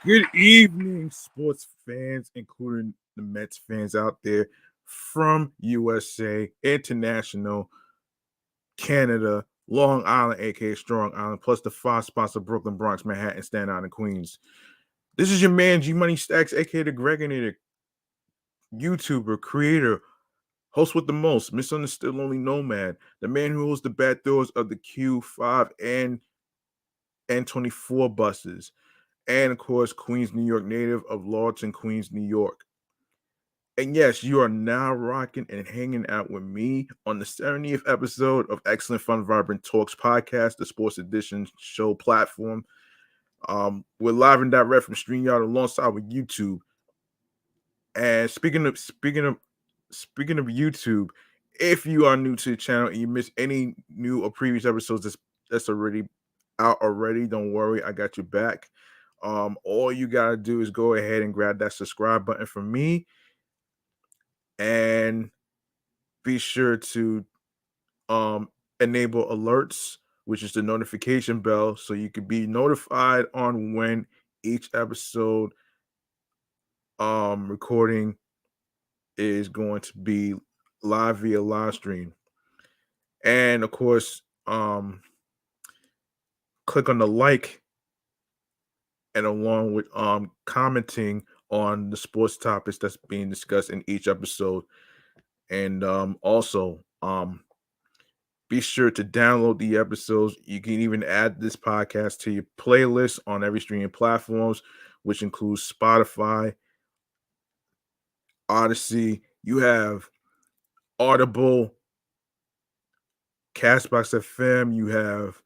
Good evening, sports fans, including the Mets fans out there from USA, International, Canada, Long Island, aka Strong Island, plus the five spots of Brooklyn, Bronx, Manhattan, Staten Island, and Queens. This is your man G Money Stacks, aka the Gregonator, YouTuber, creator, host with the most, misunderstood lonely nomad, the man who holds the back doors of the Q5 and N24 buses, and of course, Queens, New York native of Lawton, Queens, New York. And yes, you are now rocking and hanging out with me on the 70th episode of Excellent Fun Vibrant Talks podcast, the sports edition show platform. We're live and direct from StreamYard alongside with YouTube. And speaking of YouTube, if you are new to the channel and you missed any new or previous episodes that's already out already, don't worry, I got you back. All you gotta do is go ahead and grab that subscribe button from me, and be sure to enable alerts, which is the notification bell, so you can be notified on when each episode recording is going to be live via live stream. And of course, click on the like, and along with commenting on the sports topics that's being discussed in each episode. And also be sure to download the episodes. You can even add this podcast to your playlist on every streaming platforms, which includes Spotify, Odyssey. You have Audible, Castbox FM. You have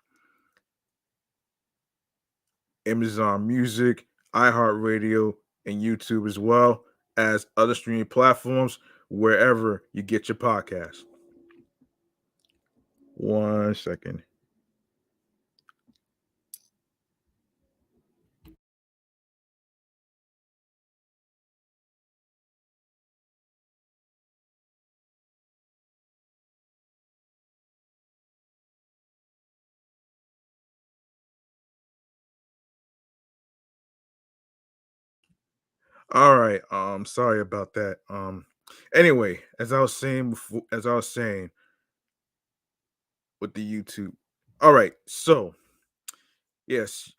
Amazon Music, iHeartRadio, and YouTube, as well as other streaming platforms wherever you get your podcast. 1 second. All right. Sorry about that. Anyway, as I was saying before, with the YouTube. All right. So, yes,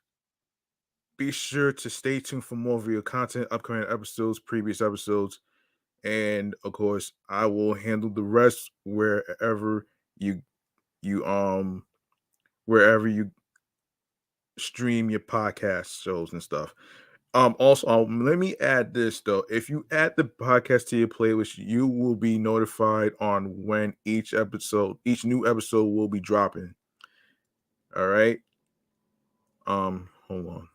be sure to stay tuned for more video content, upcoming episodes, previous episodes, and of course, I will handle the rest you you um wherever you stream your podcast shows and stuff. Also, let me add this though. If you add the podcast to your playlist, you will be notified on when each new episode will be dropping. All right. Hold on.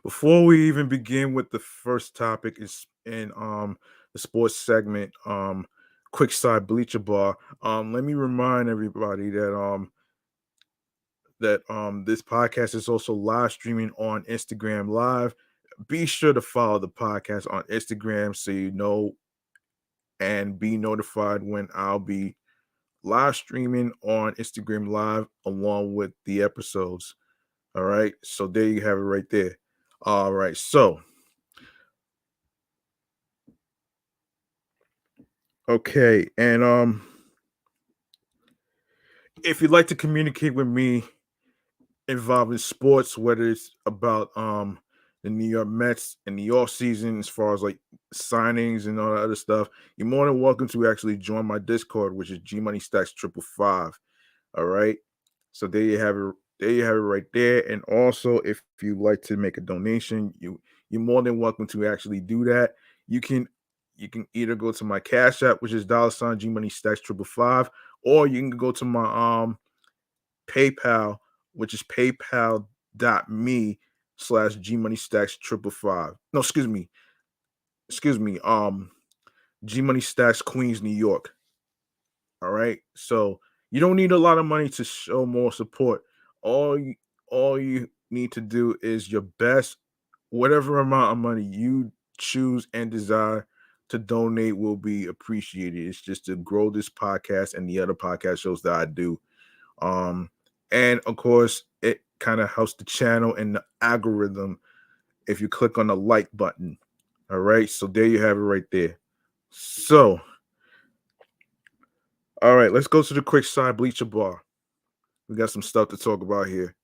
Before we even begin with the first topic is in the sports segment, quick side bleacher bar. Let me remind everybody that this podcast is also live streaming on Instagram Live. Be sure to follow the podcast on Instagram so you know and be notified when I'll be live streaming on Instagram Live along with the episodes. All right. So there you have it right there. All right. So, okay. And if you'd like to communicate with me involving sports, whether it's about the New York Mets in the off season, as far as like signings and all that other stuff, you're more than welcome to actually join my Discord, which is G Money Stacks 555. All right. So there you have it. There you have it right there. And also, if you'd like to make a donation, you're more than welcome to actually do that. You can either go to my Cash App, which is $ G Money Stacks 555, or you can go to my PayPal, which is paypal.me slash G Money Stacks 555. No, excuse me. G Money Stacks Queens, New York. All right. So you don't need a lot of money to show more support. All you all you need to do is your best, whatever amount of money you choose and desire to donate will be appreciated. It's just to grow this podcast and the other podcast shows that I do. Um, and of course, it kind of helps the channel and the algorithm if you click on the like button. All right. So there you have it right there. So, all right, let's go to the quick side bleacher bar. We got some stuff to talk about here.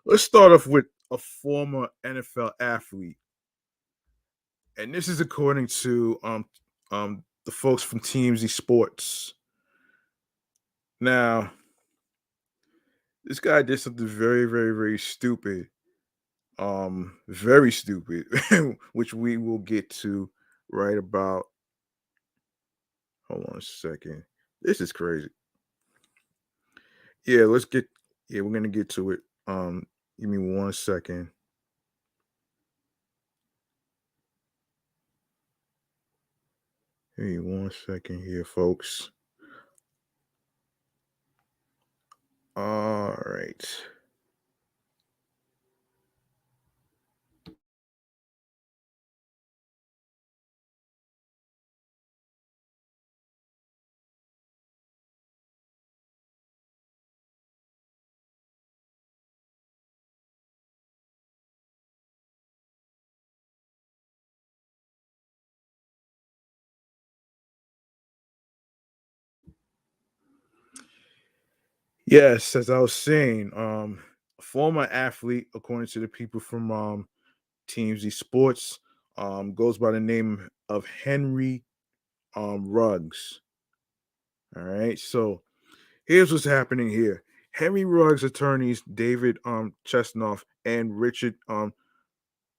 Let's start off with a former NFL athlete, and this is according to the folks from TMZ Sports. Now, this guy did something very, very, very stupid. Very stupid, which we will get to right about. Hold on a second. This is crazy. Yeah, let's get. Yeah, we're gonna get to it. Give me 1 second. Hey, 1 second here, folks. All right. Yes, as I was saying, a former athlete, according to the people from TMZ Sports, goes by the name of Henry Ruggs. All right, so here's what's happening here. Henry Ruggs attorneys David Chesnoff and Richard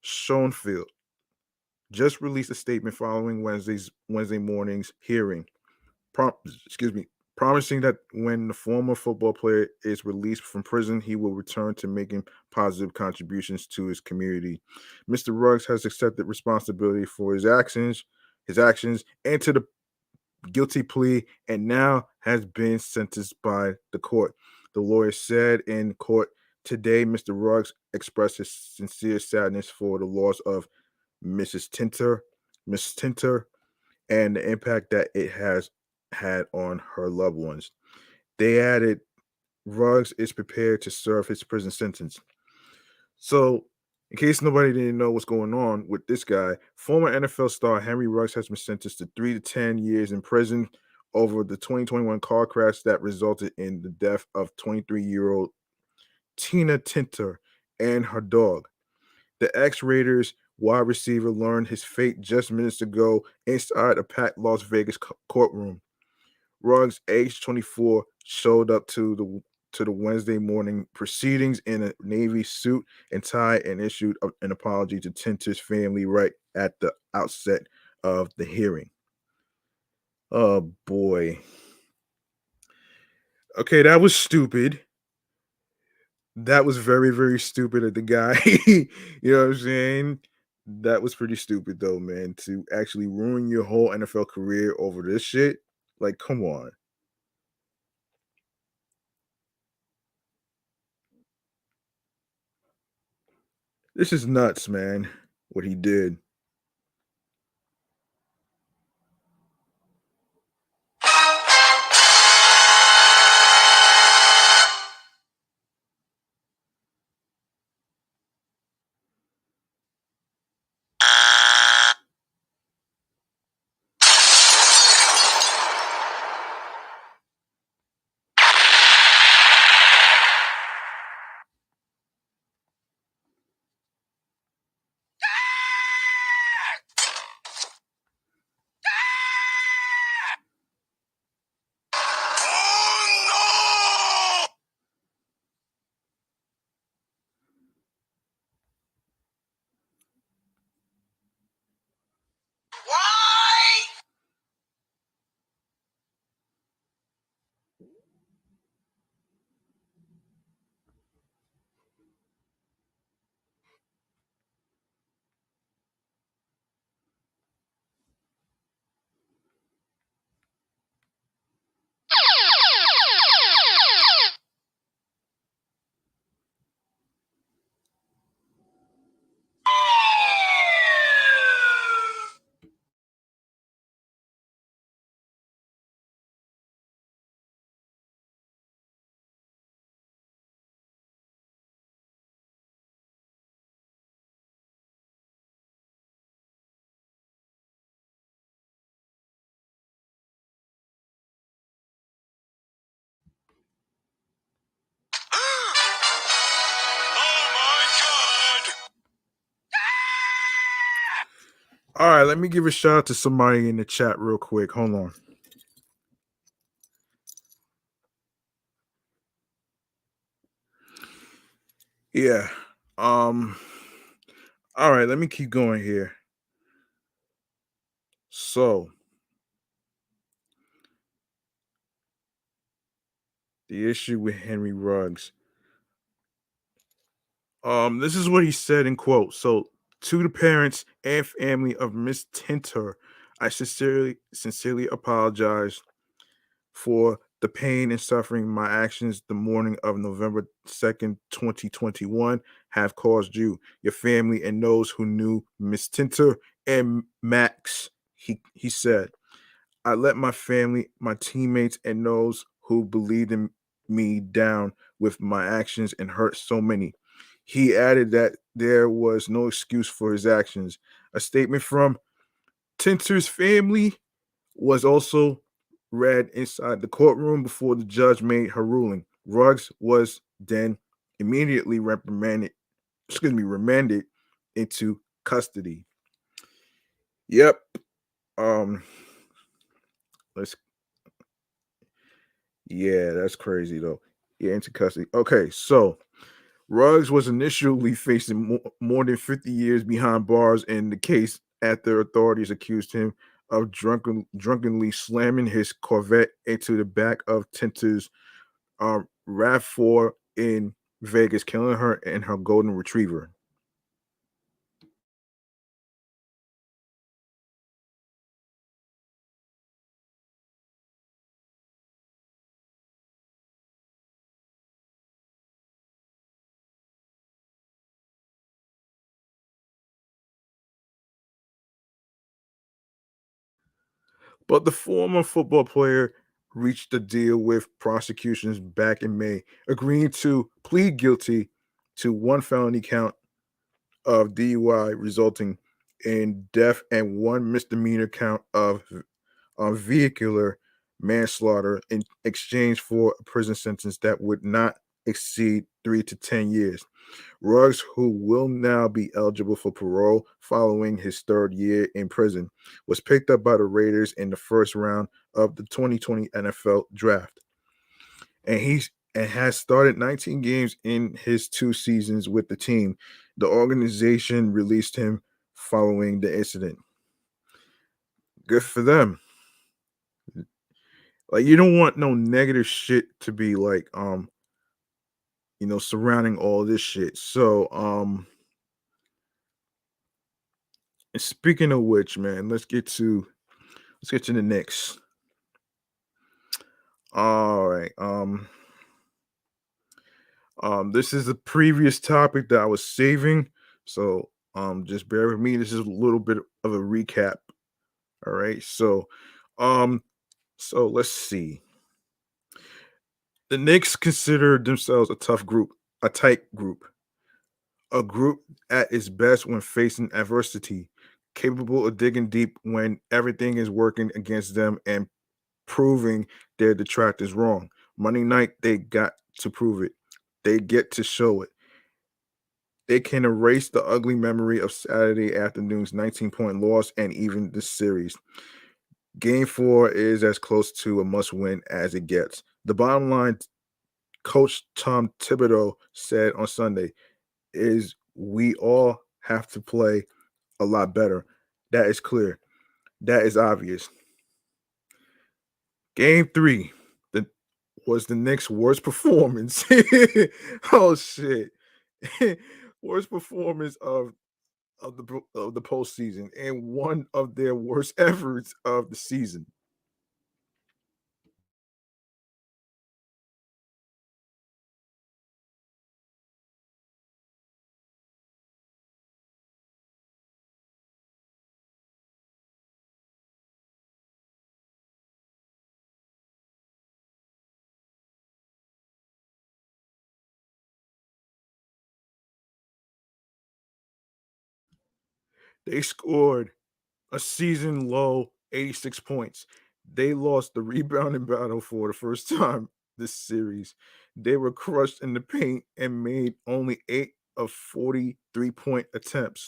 Schoenfield just released a statement following Wednesday morning's hearing. Excuse me, promising that when the former football player is released from prison, he will return to making positive contributions to his community. Mr. Ruggs has accepted responsibility for his actions, and to the guilty plea, and now has been sentenced by the court. The lawyer said in court today, Mr. Ruggs expressed his sincere sadness for the loss of Mrs. Tinter, Miss Tinter, and the impact that it has had on her loved ones. They added, Ruggs is prepared to serve his prison sentence. So, in case nobody didn't know what's going on with this guy, former NFL star Henry Ruggs has been sentenced to 3 to 10 years in prison over the 2021 car crash that resulted in the death of 23-year-old Tina Tinter and her dog. The ex-Raiders wide receiver learned his fate just minutes ago inside a packed Las Vegas courtroom. Ruggs, age 24, showed up to the Wednesday morning proceedings in a navy suit and tie and issued an apology to Tinter's family right at the outset of the hearing. Oh boy. Okay, that was stupid. That was very, very stupid of the guy. You know what I'm saying? That was pretty stupid though, man, to actually ruin your whole NFL career over this shit. Like, come on. This is nuts, man. What he did. All right, let me give a shout out to somebody in the chat real quick. Hold on. Yeah. Um. All right, let me keep going here. So the issue with Henry Ruggs. This is what he said in quote. So to the parents and family of Miss Tinter, I sincerely apologize for the pain and suffering my actions the morning of November 2nd, 2021 have caused you, your family, and those who knew Miss Tinter and Max. He said, I let my family, my teammates, and those who believed in me down with my actions and hurt so many. He added that there was no excuse for his actions. A statement from Tinter's family was also read inside the courtroom before the judge made her ruling. Ruggs was then immediately remanded into custody. Yep. Um, let's Yeah, that's crazy though. Yeah, into custody. Okay, so Ruggs was initially facing more than 50 years behind bars in the case after authorities accused him of drunkenly slamming his Corvette into the back of Tinter's RAV4 in Vegas, killing her and her golden retriever. But the former football player reached a deal with prosecutions back in May, agreeing to plead guilty to one felony count of DUI resulting in death and one misdemeanor count of vehicular manslaughter in exchange for a prison sentence that would not exceed 3 to 10 years. Ruggs, who will now be eligible for parole following his third year in prison, was picked up by the Raiders in the first round of the 2020 NFL draft. And has started 19 games in his 2 seasons with the team. The organization released him following the incident. Good for them. Like you don't want no negative shit to be like surrounding all this shit. So speaking of which, man, let's get to the Knicks. All right. This is a previous topic that I was saving. So just bear with me. This is a little bit of a recap. All right. Um so let's see. The Knicks consider themselves a tight group, a group at its best when facing adversity, capable of digging deep when everything is working against them and proving their detractors wrong. Monday night, they got to prove it. They get to show it. They can erase the ugly memory of Saturday afternoon's 19-point loss and even the series. Game 4 is as close to a must win as it gets. The bottom line, Coach Tom Thibodeau said on Sunday, is we all have to play a lot better. That is clear. That is obvious. Game 3 the, was the Knicks' worst performance. Oh shit. Worst performance of the postseason and one of their worst efforts of the season. They scored a season low 86 points. They lost the rebounding battle for the first time this series. They were crushed in the paint and made only 8 of 43 point attempts.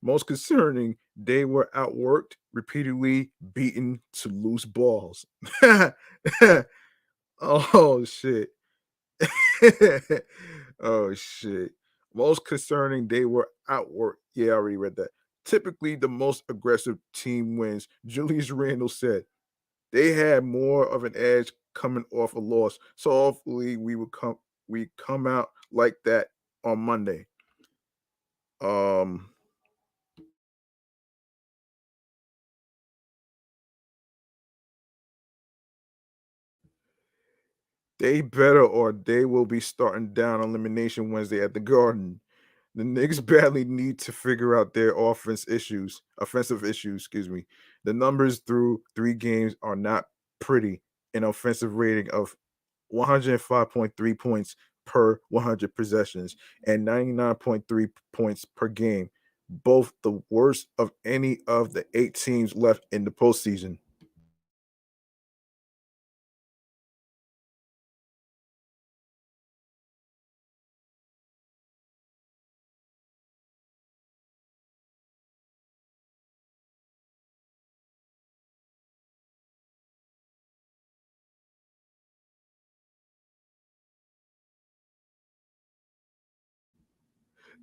Most concerning, They were outworked, repeatedly beaten to loose balls. Oh shit. Oh shit. Most concerning, they were outworked. Yeah, I already read that. Typically, the most aggressive team wins. Julius Randle said they had more of an edge coming off a loss. So hopefully we come out like that on Monday. Um they better or they will be starting down elimination Wednesday at the Garden. The Knicks badly need to figure out their offensive issues, excuse me. The numbers through 3 games are not pretty. An offensive rating of 105.3 points per 100 possessions and 99.3 points per game, both the worst of any of the 8 teams left in the postseason.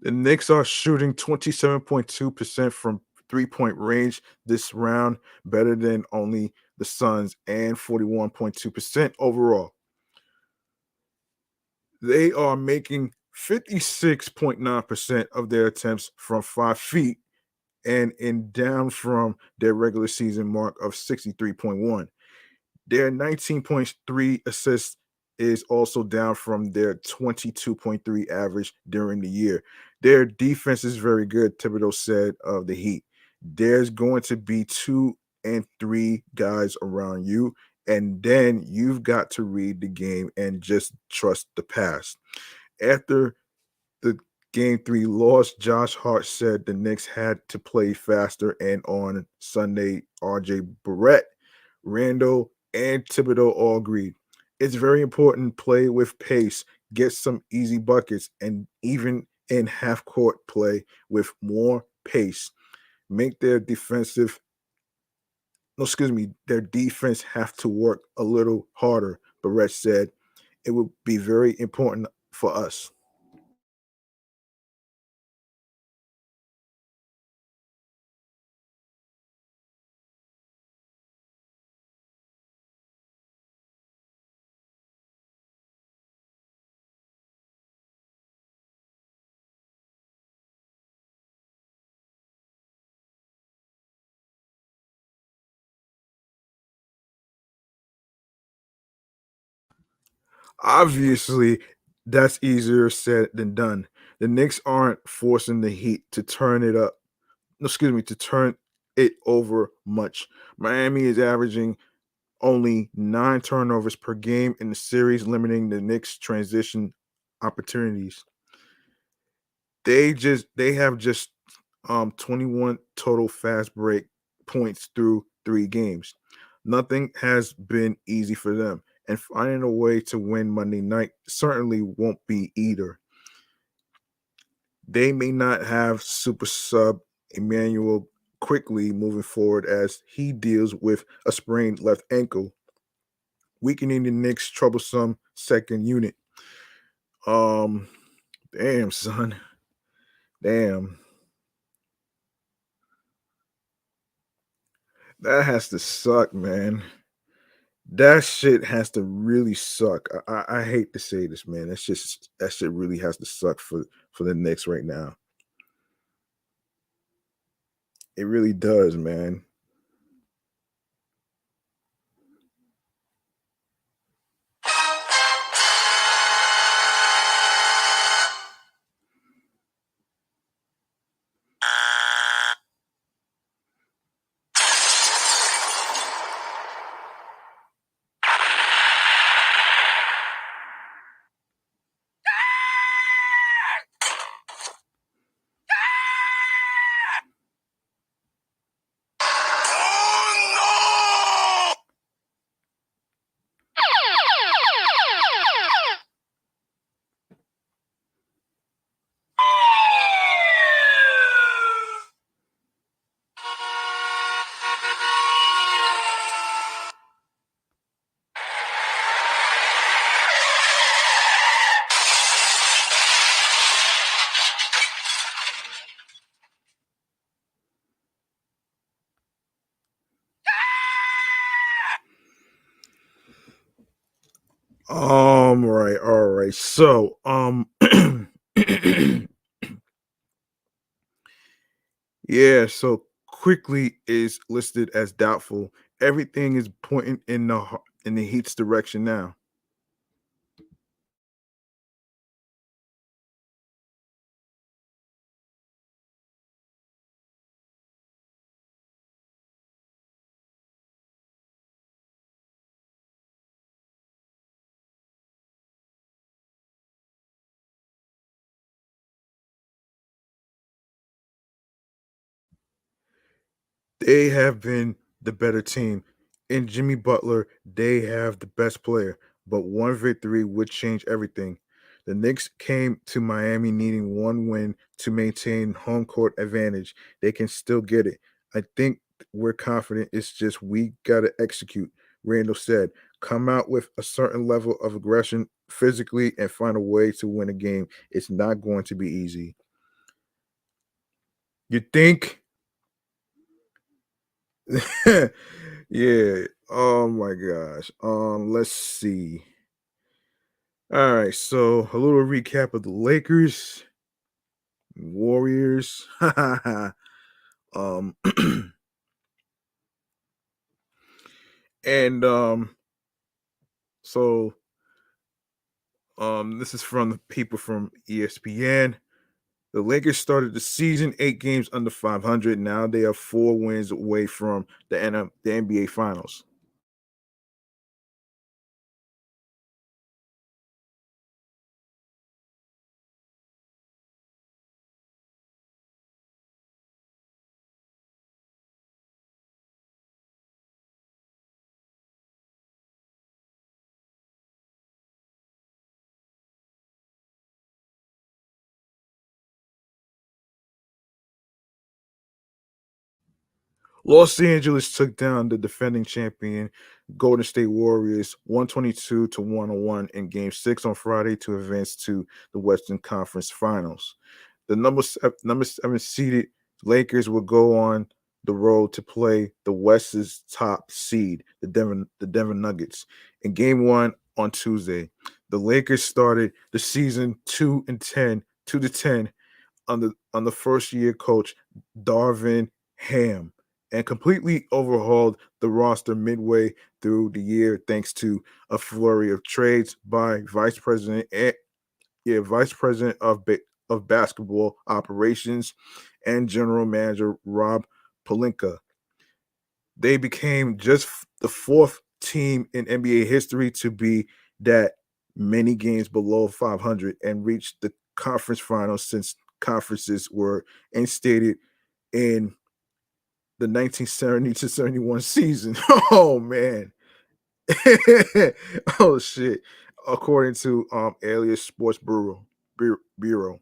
The Knicks are shooting 27.2% from 3-point range this round, better than only the Suns, and 41.2% overall. They are making 56.9% of their attempts from 5 feet and in down from their regular season mark of 63.1. Their 19.3 assists is also down from their 22.3 average during the year. Their defense is very good, Thibodeau said of the Heat. There's going to be 2 and 3 guys around you, and then you've got to read the game and just trust the pass. After the game 3 loss, Josh Hart said the Knicks had to play faster, and on Sunday, RJ Barrett, Randall, and Thibodeau all agreed. It's very important play with pace, get some easy buckets, and even in half court play with more pace. Make their defensive no, excuse me, their defense have to work a little harder, Barrett said. It will be very important for us. Obviously, that's easier said than done. The Knicks aren't forcing the Heat to turn it up. No, excuse me, to turn it over much. Miami is averaging only 9 turnovers per game in the series, limiting the Knicks' transition opportunities. They have just 21 total fast break points through 3 games. Nothing has been easy for them, and finding a way to win Monday night certainly won't be either. They may not have super sub Emmanuel quickly moving forward as he deals with a sprained left ankle, weakening the Knicks' troublesome second unit. Um, damn, son. Damn. That has to suck, man. That shit has to really suck. I hate to say this, man. That shit really has to suck for the Knicks right now. It really does, man. Right, all right. So, yeah, so quickly is listed as doubtful. Everything is pointing in the Heat's direction now. They have been the better team. In Jimmy Butler, they have the best player, but one victory would change everything. The Knicks came to Miami needing one win to maintain home court advantage. They can still get it. I think we're confident. It's just we got to execute. Randall said, come out with a certain level of aggression physically and find a way to win a game. It's not going to be easy. You think? Yeah. Oh my gosh. Let's see. All right, so a little recap of the Lakers, Warriors. um and so this is from the people from ESPN. The Lakers started the season 8 games under 500. Now they are 4 wins away from the NBA Finals. Los Angeles took down the defending champion Golden State Warriors 122 to 101 in game 6 on Friday to advance to the Western Conference Finals. The number 7 seeded Lakers will go on the road to play the West's top seed, the Denver Nuggets, in game 1 on Tuesday. The Lakers started the season 2-10 under first year coach Darvin Ham and completely overhauled the roster midway through the year thanks to a flurry of trades by vice president of basketball operations and general manager Rob Pelinka. They became just the fourth team in NBA history to be that many games below 500 and reached the conference finals since conferences were instated in the 1970 to 71 season. Oh man. Oh shit. According to Alias Sports Bureau.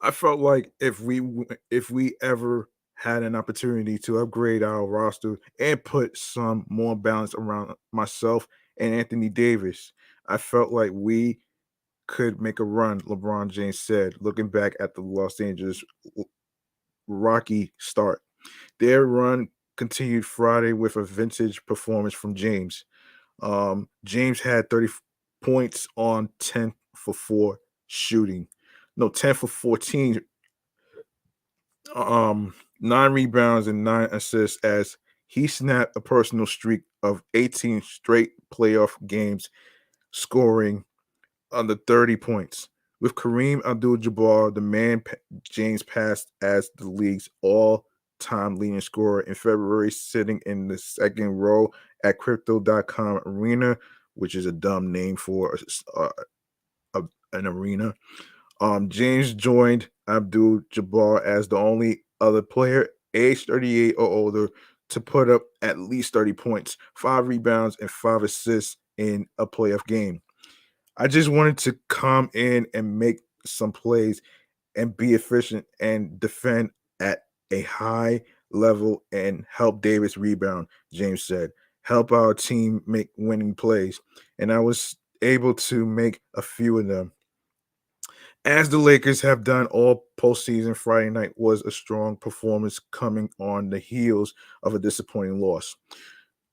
I felt like if we ever had an opportunity to upgrade our roster and put some more balance around myself and Anthony Davis, I felt like we could make a run, LeBron James said, looking back at the Los Angeles Rocky start. Their run continued Friday with a vintage performance from James. James had 30 points on 10 for 4 shooting. No, 10 for 14, 9 rebounds and 9 assists as he snapped a personal streak of 18 straight playoff games, scoring under 30 points. With Kareem Abdul-Jabbar, the man James passed as the league's all-time leading scorer in February, sitting in the second row at Crypto.com Arena which is a dumb name for an arena. James joined Abdul Jabbar as the only other player age 38 or older to put up at least 30 points, 5 rebounds, and 5 assists in a playoff game. I just wanted to come in and make some plays and be efficient and defend at a high level and help Davis rebound, James said. Help our team make winning plays. And I was able to make a few of them. As the Lakers have done all postseason, Friday night was a strong performance coming on the heels of a disappointing loss.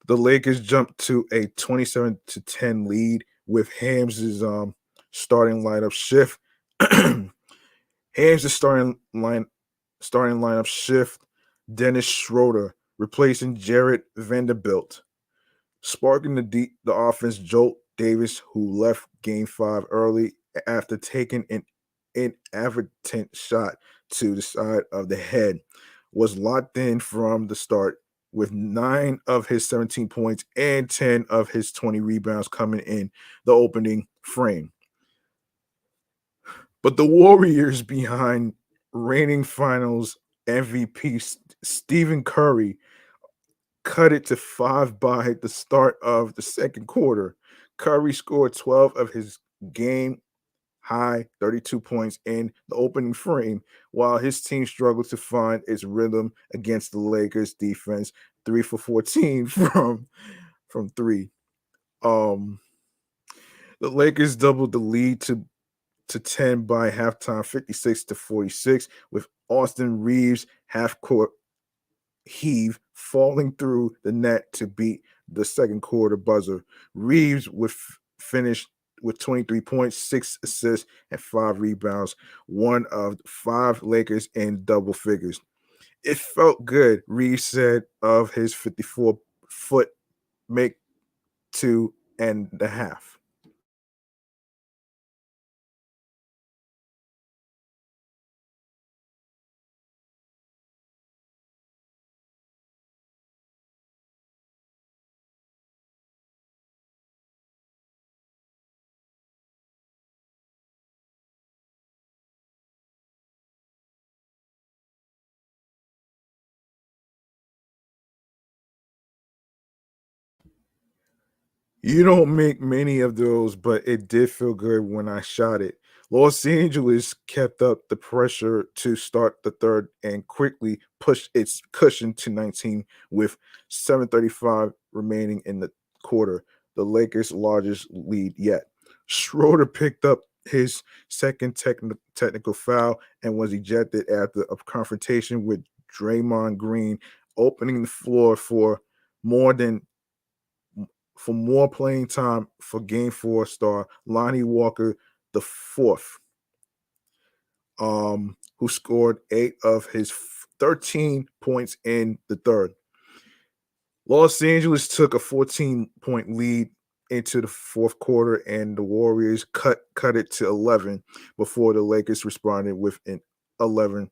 The Lakers jumped to a 27-10 lead with Ham's starting lineup shift. Ham's starting lineup shift. Dennis Schroeder replacing Jared Vanderbilt, sparking the offense. Jolt Davis, who left Game 5 early after taking an inadvertent shot to the side of the head, was locked in from the start with 9 of his 17 points and 10 of his 20 rebounds coming in the opening frame. But the Warriors, behind reigning finals MVP Stephen Curry, cut it to 5 by the start of the second quarter. Curry scored 12 of his game high 32 points in the opening frame, while his team struggled to find its rhythm against the Lakers defense, 3 for 14 from 3. The Lakers doubled the lead to 10 by halftime, 56-46, with Austin Reeves half-court heave falling through the net to beat the second quarter buzzer. Reeves would finish with 23 points, 6 assists, and 5 rebounds, one of 5 Lakers in double figures. It felt good, Reeves said of his 54-foot make 2.5. You don't make many of those, but it did feel good when I shot it. Los Angeles kept up the pressure to start the third and quickly pushed its cushion to 19 with 7:35 remaining in the quarter, the Lakers' largest lead yet. Schroeder picked up his second technical foul and was ejected after a confrontation with Draymond Green, opening the floor more than more playing time for Game 4 star Lonnie Walker the fourth, who scored 8 of his 13 points in the third. Los Angeles took a 14-point lead into the fourth quarter, and the Warriors cut it to 11 before the Lakers responded with an 11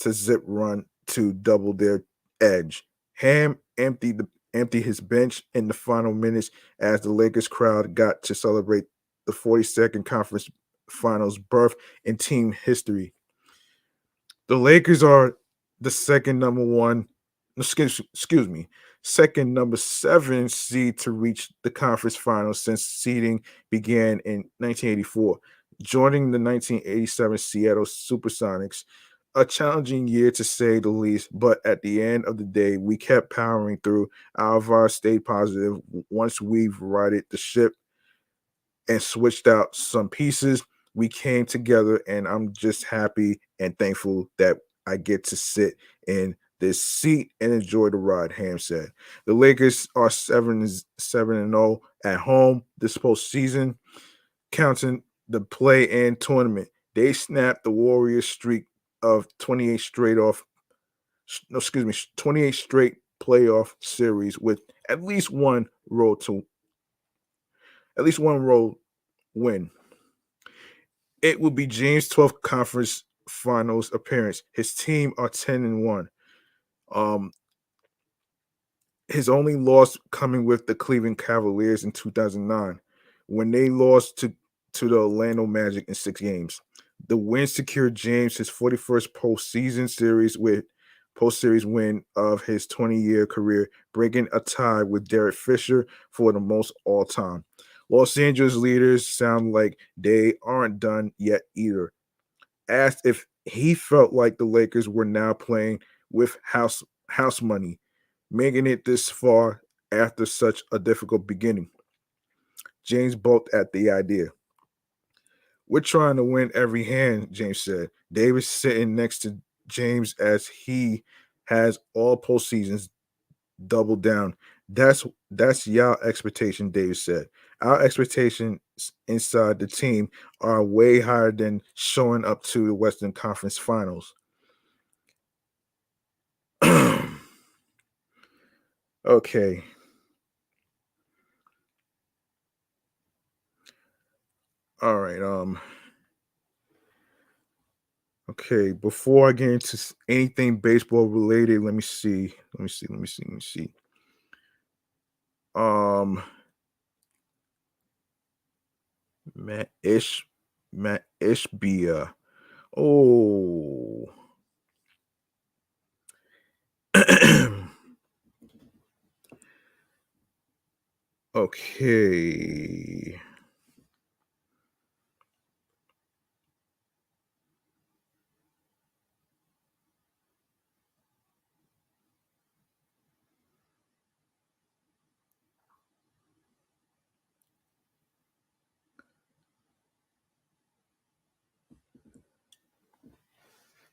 to zip run to double their edge. Ham emptied his bench in the final minutes as the Lakers crowd got to celebrate the 42nd conference finals berth in team history. The Lakers are the second number 7 seed to reach the conference finals since seeding began in 1984, joining the 1987 Seattle Supersonics. A challenging year to say the least, but at the end of the day, we kept powering through. Alvar stayed positive once we've righted the ship and switched out some pieces. We came together, and I'm just happy and thankful that I get to sit in this seat and enjoy the ride, Ham said. The Lakers are 7-0 at home this postseason, counting the play-in tournament. They snapped the Warriors streak of 28 straight 28 straight playoff series with at least one road win. It will be James' 12th conference finals appearance. His team are 10-1. Um, His only loss coming with the Cleveland Cavaliers in 2009 when they lost to the Orlando Magic in 6 games. The win secured James his 41st post-series win of his 20-year career, breaking a tie with Derek Fisher for the most all-time. Los Angeles leaders sound like they aren't done yet either. Asked if he felt like the Lakers were now playing with house money, making it this far after such a difficult beginning. James balked at the idea. We're trying to win every hand, James said. Davis sitting next to James as he has all postseasons doubled down. That's y'all expectation, Davis said. Our expectations inside the team are way higher than showing up to the Western Conference Finals. Okay. All right. Okay, before I get into anything baseball related, let me see. Um, Matt Ishbia. Oh. Okay.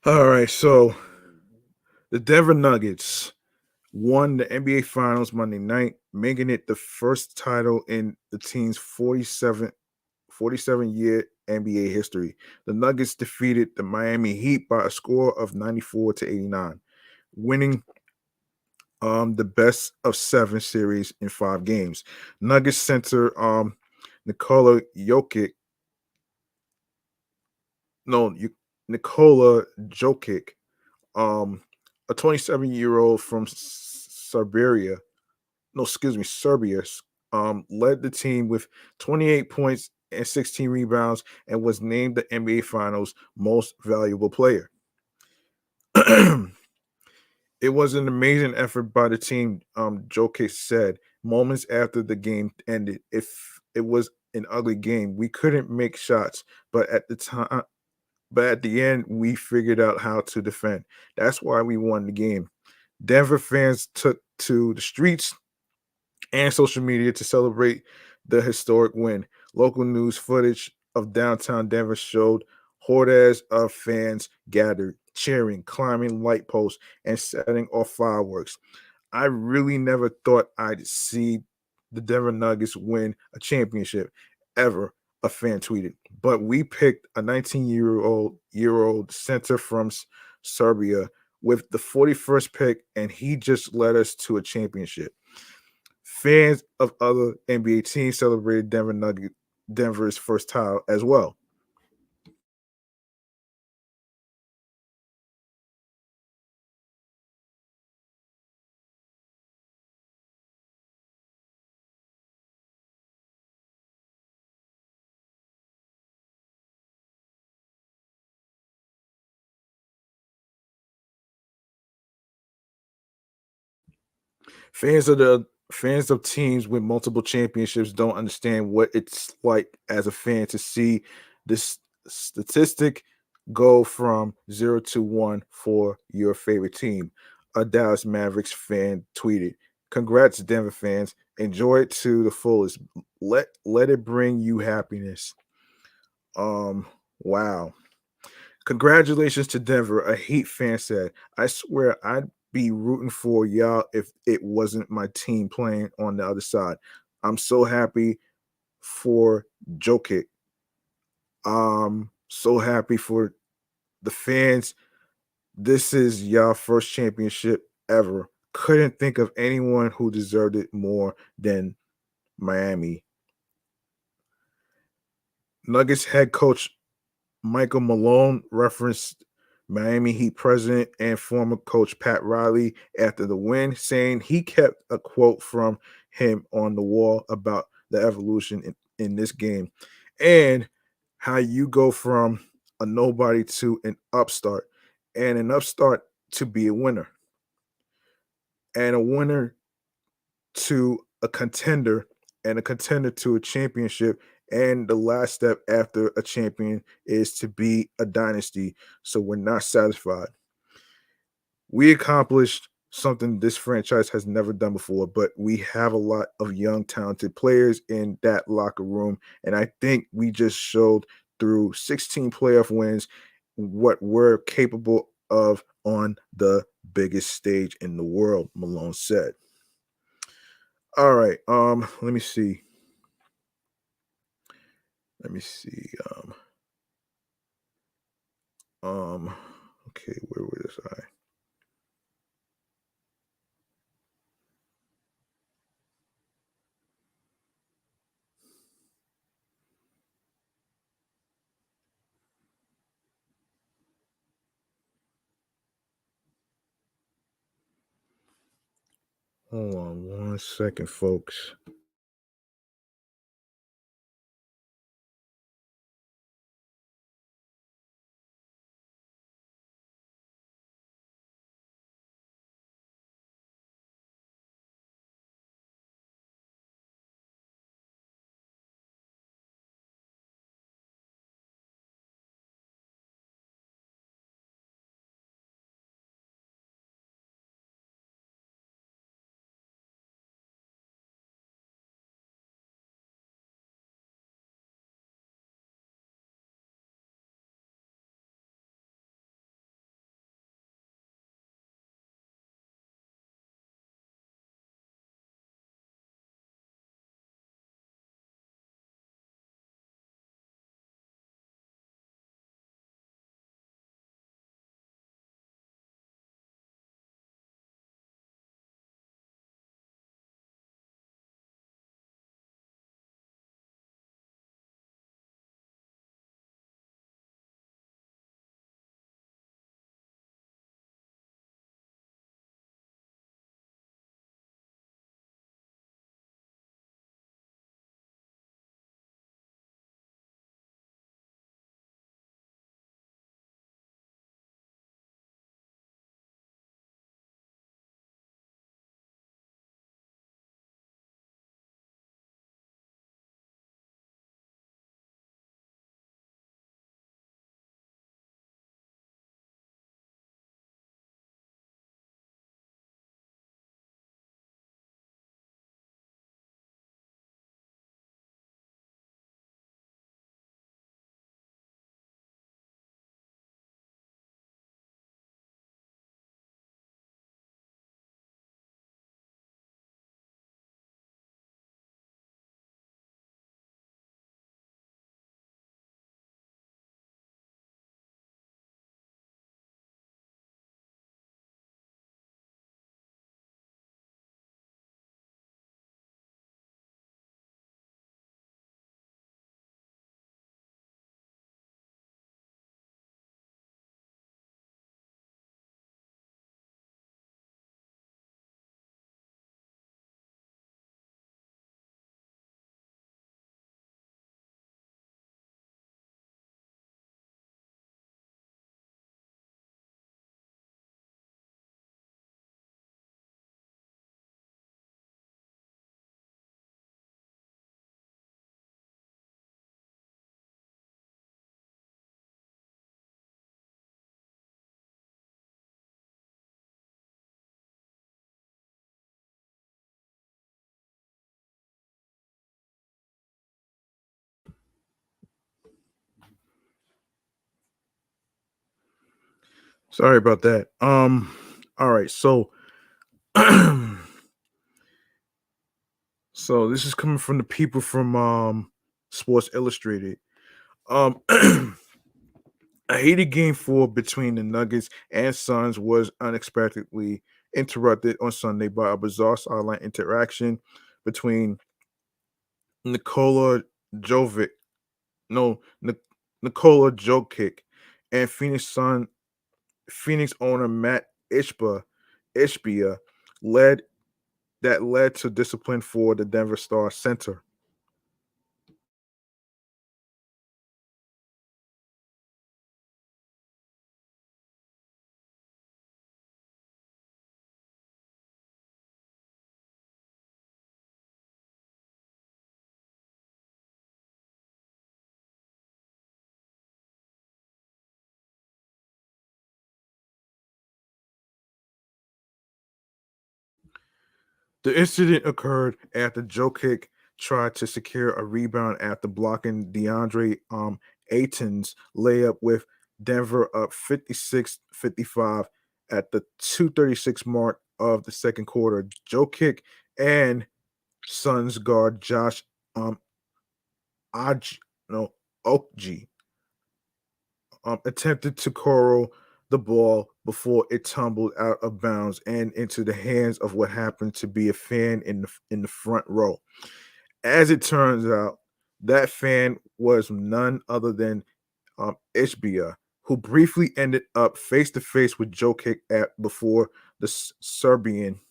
All right, so the Denver Nuggets won the NBA Finals Monday night, making it the first title in the team's 47-year NBA history. The Nuggets defeated the Miami Heat by a score of 94-89, winning the best of 7 series in 5 games. Nuggets center Nikola Jokic no Nikola Jokic, a 27-year-old from Serbia, Serbia, led the team with 28 points and 16 rebounds and was named the NBA Finals Most Valuable Player. It was an amazing effort by the team, Jokic said moments after the game ended. If it was an ugly game, we couldn't make shots, but at the end, we figured out how to defend. That's why we won the game. Denver fans took to the streets and social media to celebrate the historic win. Local news footage of downtown Denver showed hordes of fans gathered, cheering, climbing light posts, and setting off fireworks. I really never thought I'd see the Denver Nuggets win a championship ever, a fan tweeted. But we picked a 19-year-old center from Serbia with the 41st pick, and he just led us to a championship. Fans of other NBA teams celebrated Denver's first title as well. Fans of teams with multiple championships don't understand what it's like as a fan to see this statistic go from 0 to 1 for your favorite team. A Dallas Mavericks fan tweeted, "Congrats, Denver fans! Enjoy it to the fullest. Let it bring you happiness." Wow. Congratulations to Denver, a Heat fan said. I swear I'd be rooting for y'all if it wasn't my team playing on the other side. I'm so happy for Jokic. So happy for the fans. This is y'all first championship ever. Couldn't think of anyone who deserved it more than Miami. Nuggets head coach Michael Malone referenced Miami Heat president and former coach Pat Riley after the win, saying he kept a quote from him on the wall about the evolution in this game and how you go from a nobody to an upstart, and an upstart to be a winner, and a winner to a contender, and a contender to a championship. And the last step after a champion is to be a dynasty. So we're not satisfied. We accomplished something this franchise has never done before, but we have a lot of young, talented players in that locker room. And I think we just showed through 16 playoff wins what we're capable of on the biggest stage in the world, Malone said. All right. Let me see. Let me see. Um, okay, where was I? Hold on 1 second, folks. Sorry about that. All right, so so this is coming from the people from Sports Illustrated. Um A heated game four between the Nuggets and Suns was unexpectedly interrupted on Sunday by a bizarre sideline interaction between Nikola Jovic, no, Nikola Jokic, and Phoenix Sun Phoenix owner Matt Ishbia led led to discipline for the Denver Star center. The incident occurred after Jokic tried to secure a rebound after blocking DeAndre Ayton's layup with Denver up 56-55 at the 2:36 mark of the second quarter. Jokic and Suns guard Josh um Aj no Okji attempted to curl the ball before it tumbled out of bounds and into the hands of what happened to be a fan in the front row. As it turns out, that fan was none other than Ishbia, who briefly ended up face to face with Jokic before the Serbian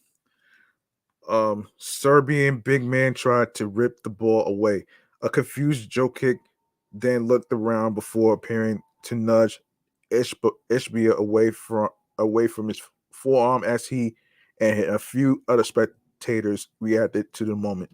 big man tried to rip the ball away. A confused Jokic then looked around before appearing to nudge Ishbia away from his forearm as he and a few other spectators reacted to the moment.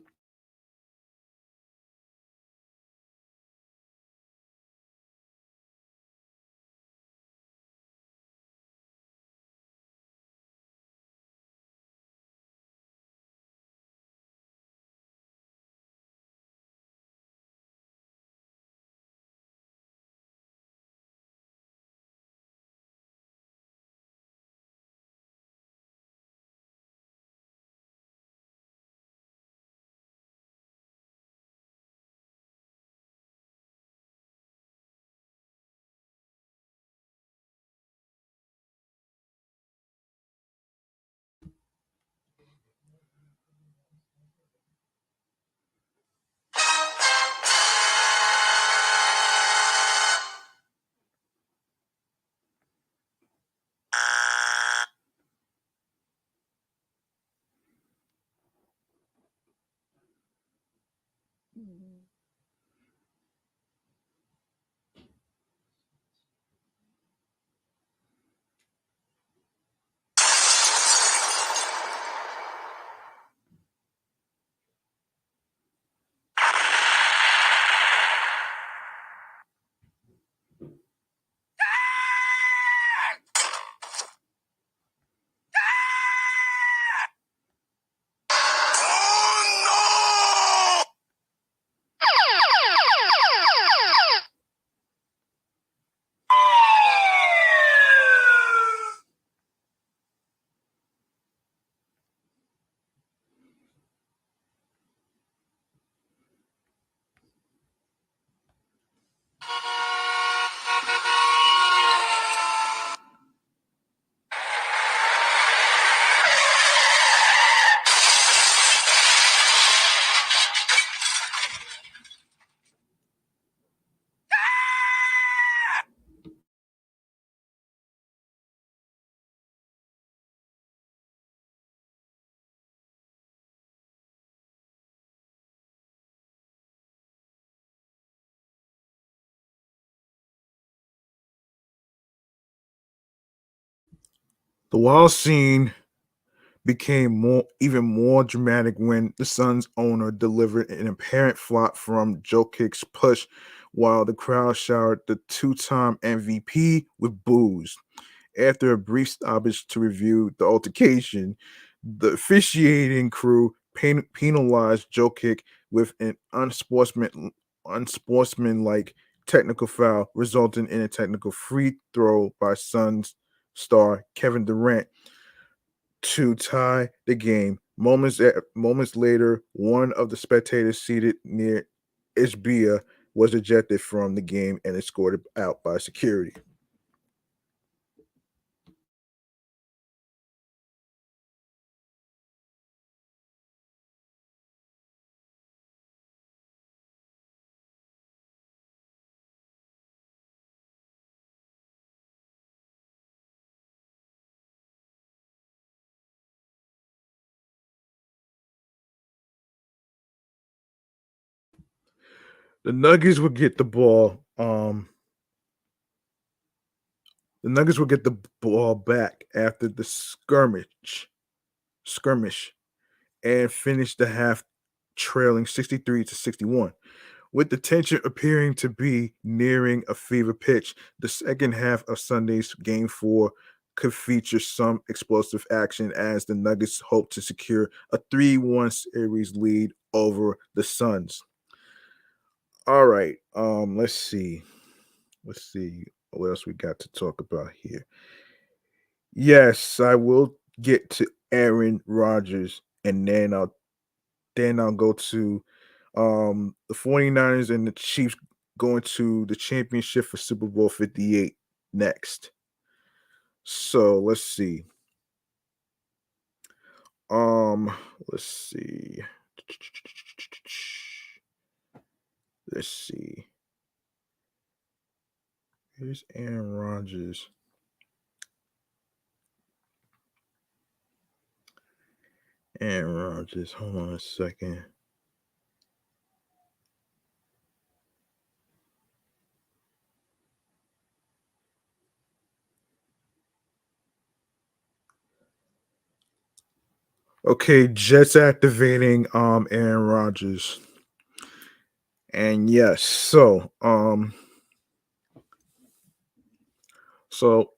The wild scene became even more dramatic when the Suns owner delivered an apparent flop from Jokic's push while the crowd showered the two-time MVP with boos. After a brief stoppage to review the altercation, the officiating crew penalized Jokic with an unsportsmanlike technical foul, resulting in a technical free throw by Suns star Kevin Durant to tie the game. Moments later, one of the spectators seated near Ishbia was ejected from the game and escorted out by security. The Nuggets would get the ball. The Nuggets will get the ball back after the skirmish, and finish the half trailing 63-61. With the tension appearing to be nearing a fever pitch, the second half of Sunday's Game 4 could feature some explosive action as the Nuggets hope to secure a 3-1 series lead over the Suns. All right, let's see. Let's see what else we got to talk about here. Yes, I will get to Aaron Rodgers, and then I'll go to the 49ers and the Chiefs going to the championship for Super Bowl 58 next. So let's see. Um, let's see. Let's see. Here's Aaron Rodgers. Aaron Rodgers. Hold on a second. Okay, Jets activating Aaron Rodgers. And yes, so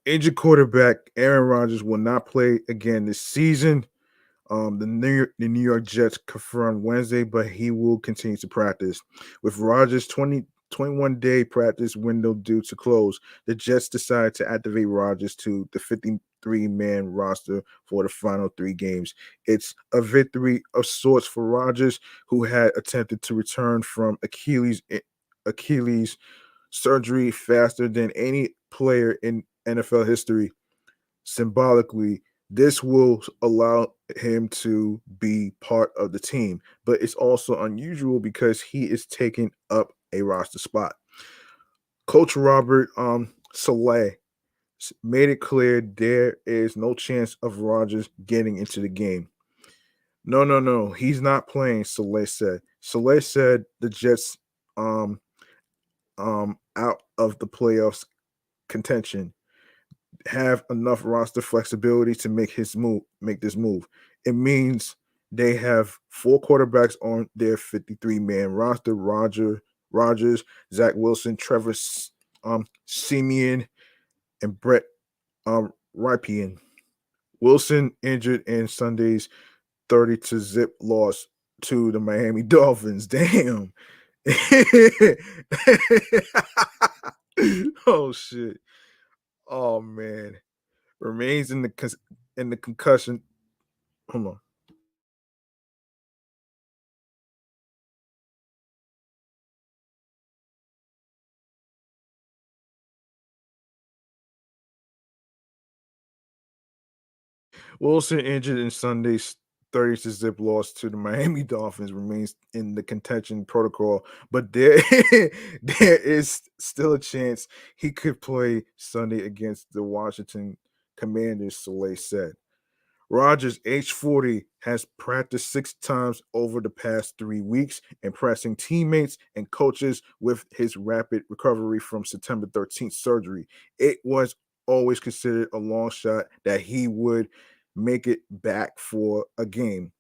injured quarterback Aaron Rodgers will not play again this season. The New York Jets confirmed Wednesday, but he will continue to practice. With Rodgers' 21-day practice window due to close, the Jets decided to activate Rodgers to the 53-man roster for the final 3 games. It's a victory of sorts for Rodgers, who had attempted to return from Achilles surgery faster than any player in NFL history. Symbolically, this will allow him to be part of the team, but it's also unusual because he is taking up a roster spot. Coach Robert Saleh made it clear there is no chance of Rodgers getting into the game. No, no, no, he's not playing, Saleh said. Saleh said the Jets um out of the playoffs contention have enough roster flexibility to make this move. It means they have 4 quarterbacks on their 53-man roster: Rodgers, Zach Wilson, Trevor Simeon, and Brett Ripien. Wilson injured in Sunday's 30-0 loss to the Miami Dolphins. Damn. Oh shit. Oh man. Remains in the concussion. Hold on. Wilson injured in Sunday's 30-0 loss to the Miami Dolphins remains in the contention protocol, but there there is still a chance he could play Sunday against the Washington Commanders, Soleil said. Rodgers, age 40, has practiced 6 times over the past 3 weeks, impressing teammates and coaches with his rapid recovery from September 13th surgery. It was always considered a long shot that he would make it back for a game.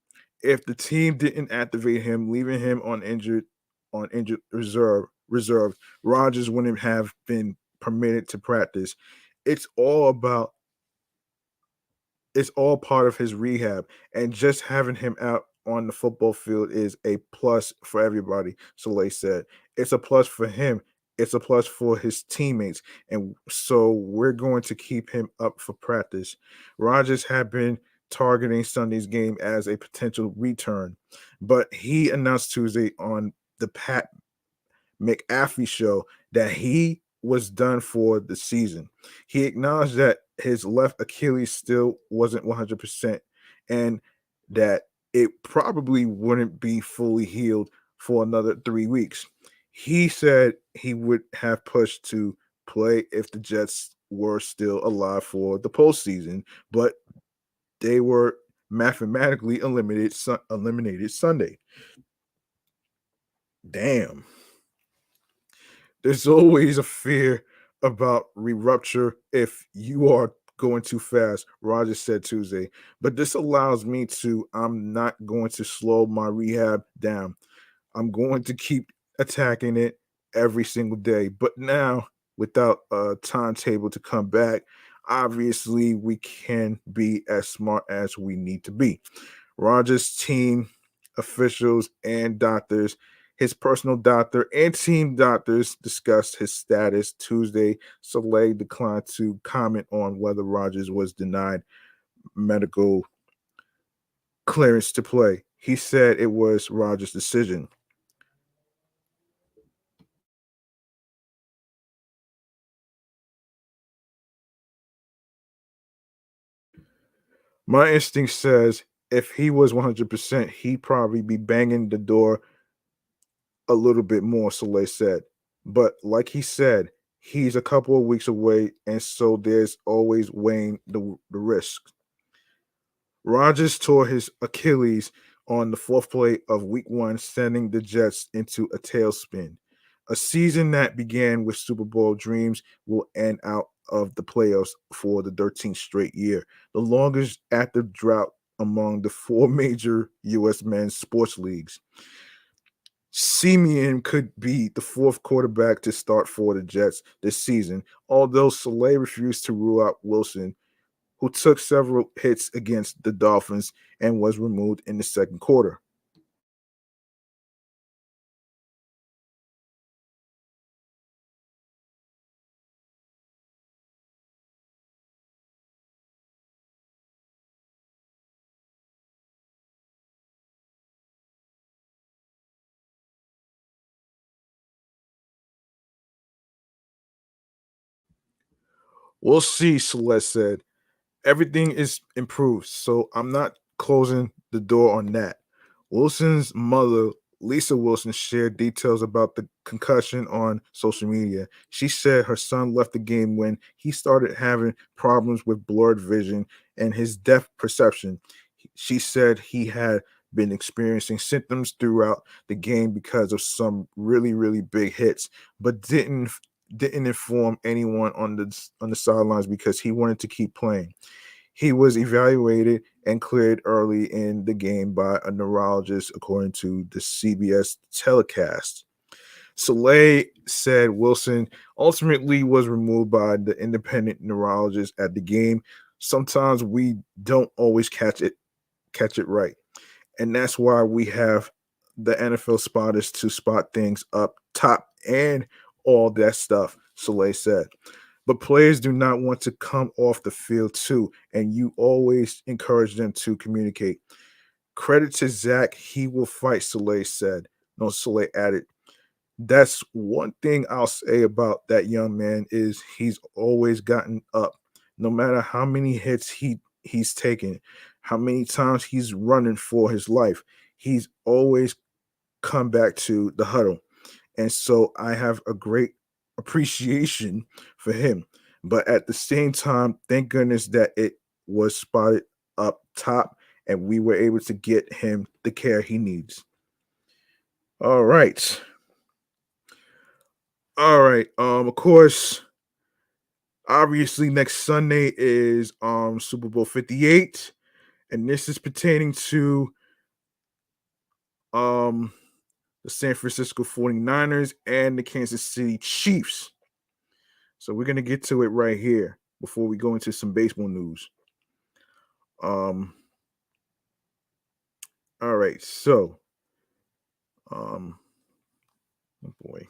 If the team didn't activate him, leaving him on injured reserve, Rodgers wouldn't have been permitted to practice. It's all about it's all part of his rehab, and just having him out on the football field is a plus for everybody, Soleil said. It's a plus for him, it's a plus for his teammates, and so we're going to keep him up for practice. Rodgers had been targeting Sunday's game as a potential return, but he announced Tuesday on the Pat McAfee show that he was done for the season. He acknowledged that his left Achilles still wasn't 100% and that it probably wouldn't be fully healed for another 3 weeks. He said he would have pushed to play if the Jets were still alive for the postseason, but they were mathematically eliminated Sunday. Damn. There's always a fear about re-rupture if you are going too fast, Rodgers said Tuesday. But this allows me to, I'm not going to slow my rehab down. I'm going to keep attacking it every single day. But now, without a timetable to come back, obviously we can be as smart as we need to be. Rogers' team officials and doctors, his personal doctor and team doctors discussed his status Tuesday. Soleil declined to comment on whether Rogers was denied medical clearance to play. He said it was Rogers' decision. My instinct says if he was 100%, he'd probably be banging the door a little bit more, Soleil said. But like he said, he's a couple of weeks away, and so there's always weighing the risk. Rodgers tore his Achilles on the fourth play of week one, sending the Jets into a tailspin. A season that began with Super Bowl dreams will end out of the playoffs for the 13th straight year, the longest active drought among the four major U.S. men's sports leagues. Simeon could be the fourth quarterback to start for the Jets this season, although Soleil refused to rule out Wilson, who took several hits against the Dolphins and was removed in the second quarter. We'll see, Celeste said. Everything is improved, so I'm not closing the door on that. Wilson's mother, Lisa Wilson, shared details about the concussion on social media. She said her son left the game when he started having problems with blurred vision and his depth perception. She said he had been experiencing symptoms throughout the game because of some really big hits, but didn't inform anyone on the sidelines because he wanted to keep playing. He was evaluated and cleared early in the game by a neurologist, according to the CBS telecast. Soleil said Wilson ultimately was removed by the independent neurologist at the game. Sometimes we don't always catch it right, and that's why we have the NFL spotters to spot things up top and all that stuff. Soleil said. But players do not want to come off the field too, and you always encourage them to communicate. Credit to Zach, he will fight, Soleil said. No, Soleil added. That's one thing I'll say about that young man is he's always gotten up, no matter how many hits he's taken, how many times he's running for his life. He's always come back to the huddle. And so I have a great appreciation for him. But at the same time, thank goodness that it was spotted up top and we were able to get him the care he needs. All right. All right. Of course, obviously next Sunday is Super Bowl 58, and this is pertaining to um the San Francisco 49ers and the Kansas City Chiefs. So we're gonna get to it right here before we go into some baseball news. Um, all right, so um, oh boy.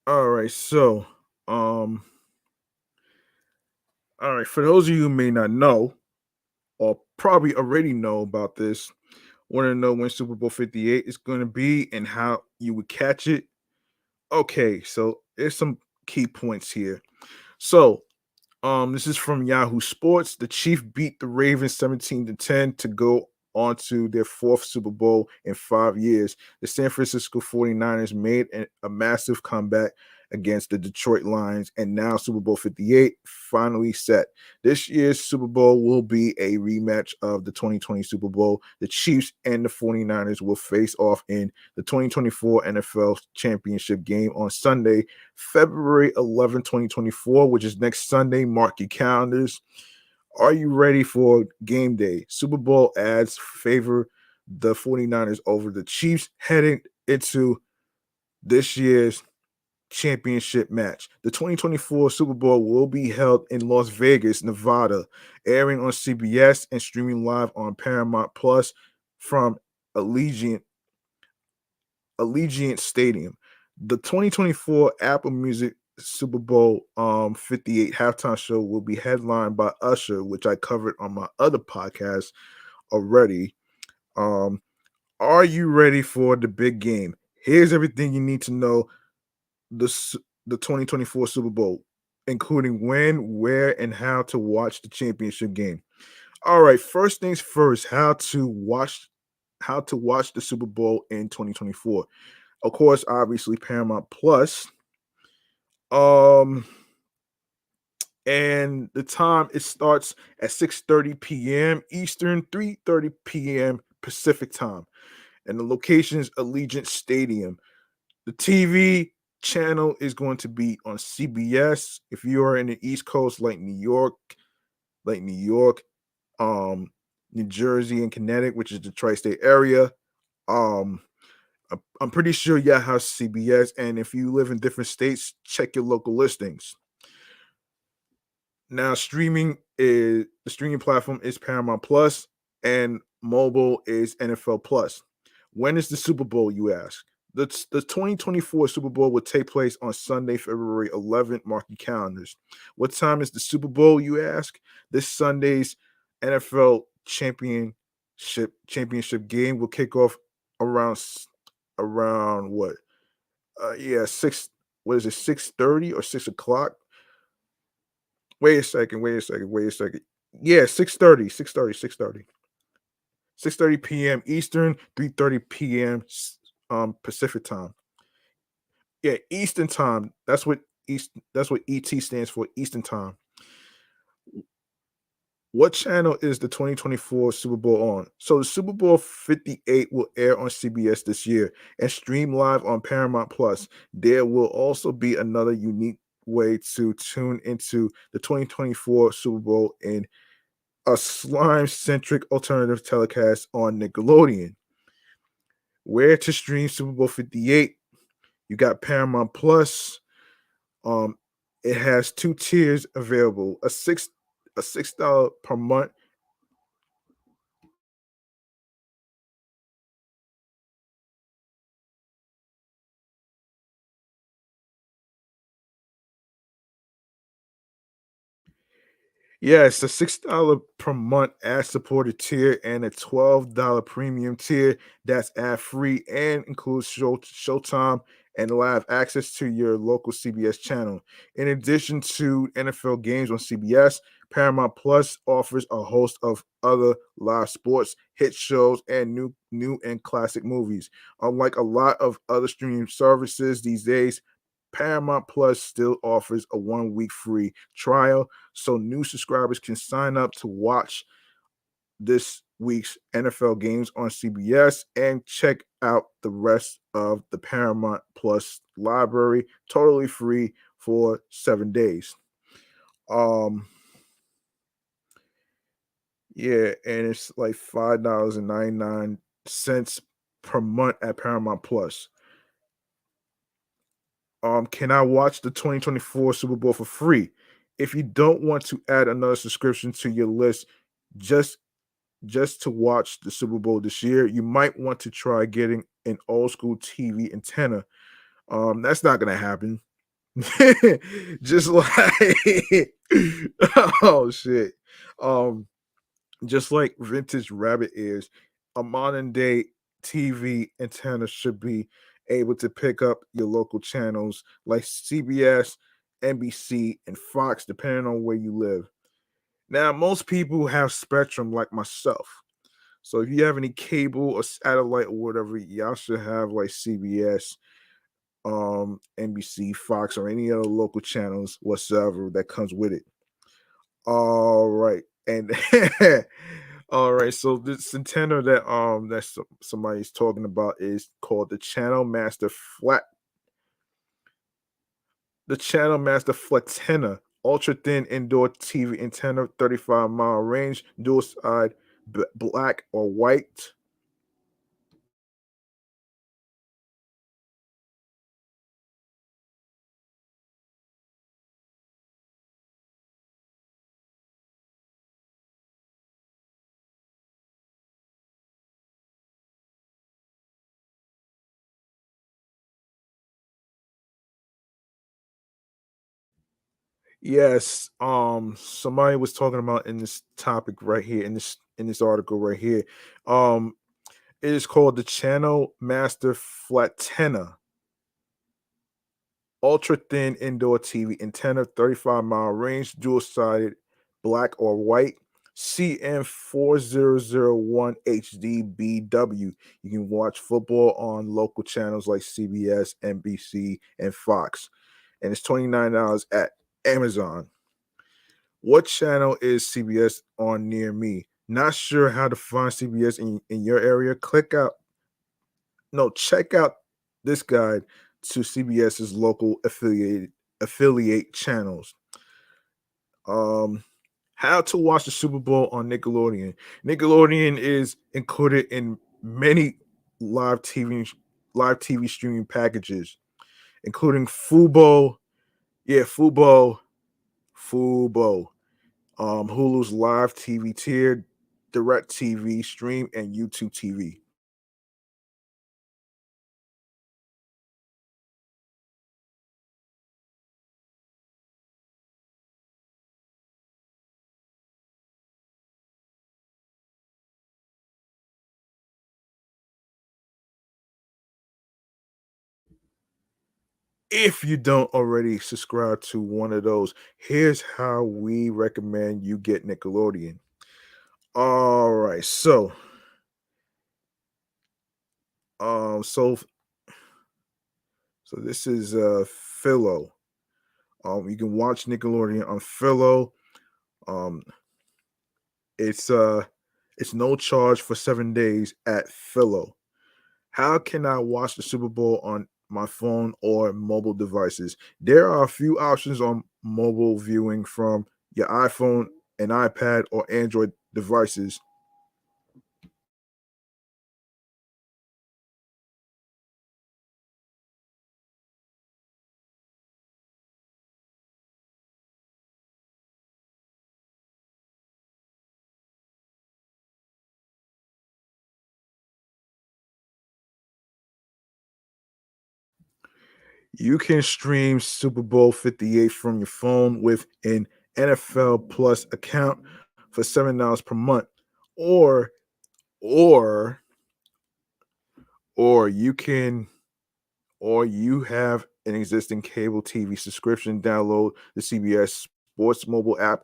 All right, so um, all right, for those of you who may not know, or probably already know about this, want to know when Super Bowl 58 is going to be and how you would catch it. Okay, so there's some key points here. So this is from Yahoo Sports. The Chiefs beat the Ravens 17-10 to go on to their fourth Super Bowl in 5 years. The San Francisco 49ers made a massive comeback against the Detroit Lions, and now Super Bowl 58 finally set. This year's Super Bowl will be a rematch of the 2020 Super Bowl. The Chiefs and the 49ers will face off in the 2024 NFL Championship game on Sunday, February 11, 2024, which is next Sunday. Mark your calendars. Are you ready for game day? Super Bowl ads favor the 49ers over the Chiefs heading into this year's championship match. The 2024 Super Bowl will be held in Las Vegas, Nevada, airing on CBS and streaming live on Paramount Plus from Allegiant Stadium. The 2024 Apple Music Super Bowl 58 halftime show will be headlined by Usher, which I covered on my other podcast already. Are you ready for the big game? Here's everything you need to know the 2024 Super Bowl, including when, where, and how to watch the championship game. All right, first things first, how to watch the Super Bowl in 2024. Of course, obviously Paramount Plus. And the time, it starts at 6:30 p.m. Eastern, 3:30 p.m. Pacific time. And the location is Allegiant Stadium. The TV channel is going to be on CBS. If you are in the East Coast, like New York, New Jersey, and Connecticut, which is the tri-state area, I'm pretty sure y'all have CBS. And if you live in different states, check your local listings. Now, the streaming platform is Paramount Plus, and mobile is NFL Plus. When is the Super Bowl, you ask? The 2024 Super Bowl will take place on Sunday, February 11th. Mark your calendars. What time is the Super Bowl, you ask? This Sunday's NFL championship game will kick off around what? 6. What is it? 6:30 or 6 o'clock? Wait a second. Yeah, 6:30, 6:30 p.m. Eastern, 3:30 p.m. Pacific time. Yeah, Eastern time. That's what ET stands for, Eastern time. What channel is the 2024 Super Bowl on? So the Super Bowl 58 will air on CBS this year and stream live on Paramount Plus. There will also be another unique way to tune into the 2024 Super Bowl in a slime-centric alternative telecast on Nickelodeon. Where to stream Super Bowl 58? You got Paramount Plus. It has 2 tiers available: a $6 per month. Yes, a $6 per month ad-supported tier and a $12 premium tier that's ad-free and includes Showtime and live access to your local CBS channel. In addition to NFL games on CBS, Paramount Plus offers a host of other live sports, hit shows, and new and classic movies. Unlike a lot of other streaming services these days, Paramount Plus still offers a 1-week free trial, so new subscribers can sign up to watch this week's NFL games on CBS and check out the rest of the Paramount Plus library totally free for 7 days. Yeah, and it's like $5.99 per month at Paramount Plus. Can I watch the 2024 Super Bowl for free? If you don't want to add another subscription to your list just to watch the Super Bowl this year, you might want to try getting an old school TV antenna. That's not gonna happen. Just like oh shit. Just like vintage rabbit ears, a modern day TV antenna should be able to pick up your local channels like CBS, NBC, and Fox, depending on where you live. Now, most people have Spectrum like myself. So if you have any cable or satellite or whatever, y'all should have like CBS NBC, Fox, or any other local channels whatsoever that comes with it. All right. And all right, so this antenna that somebody's talking about is called the Channel Master Flatenna, ultra thin indoor TV antenna, 35-mile range, dual side, black or white. Yes, somebody was talking about in this topic right here in this article right here. Um, it is called the Channel Master Flatenna, ultra thin indoor TV antenna, 35-mile range, dual sided, black or white. CM4001 HDBW. You can watch football on local channels like CBS, NBC, and Fox. And it's $29 at Amazon. What channel is CBS on near me? Not sure how to find CBS in your area? Check out this guide to CBS's local affiliate channels. Um, how to watch the Super Bowl on Nickelodeon. Nickelodeon is included in many live TV live TV streaming packages, including Fubo, Fubo, Fubo, Hulu's live TV tier, Direct TV stream, and YouTube TV. If you don't already subscribe to one of those, here's how we recommend you get Nickelodeon. All right, um, so so this is Philo. You can watch Nickelodeon on Philo. Um, it's it's no charge for 7 days at Philo. How can I watch the Super Bowl on my phone or mobile devices? There are a few options on mobile viewing from your iPhone, an iPad, or Android devices. You can stream Super Bowl 58 from your phone with an NFL Plus account for $7 per month. Or or or you can or you have an existing cable TV subscription, download the CBS Sports mobile app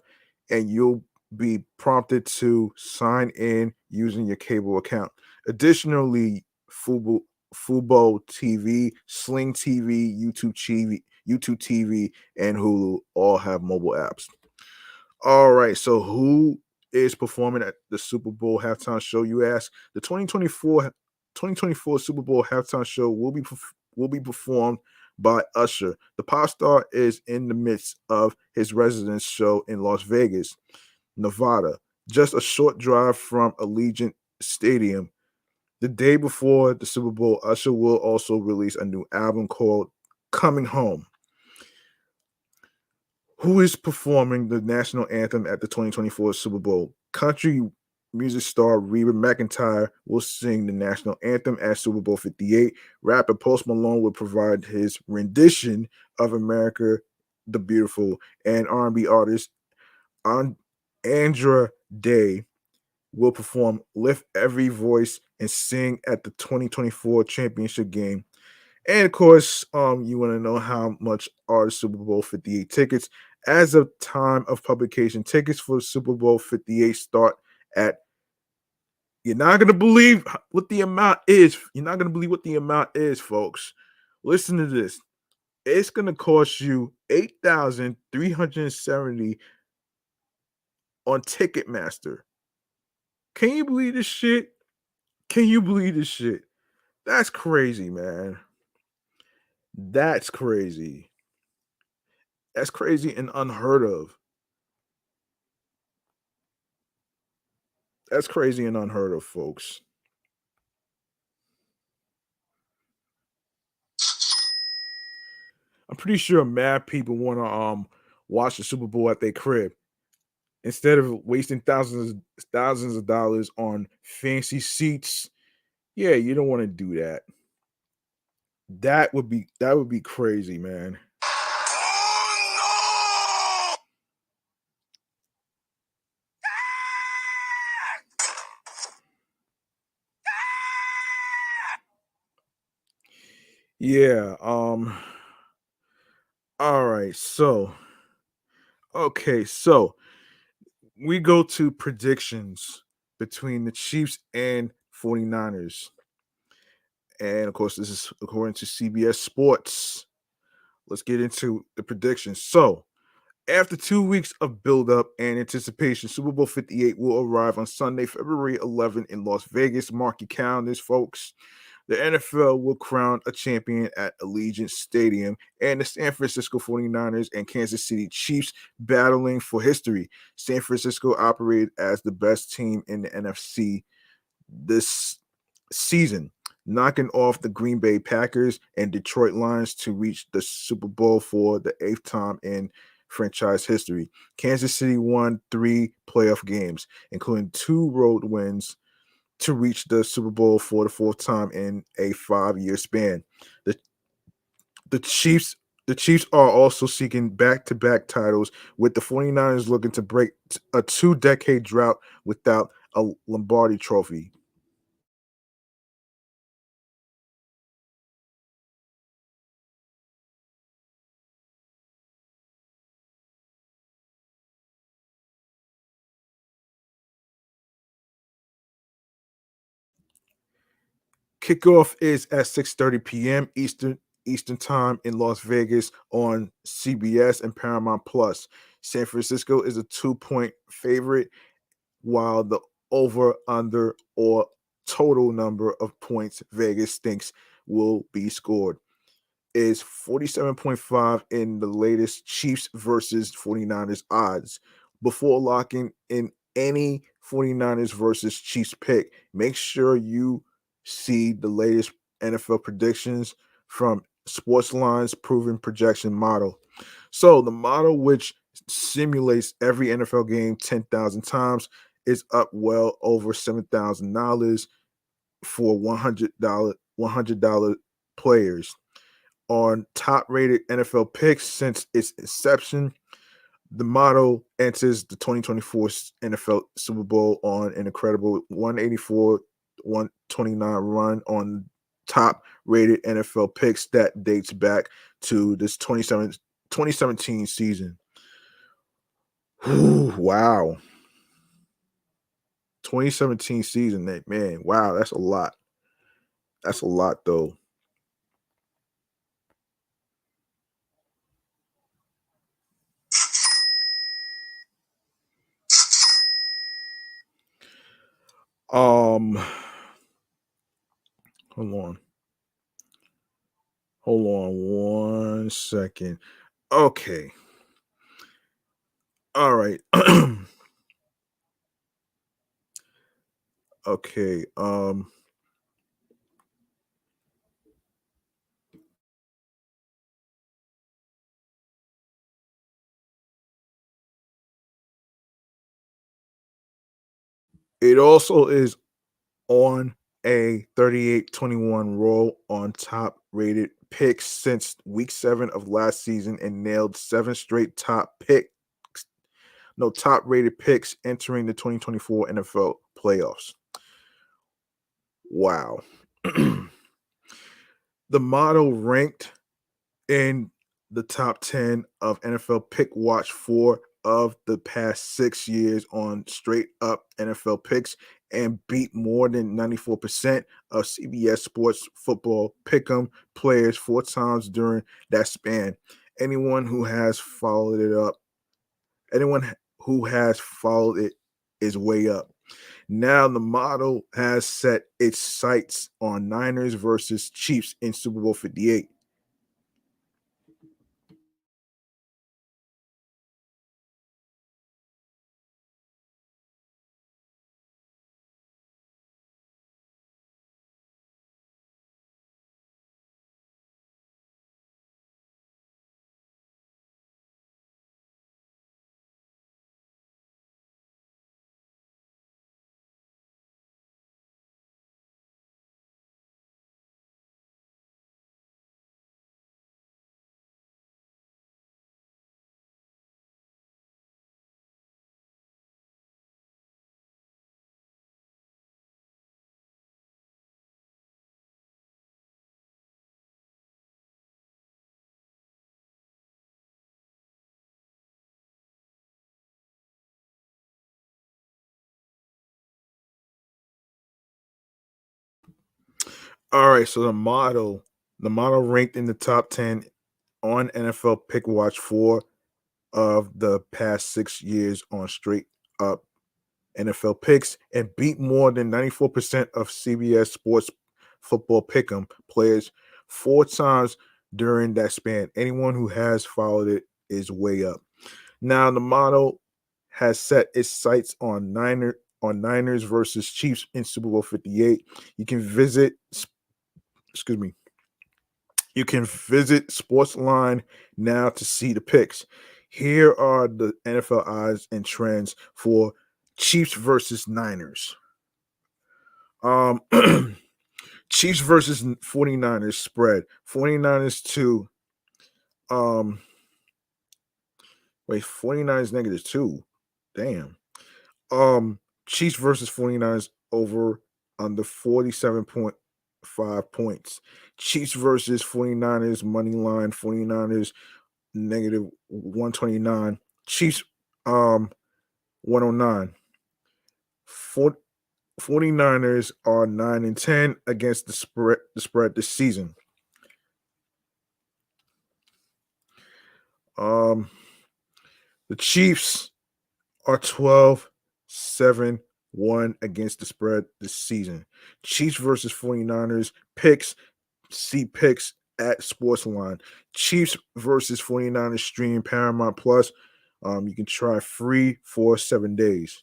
and you'll be prompted to sign in using your cable account. Additionally, Fubo TV, Sling TV, YouTube TV, and Hulu all have mobile apps. All right, so who is performing at the Super Bowl halftime show? You ask. The 2024 Super Bowl halftime show will be performed by Usher. The pop star is in the midst of his residence show in Las Vegas, Nevada, just a short drive from Allegiant Stadium. The day before the Super Bowl, Usher will also release a new album called Coming Home. Who is performing the national anthem at the 2024 Super Bowl? Country music star Reba McEntire will sing the national anthem at Super Bowl 58. Rapper Post Malone will provide his rendition of America the Beautiful, and R&B artist Andra Day will perform Lift Every Voice and sing at the 2024 championship game. And of course, you want to know how much are the Super Bowl 58 tickets. As of time of publication, tickets for Super Bowl 58 start at, you're not going to believe what the amount is. You're not going to believe what the amount is, folks. Listen to this. It's gonna cost you $8,370 on Ticketmaster. Can you believe this shit? Can you believe this shit? That's crazy, man. That's crazy. That's crazy and unheard of. That's crazy and unheard of, folks. I'm pretty sure mad people want to watch the Super Bowl at their crib instead of wasting thousands of dollars on fancy seats. Yeah, you don't want to do that. That would be crazy, man. Oh, no! Yeah, all right. So we go to predictions between the Chiefs and 49ers. And of course, this is according to CBS Sports. Let's get into the predictions. So, after 2 weeks of buildup and anticipation, Super Bowl 58 will arrive on Sunday, February 11 in Las Vegas. Mark your calendars, folks. The NFL will crown a champion at Allegiant Stadium, and the San Francisco 49ers and Kansas City Chiefs battling for history. San Francisco operated as the best team in the NFC this season, knocking off the Green Bay Packers and Detroit Lions to reach the Super Bowl for the eighth time in franchise history. Kansas City won 3 playoff games, including 2 road wins to reach the Super Bowl for the fourth time in a 5-year span. The the Chiefs are also seeking back-to-back titles, with the 49ers looking to break a 2-decade drought without a Lombardi trophy. Kickoff is at 6:30 p.m. Eastern Time in Las Vegas on CBS and Paramount Plus. San Francisco is a 2-point favorite, while the over under or total number of points Vegas thinks will be scored is 47.5 in the latest Chiefs versus 49ers odds. Before locking in any 49ers versus Chiefs pick, make sure you see the latest NFL predictions from Sportsline's proven projection model. So, the model, which simulates every NFL game 10,000 times, is up well over $7,000 for $100 players on top rated NFL picks since its inception. The model enters the 2024 NFL Super Bowl on an incredible 184-129 run on top rated NFL picks that dates back to this 2017 season. Whew, wow. 2017 season, man, wow, that's a lot. That's a lot, though. Um, hold on. Hold on 1 second. Okay. All right. Okay. It also is on a 38-21 roll on top rated picks since week 7 of last season and nailed 7 straight top rated picks entering the 2024 NFL playoffs. Wow. The model ranked in the top 10 of NFL Pick Watch for of the past 6 years on straight up NFL picks and beat more than 94% of CBS Sports Football Pick'em players 4 times during that span. Anyone who has followed it up, anyone who has followed it is way up. Now the model has set its sights on Niners versus Chiefs in Super Bowl 58. All right, so the model ranked in the top 10 on NFL Pick Watch 4 of the past 6 years on straight up NFL picks and beat more than 94% of CBS Sports Football Pick'em players 4 times during that span. Anyone who has followed it is way up. Now the model has set its sights on Niners versus Chiefs in Super Bowl 58. You can visit excuse me. You can visit Sportsline now to see the picks. Here are the NFL odds and trends for Chiefs versus Niners. Um Chiefs versus 49ers spread. 49ers to 49ers -2. Damn. Chiefs versus 49ers over under 47.5 points. Chiefs versus 49ers money line 49ers -129. Chiefs 109. 49ers are 9-10 against the spread this season. Um the Chiefs are 12-7-1 against the spread this season. Chiefs versus 49ers picks, see picks at Sportsline. Chiefs versus 49ers stream Paramount Plus. You can try free for 7 days.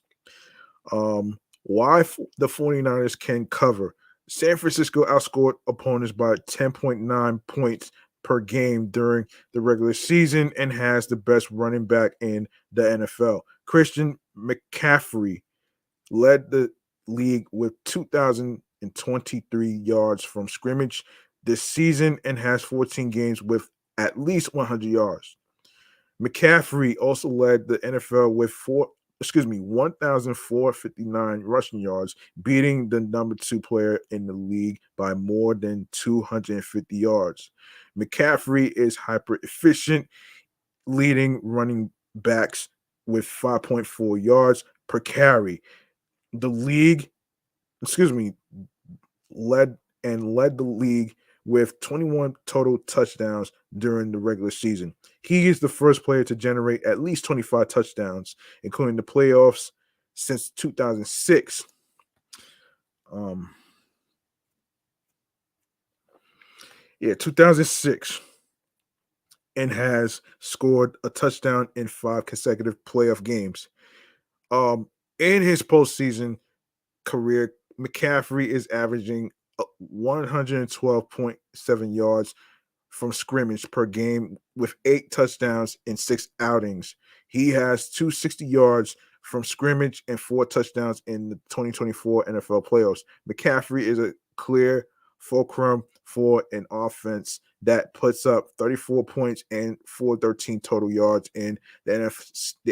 Why the 49ers can cover. San Francisco outscored opponents by 10.9 points per game during the regular season and has the best running back in the NFL. Christian McCaffrey led the league with 2,023 yards from scrimmage this season and has 14 games with at least 100 yards. McCaffrey also led the NFL with 1,459 rushing yards, beating the number 2 player in the league by more than 250 yards. McCaffrey is hyper efficient, leading running backs with 5.4 yards per carry. The league, excuse me, led the league with 21 total touchdowns during the regular season. He is the first player to generate at least 25 touchdowns, including the playoffs since 2006. Um, 2006, and has scored a touchdown in 5 consecutive playoff games. In his postseason career, McCaffrey is averaging 112.7 yards from scrimmage per game with 8 touchdowns in 6 outings. He has 260 yards from scrimmage and 4 touchdowns in the 2024 NFL playoffs. McCaffrey is a clear fulcrum for an offense that puts up 34 points and 413 total yards in the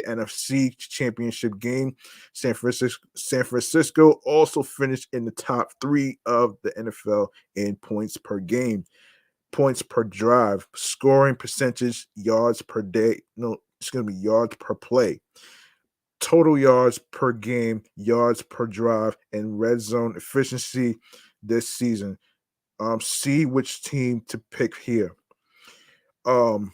NFC Championship game. San Francisco also finished in the top 3 of the NFL in points per game, points per drive, scoring percentage, yards per day. No, yards per play, total yards per game, yards per drive, and red zone efficiency this season. See which team to pick here. Um,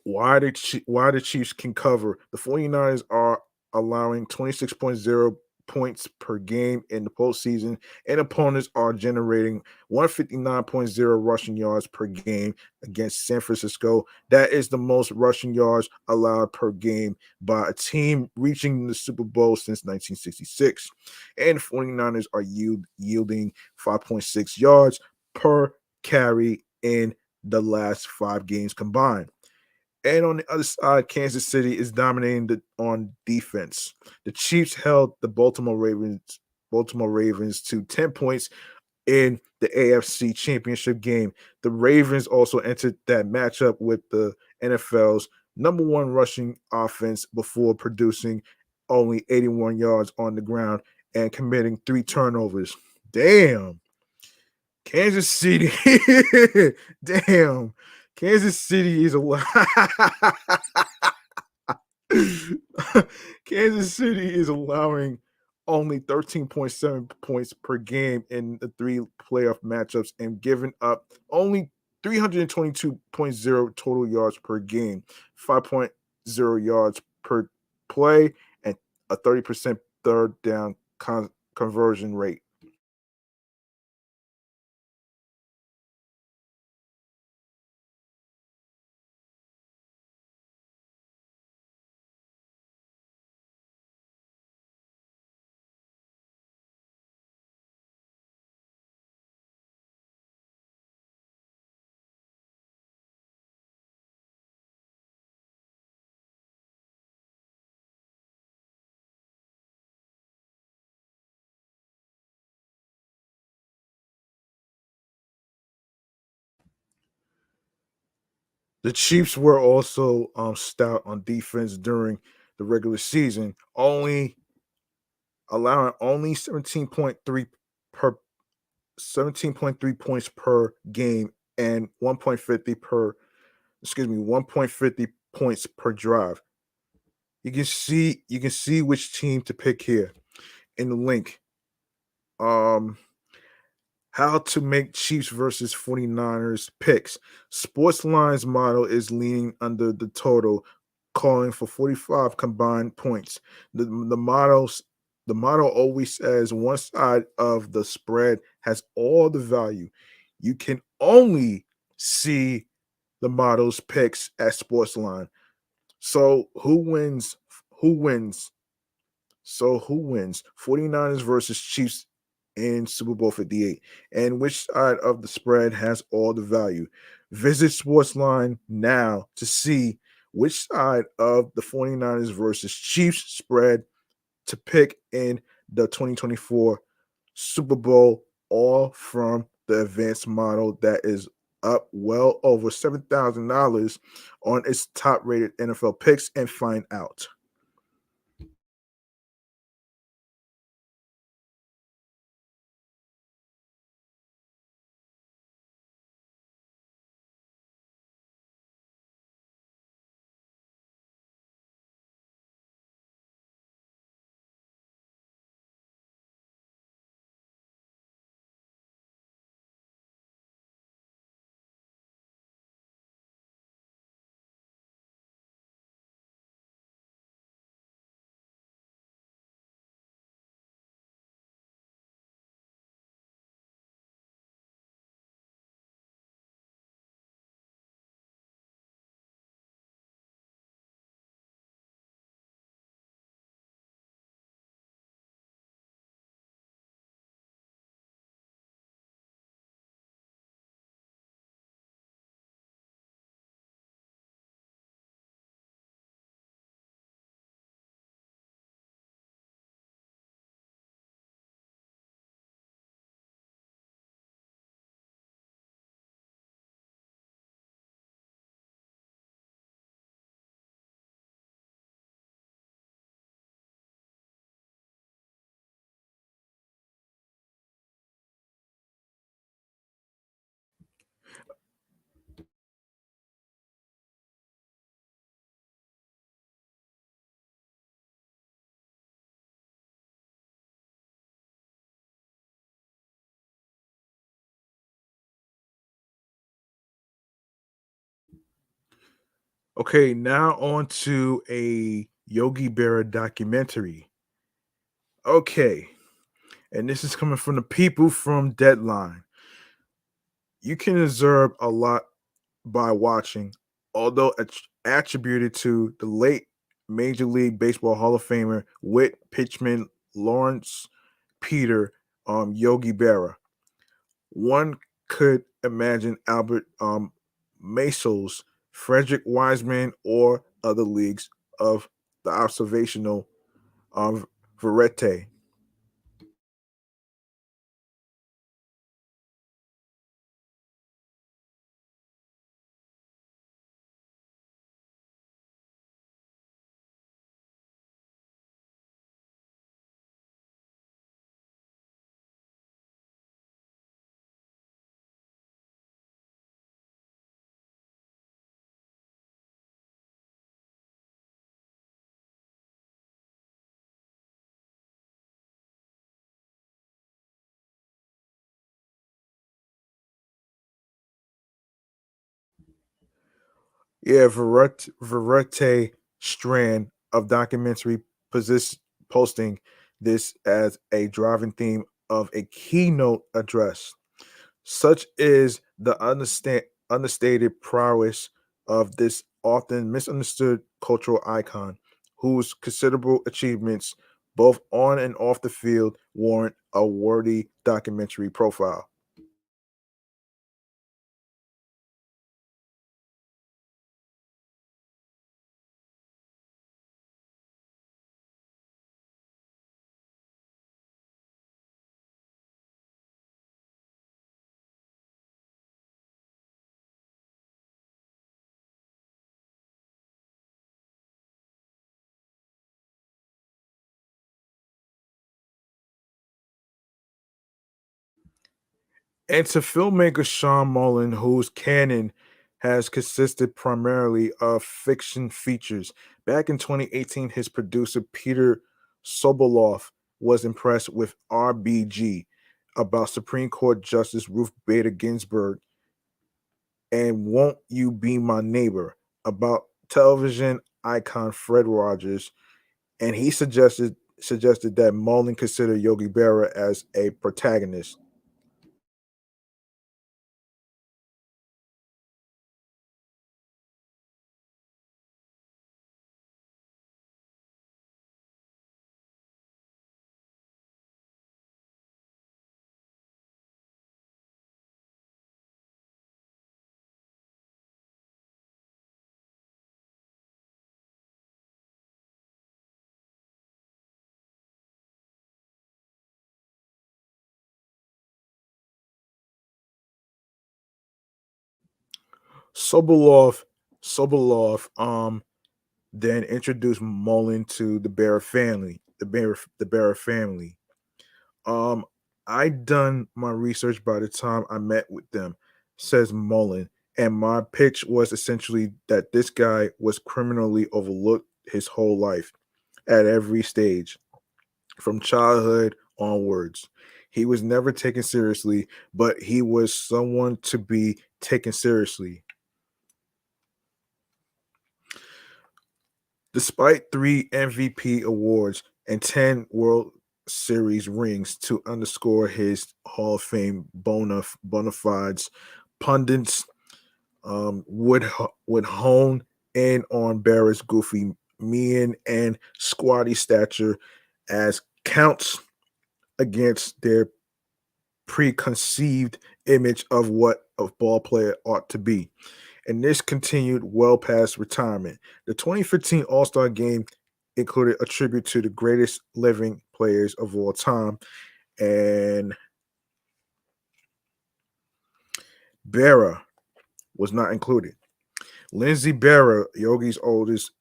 why the Chiefs can cover. The 49ers are allowing 26.0 points per game in the postseason, and opponents are generating 159.0 rushing yards per game against San Francisco. That is the most rushing yards allowed per game by a team reaching the Super Bowl since 1966. And 49ers are yielding 5.6 yards per carry in the last 5 games combined. And on the other side, Kansas City is dominating on defense. The Chiefs held the Baltimore Ravens to 10 points in the AFC Championship game. The Ravens also entered that matchup with the NFL's number one rushing offense before producing only 81 yards on the ground and committing 3 turnovers. Damn. Kansas City. Damn. Kansas City is a Kansas City is allowing only 13.7 points per game in the 3 playoff matchups and giving up only 322.0 total yards per game, 5.0 yards per play, and a 30% third down conversion rate. The Chiefs were also stout on defense during the regular season, only allowing only 17.3 points per game and 1.50 points per drive. You can see which team to pick here in the link. How to make Chiefs versus 49ers picks. Sportsline's model is leaning under the total, calling for 45 combined points. The model always says one side of the spread has all the value. You can only see the model's picks at Sportsline. So who wins? Who wins? Who wins? 49ers versus Chiefs in Super Bowl 58. And which side of the spread has all the value? Visit Sportsline now to see which side of the 49ers versus Chiefs spread to pick in the 2024 Super Bowl, all from the advanced model that is up well over $7,000 on its top rated NFL picks, and find out. Okay, now on to a Yogi Berra documentary. Okay, and this is coming from the people from Deadline. You can observe a lot by watching, although attributed to the late Major League Baseball Hall of Famer Whit Pitchman Lawrence Peter Yogi Berra. One could imagine Albert Masos, Frederick Wiseman, or other leagues of the observational variety. Yeah, Variety strand of documentary posting this as a driving theme of a keynote address. Such is the understated prowess of this often misunderstood cultural icon, whose considerable achievements, both on and off the field, warrant a worthy documentary profile. And to filmmaker Sean Mullen, whose canon has consisted primarily of fiction features. Back in 2018, his producer Peter Sobolov was impressed with RBG about Supreme Court Justice Ruth Bader Ginsburg and Won't You Be My Neighbor about television icon Fred Rodgers, and he suggested that Mullen consider Yogi Berra as a protagonist. Sobolov Sobolov then introduced Mullen to the Berra family, the Berra family. Um, I done my research by the time I met with them, says Mullen, and my pitch was essentially that this guy was criminally overlooked his whole life at every stage, from childhood onwards. He was never taken seriously, but he was someone to be taken seriously. Despite three MVP awards and 10 World Series rings to underscore his Hall of Fame bona fides, pundits would hone in on Barrett's goofy mean and squatty stature as counts against their preconceived image of what a ball player ought to be, and this continued well past retirement. The 2015 All Star game included a tribute to the greatest living players of all time, and Berra was not included. Lindsay Berra, Yogi's oldest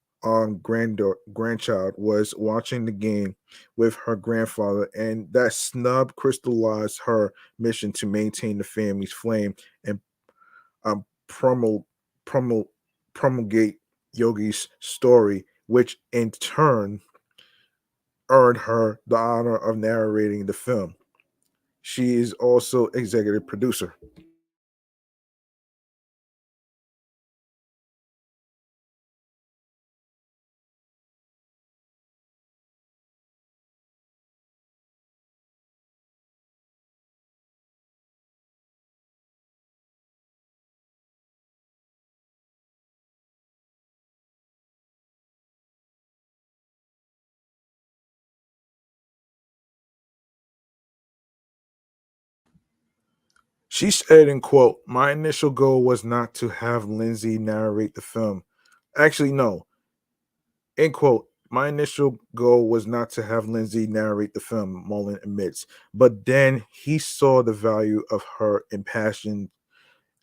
grandchild, was watching the game with her grandfather, and that snub crystallized her mission to maintain the family's flame and um, promul- promul- promulgate Yogi's story, which in turn earned her the honor of narrating the film. She is also executive producer. She said, in quote, "My initial goal was not to have Lindsay narrate the film. Actually, no, end quote. My initial goal was not to have Lindsay narrate the film," Mullen admits. But then he saw the value of her impassioned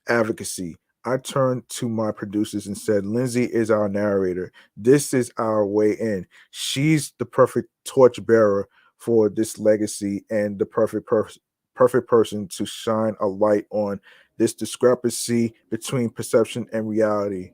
advocacy. "I turned to my producers and said, Lindsay is our narrator. This is our way in. She's the perfect torchbearer for this legacy and the perfect person to shine a light on this discrepancy between perception and reality."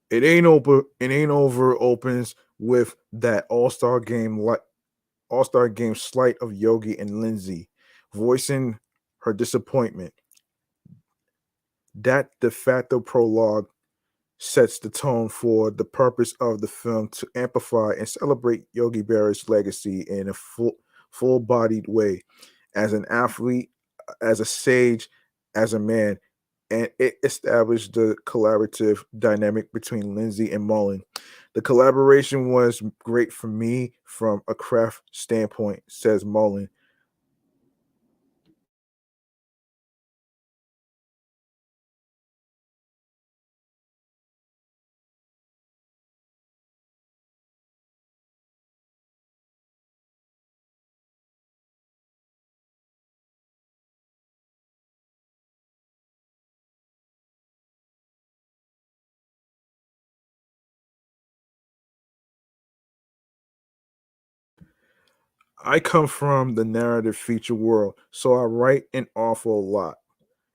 It ain't over opens with that all-star game slight of Yogi and Lindsay voicing her disappointment. That de facto prologue sets the tone for the purpose of the film to amplify and celebrate Yogi Berra's legacy in a full-bodied way as an athlete, as a sage, as a man, and it established the collaborative dynamic between Lindsay and Mullen. "The collaboration was great for me from a craft standpoint," says Mullen. "I come from the narrative feature world, so I write an awful lot.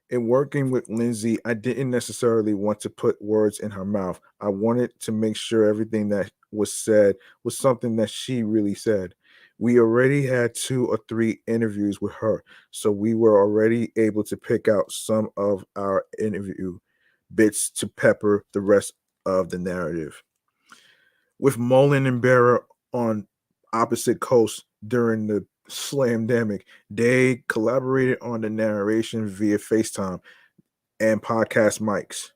In working with Lindsay, I didn't necessarily want to put words in her mouth. I wanted to make sure everything that was said was something that she really said. We already had 2 or 3 interviews with her, so we were already able to pick out some of our interview bits to pepper the rest of the narrative." With Mullen and Berra on opposite coasts during the Slamdemic, they collaborated on the narration via FaceTime and podcast mics.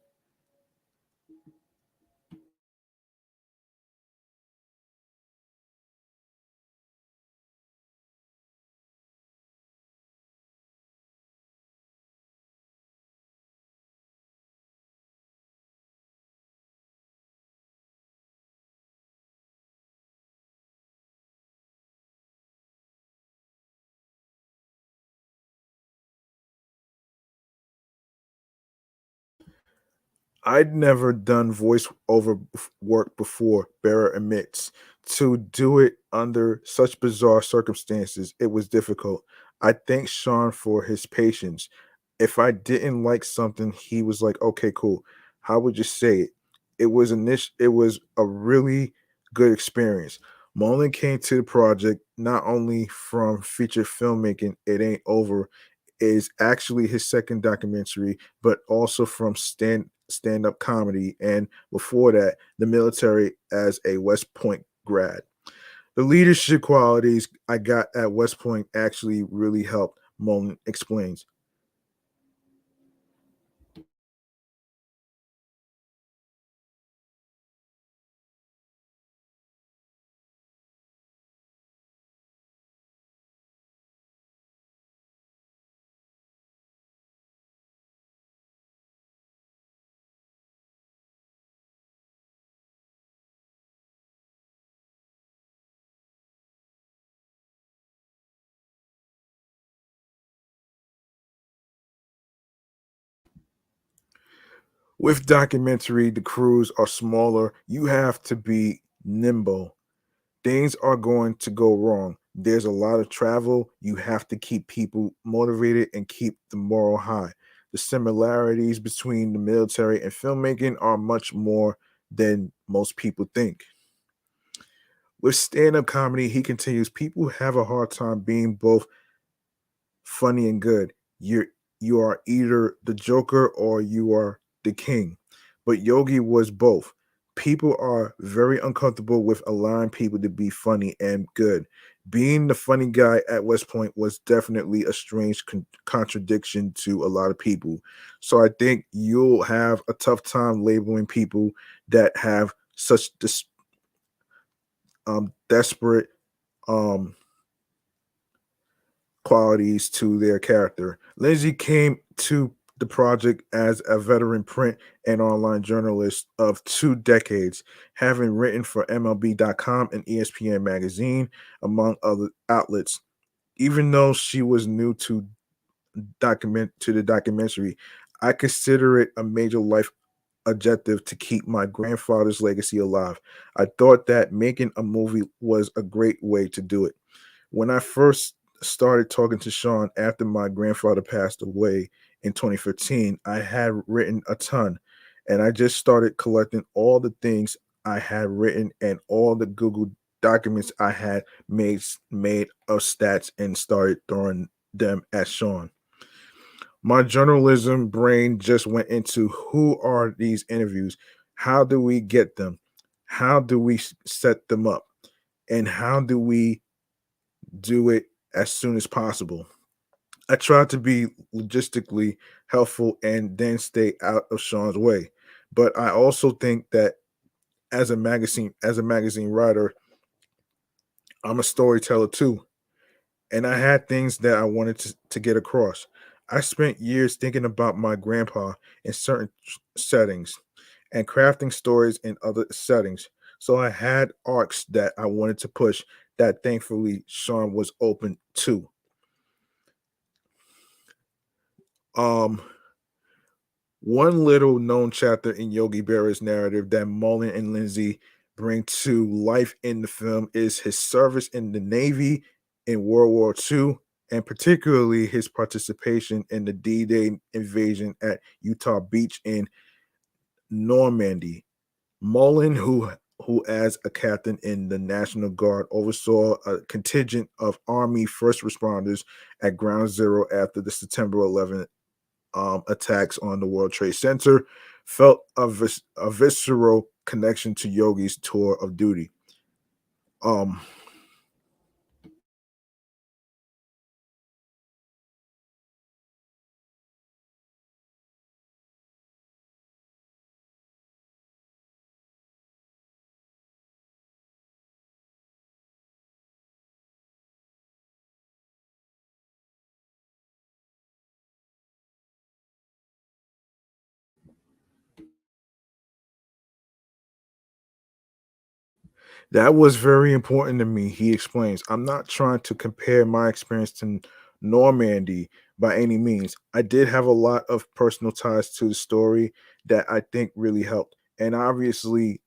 "I'd never done work before," Berra admits. "To do it under such bizarre circumstances, it was difficult. I thank Sean for his patience. If I didn't like something, he was like, okay, cool. How would you say it? It was a really good experience." Mullen came to the project not only from feature filmmaking, It Ain't Over is actually his second documentary, but also from stand-up comedy, and before that, the military as a West Point grad. "The leadership qualities I got at West Point actually really helped," Mullen explains. With documentary, the crews are smaller. You have to be nimble. Things are going to go wrong. There's a lot of travel. You have to keep people motivated and keep the moral high. The similarities between the military and filmmaking are much more than most people think. With stand up comedy, he continues, people have a hard time being both funny and good. You're you are either the Joker or you are the king. But Yogi was both. People are very uncomfortable with allowing people to be funny and good. Being the funny guy at West Point was definitely a strange contradiction to a lot of people. So I think you'll have a tough time labeling people that have such desperate um, qualities to their character. Lindsay came to the project as a veteran print and online journalist of 2 decades, having written for MLB.com and ESPN magazine, among other outlets. Even though she was new to the documentary, I consider it a major life objective to keep my grandfather's legacy alive. I thought that making a movie was a great way to do it. When I first started talking to Sean after my grandfather passed away in 2015, I had written a ton, and I just started collecting all the things I had written and all the Google documents I had made of stats and started throwing them at Sean. My journalism brain just went into who are these interviews? How do we get them? How do we set them up? And how do we do it as soon as possible? I tried to be logistically helpful and then stay out of Sean's way. But I also think that as a magazine writer, I'm a storyteller too. And I had things that I wanted to get across. I spent years thinking about my grandpa in certain settings and crafting stories in other settings. So I had arcs that I wanted to push that thankfully Sean was open to. Um, One little known chapter in Yogi Berra's narrative that Mullen and Lindsay bring to life in the film is his service in the Navy in World War II, and particularly his participation in the D-Day invasion at Utah Beach in Normandy. Mullen, who as a captain in the National Guard oversaw a contingent of Army first responders at Ground Zero after the September 11th attacks on the World Trade Center, felt a visceral connection to Yogi's tour of duty. Um, that was very important to me, he explains. I'm not trying to compare my experience to Normandy by any means. I did have a lot of personal ties to the story that I think really helped. And obviously,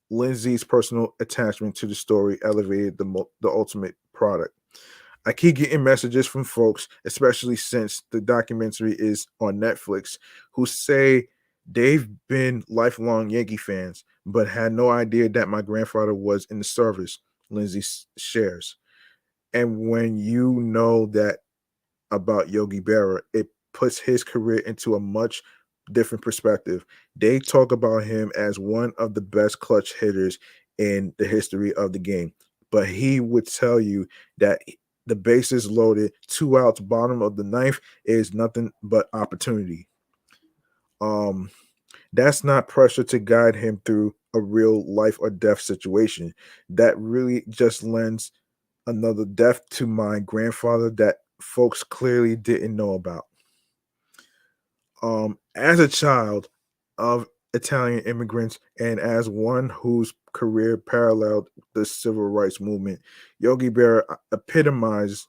Lindsay's personal attachment to the story elevated the ultimate product. I keep getting messages from folks, especially since the documentary is on Netflix, who say they've been lifelong Yankee fans, but had no idea that my grandfather was in the service, Lindsay shares. And when you know that about Yogi Berra, it puts his career into a much different perspective. They talk about him as one of the best clutch hitters in the history of the game. But he would tell you that the bases loaded, 2 outs, bottom of the ninth is nothing but opportunity. Um, that's not pressure to guide him through a real life or death situation. That really just lends another depth to my grandfather that folks clearly didn't know about. As a child of Italian immigrants and as one whose career paralleled the civil rights movement, Yogi Berra epitomized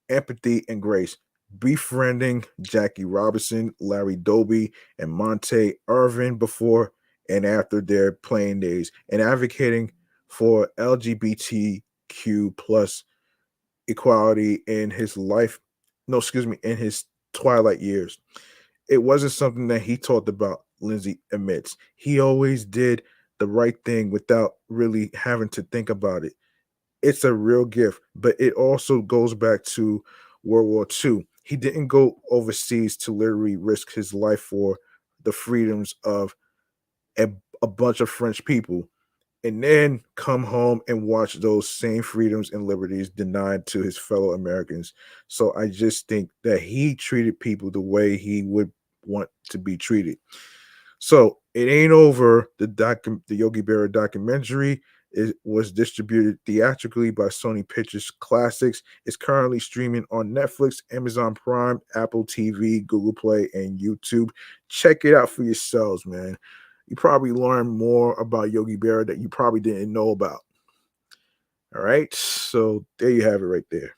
empathy and grace, befriending Jackie Robinson, Larry Doby, and Monte Irvin before and after their playing days, and advocating for LGBTQ plus equality in his life. No, excuse me, in his twilight years. It wasn't something that he talked about, Lindsay admits. He always did the right thing without really having to think about it. It's a real gift, but it also goes back to World War II. He didn't go overseas to literally risk his life for the freedoms of a, a bunch of French people and then come home and watch those same freedoms and liberties denied to his fellow Americans. So I just think that he treated people the way he would want to be treated. So it ain't over. The Yogi Berra documentary was distributed theatrically by Sony Pictures Classics. It's currently streaming on Netflix, Amazon Prime, Apple TV, Google Play, and YouTube. Check it out for yourselves, man. You probably learn more about Yogi Berra that you probably didn't know about. All right. So there you have it right there.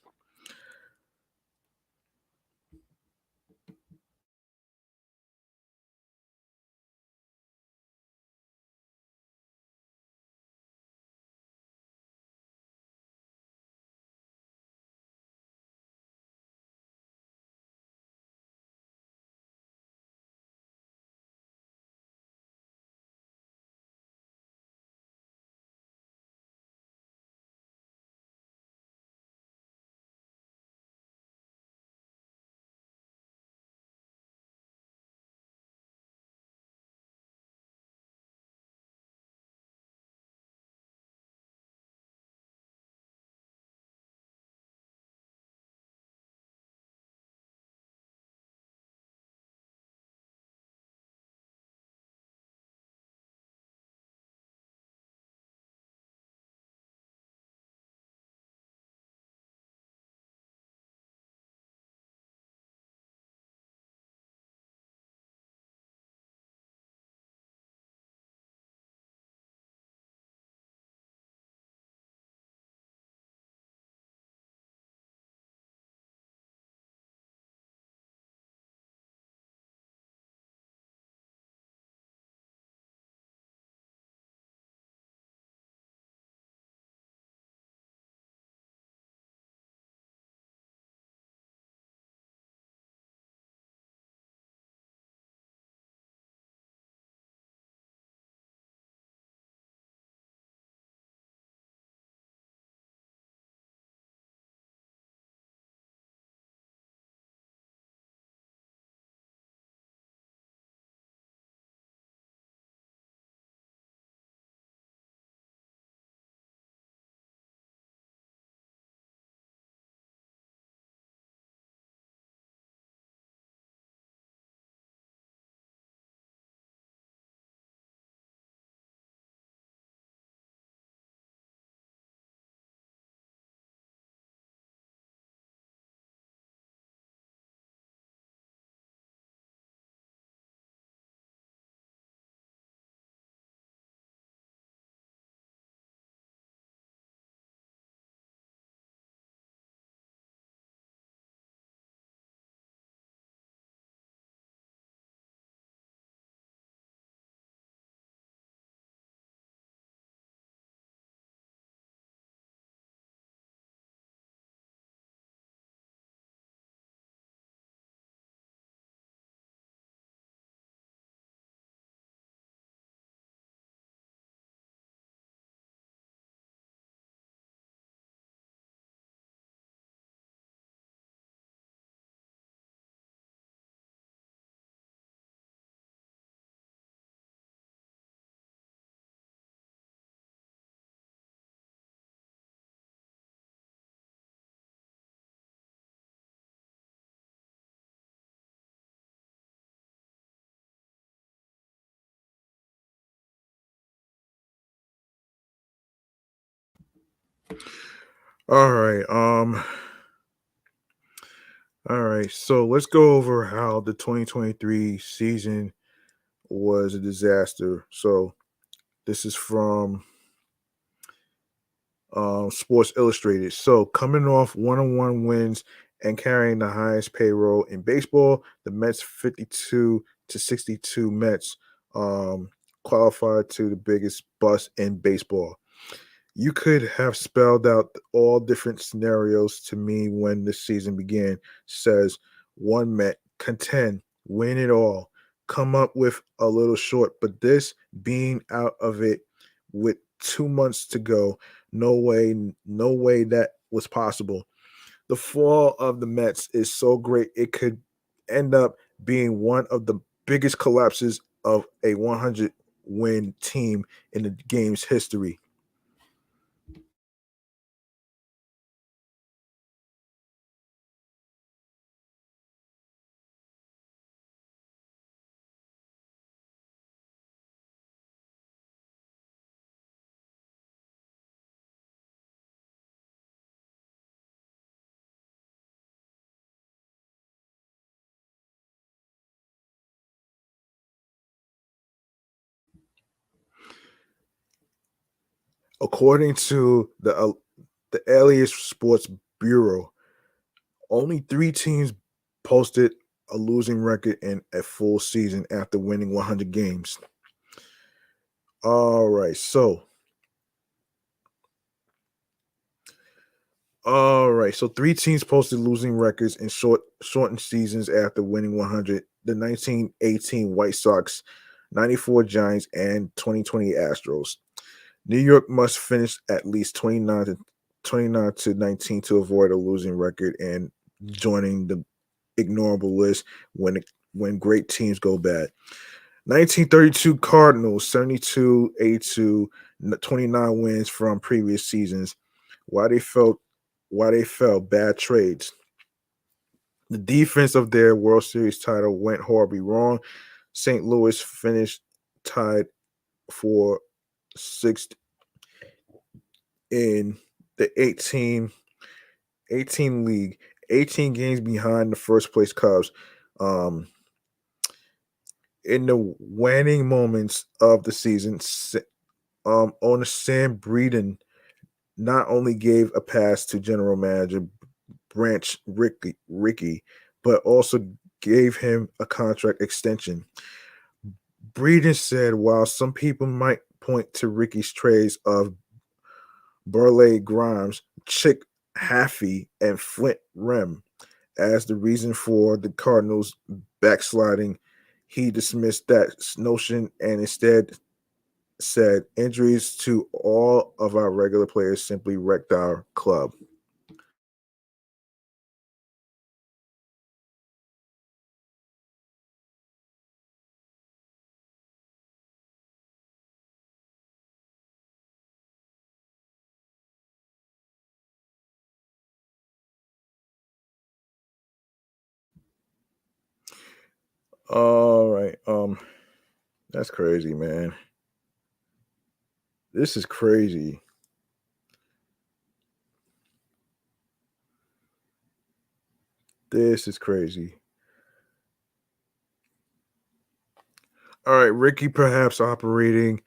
All right. All right. So let's go over how the 2023 season was a disaster. So this is from Sports Illustrated. So coming off 101 wins and carrying the highest payroll in baseball, the Mets 52-62 Mets qualified to the biggest bust in baseball. You could have spelled out all different scenarios to me when the season began. Says one Met contend, win it all, come up with a little short, but this being out of it with 2 months to go, no way that was possible. The fall of the Mets is so great it could end up being one of the biggest collapses of a 100 win team in the game's history. According to the Alias Sports Bureau, only 3 teams posted a losing record in a full season after winning 100 games. All right, so 3 teams posted losing records in shortened seasons after winning 100. The 1918 White Sox, 94 Giants, and 2020 Astros. New York must finish at least 29 to 19 to avoid a losing record and joining the ignorable list when great teams go bad. 1932 Cardinals, 72-82, 29 wins from previous seasons. Why they felt why they fell bad trades. The defense of their World Series title went horribly wrong. St. Louis finished tied for sixth in the 18 league, 18 games behind the first place Cubs. Um, in the waning moments of the season, owner Sam Breeden not only gave a pass to general manager Branch Rickey, but also gave him a contract extension. Breeden said, while some people might point to Ricky's trades of Burley Grimes, Chick Haffey, and Flint Rem as the reason for the Cardinals backsliding, he dismissed that notion and instead said injuries to all of our regular players simply wrecked our club. All right. That's crazy, man. This is crazy. This is crazy. All right, Ricky perhaps operating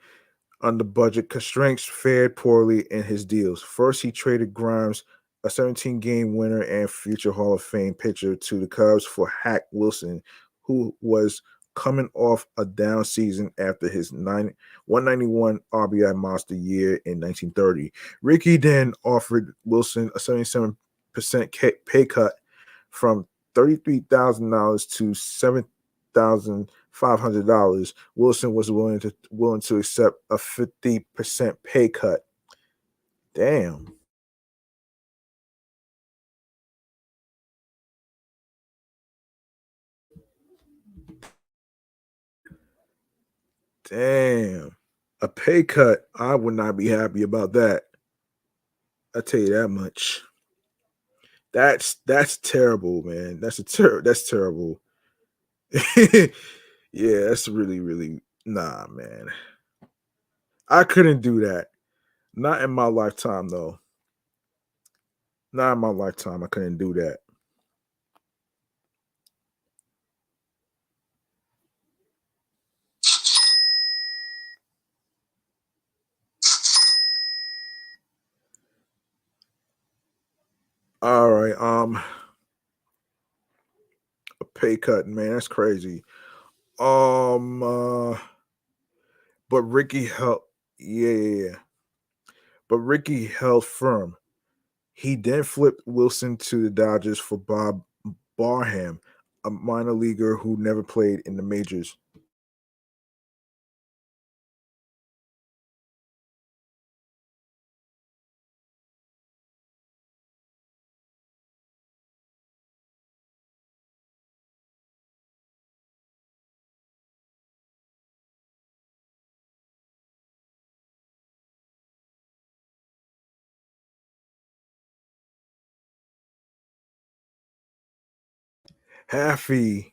under budget constraints fared poorly in his deals. First, he traded Grimes, a 17-game winner and future Hall of Fame pitcher, to the Cubs for Hack Wilson, who was coming off a down season after his 191 RBI monster year in 1930. Ricky then offered Wilson a 77% pay cut from $33,000 to $7,500. Wilson was willing to accept a 50% pay cut. Damn. Damn. A pay cut. I would not be happy about that. I tell you that much. That's terrible, man. That's terrible. Yeah, that's really nah, man. I couldn't do that. Not in my lifetime though. Not in my lifetime. I couldn't do that. All right. A pay cut, man. That's crazy. Um uh but Ricky held yeah. But Ricky held firm. He then flipped Wilson to the Dodgers for Bob Barham, a minor leaguer who never played in the majors. Haffey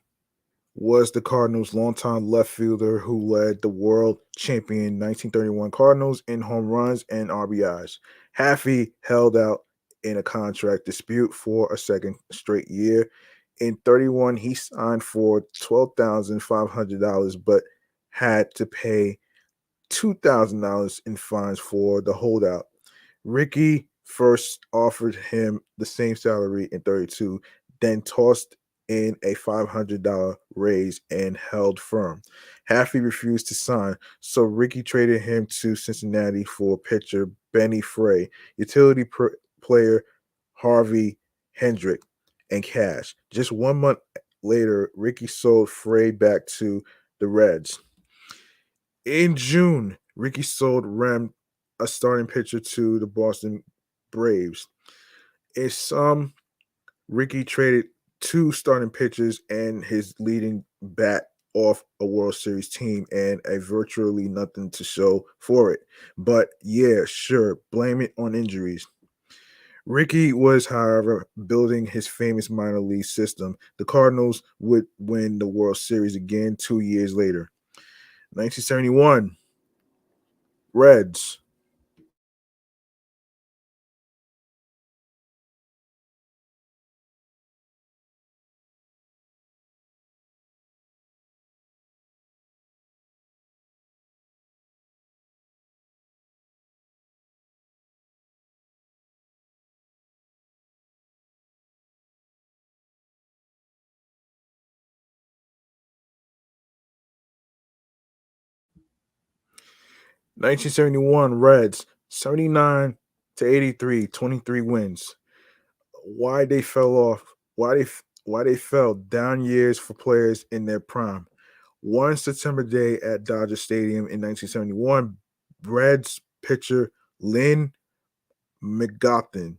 was the Cardinals' longtime left fielder who led the world champion 1931 Cardinals in home runs and RBIs. Haffey held out in a contract dispute for a second straight year. In 31, he signed for $12,500, but had to pay $2,000 in fines for the holdout. Ricky first offered him the same salary in 32, then tossed in a $500 raise and held firm. Haffey refused to sign, so Ricky traded him to Cincinnati for pitcher Benny Frey, utility player Harvey Hendrick, and cash. Just 1 month later, Ricky sold Frey back to the Reds. In June, Ricky sold Rem, a starting pitcher, to the Boston Braves. In sum, Ricky traded two starting pitchers and his leading bat off a World Series team and a virtually nothing to show for it. But yeah, sure, blame it on injuries. Ricky was, however, building his famous minor league system. The Cardinals would win the World Series again 2 years later. 1971, Reds. 1971 Reds, 79 to 83, 23 wins. Why they fell off? Why they fell? Down years for players in their prime. One September day at Dodger Stadium in 1971, Reds pitcher Lynn McGoughan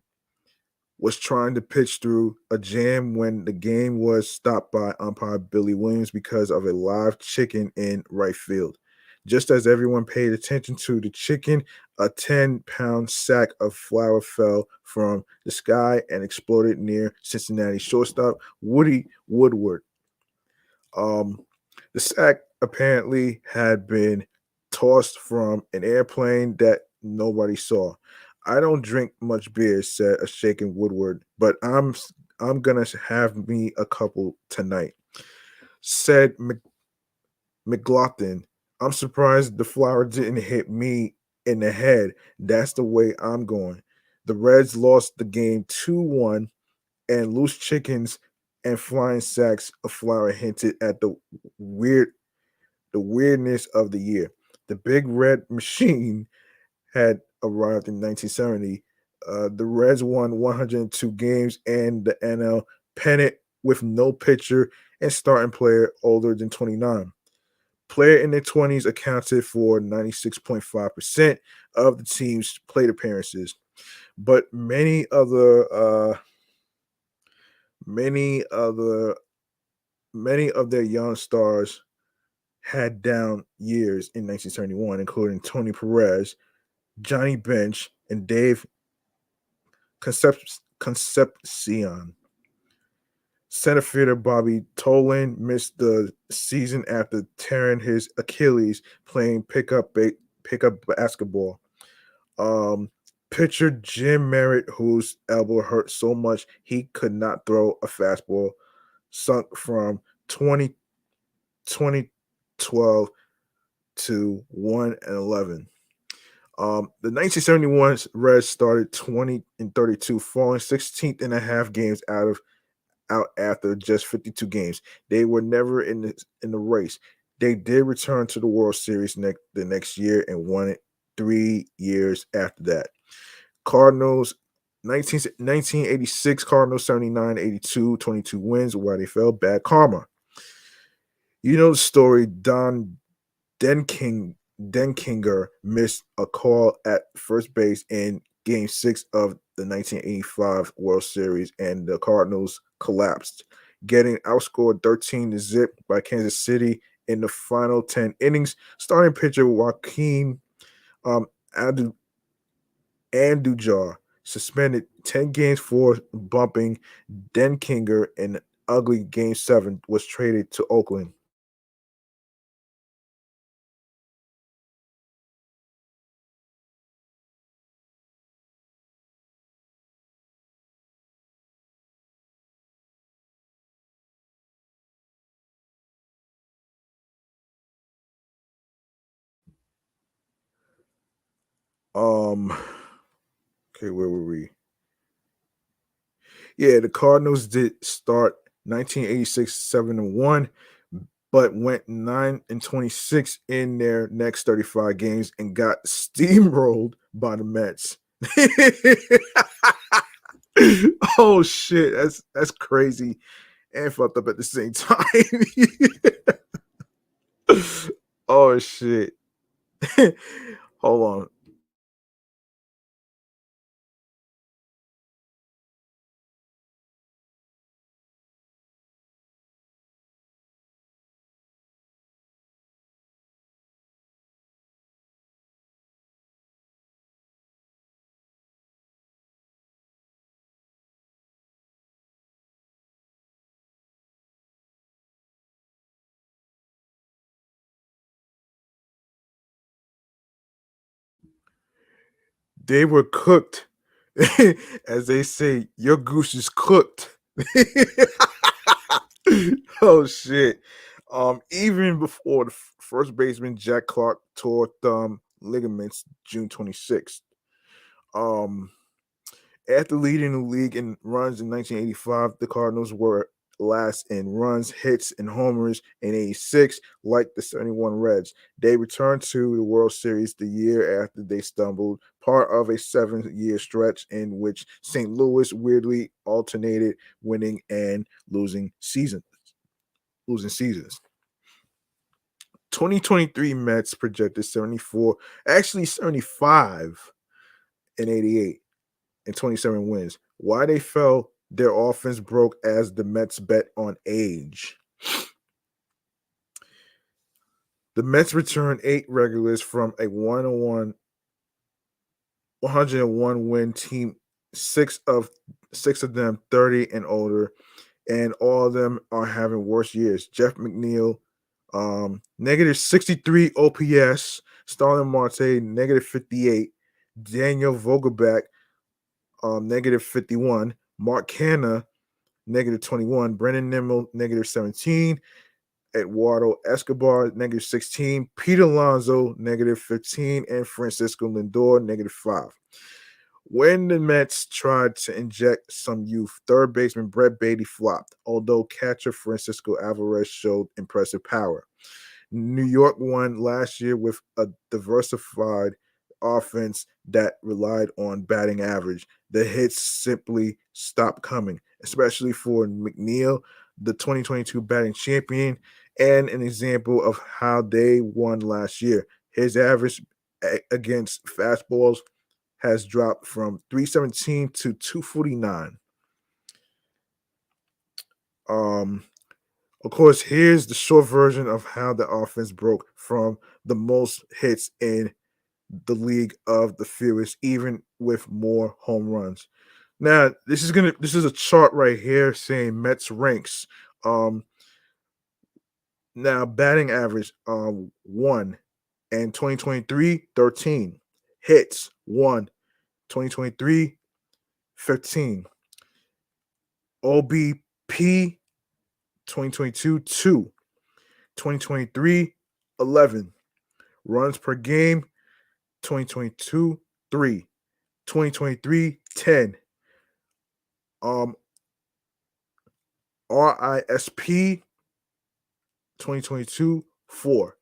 was trying to pitch through a jam when the game was stopped by umpire Billy Williams because of a live chicken in right field. Just as everyone paid attention to the chicken, a 10-pound sack of flour fell from the sky and exploded near Cincinnati shortstop Woody Woodward. Um, the sack apparently had been tossed from an airplane that nobody saw. I don't drink much beer, said a shaken Woodward, but I'm gonna have me a couple tonight, said McLaughlin. I'm surprised the flower didn't hit me in the head. That's the way I'm going. The Reds lost the game 2-1, and loose chickens and flying sacks of flour hinted at weird the weirdness of the year. The big red machine had arrived in 1970. The Reds won 102 games and the NL pennant with no pitcher and starting player older than 29. Player in their 20s accounted for 96.5% of the team's plate appearances, but many other many of their young stars had down years in 1971, including Tony Perez, Johnny Bench, and Dave Concepcion. Center fielder Bobby Tolan missed the season after tearing his Achilles playing pickup basketball. Um, Pitcher Jim Merritt, whose elbow hurt so much he could not throw a fastball, sunk from 2012 to 1-11. The 1971 Reds started 20-32, falling 16th and a half games out after just 52 games. They were never in the race. They did return to the World Series the next year and won it 3 years after that. Cardinals 1986 Cardinals 79-82, 22 wins. Why they fell? Bad karma. You know the story. Denkinger missed a call at first base in Game 6 of the 1985 World Series, and the Cardinals collapsed, getting outscored 13-0 by Kansas City in the final 10 innings. Starting pitcher Joaquin um, Andujar suspended 10 games for bumping Denkinger in ugly Game 7 was traded to Oakland. Okay, where were we? Yeah, the Cardinals did start 1986 7-1, but went 9-26 in their next 35 games and got steamrolled by the Mets. Oh shit, that's crazy and fucked up at the same time. Oh shit. Hold on. They were cooked. As they say, your goose is cooked. Oh shit. Even before the first baseman Jack Clark tore thumb ligaments June 26th. Um After leading the league in runs in 1985, the Cardinals were last in runs, hits, and homers in 86, like the 71 Reds. They returned to the World Series the year after they stumbled, part of a 7-year stretch in which St. Louis weirdly alternated winning and losing seasons. 2023 Mets projected 74, actually 75 and 88 and 27 wins. Why they fell, their offense broke as the Mets bet on age. The Mets returned 8 regulars from a 101 win team, six of them 30 and older, and all of them are having worse years. Jeff McNeil, negative 63 OPS, Starling Marte, negative 58, Daniel Vogelback, negative 51, Mark Canna, negative 21, Brennan Nimmo, negative 17, Eduardo Escobar, negative 16, Pete Alonso, negative 15, and Francisco Lindor, negative 5. When the Mets tried to inject some youth, third baseman Brett Beatty flopped, although catcher Francisco Alvarez showed impressive power. New York won last year with a diversified offense that relied on batting average. The hits simply stopped coming, especially for McNeil, the 2022 batting champion, and an example of how they won last year. His average against fastballs has dropped from 317 to 249. Um, of course, here's the short version of how the offense broke from the most hits in the league of the fewest, even with more home runs. Now, this is a chart right here saying Mets ranks. Um, Now batting average 1 and 2023 13, hits 1, 2023 15, OBP 2022 2, 2023 11, runs per game 2022 3, 2023 10, um RISP 2022 4,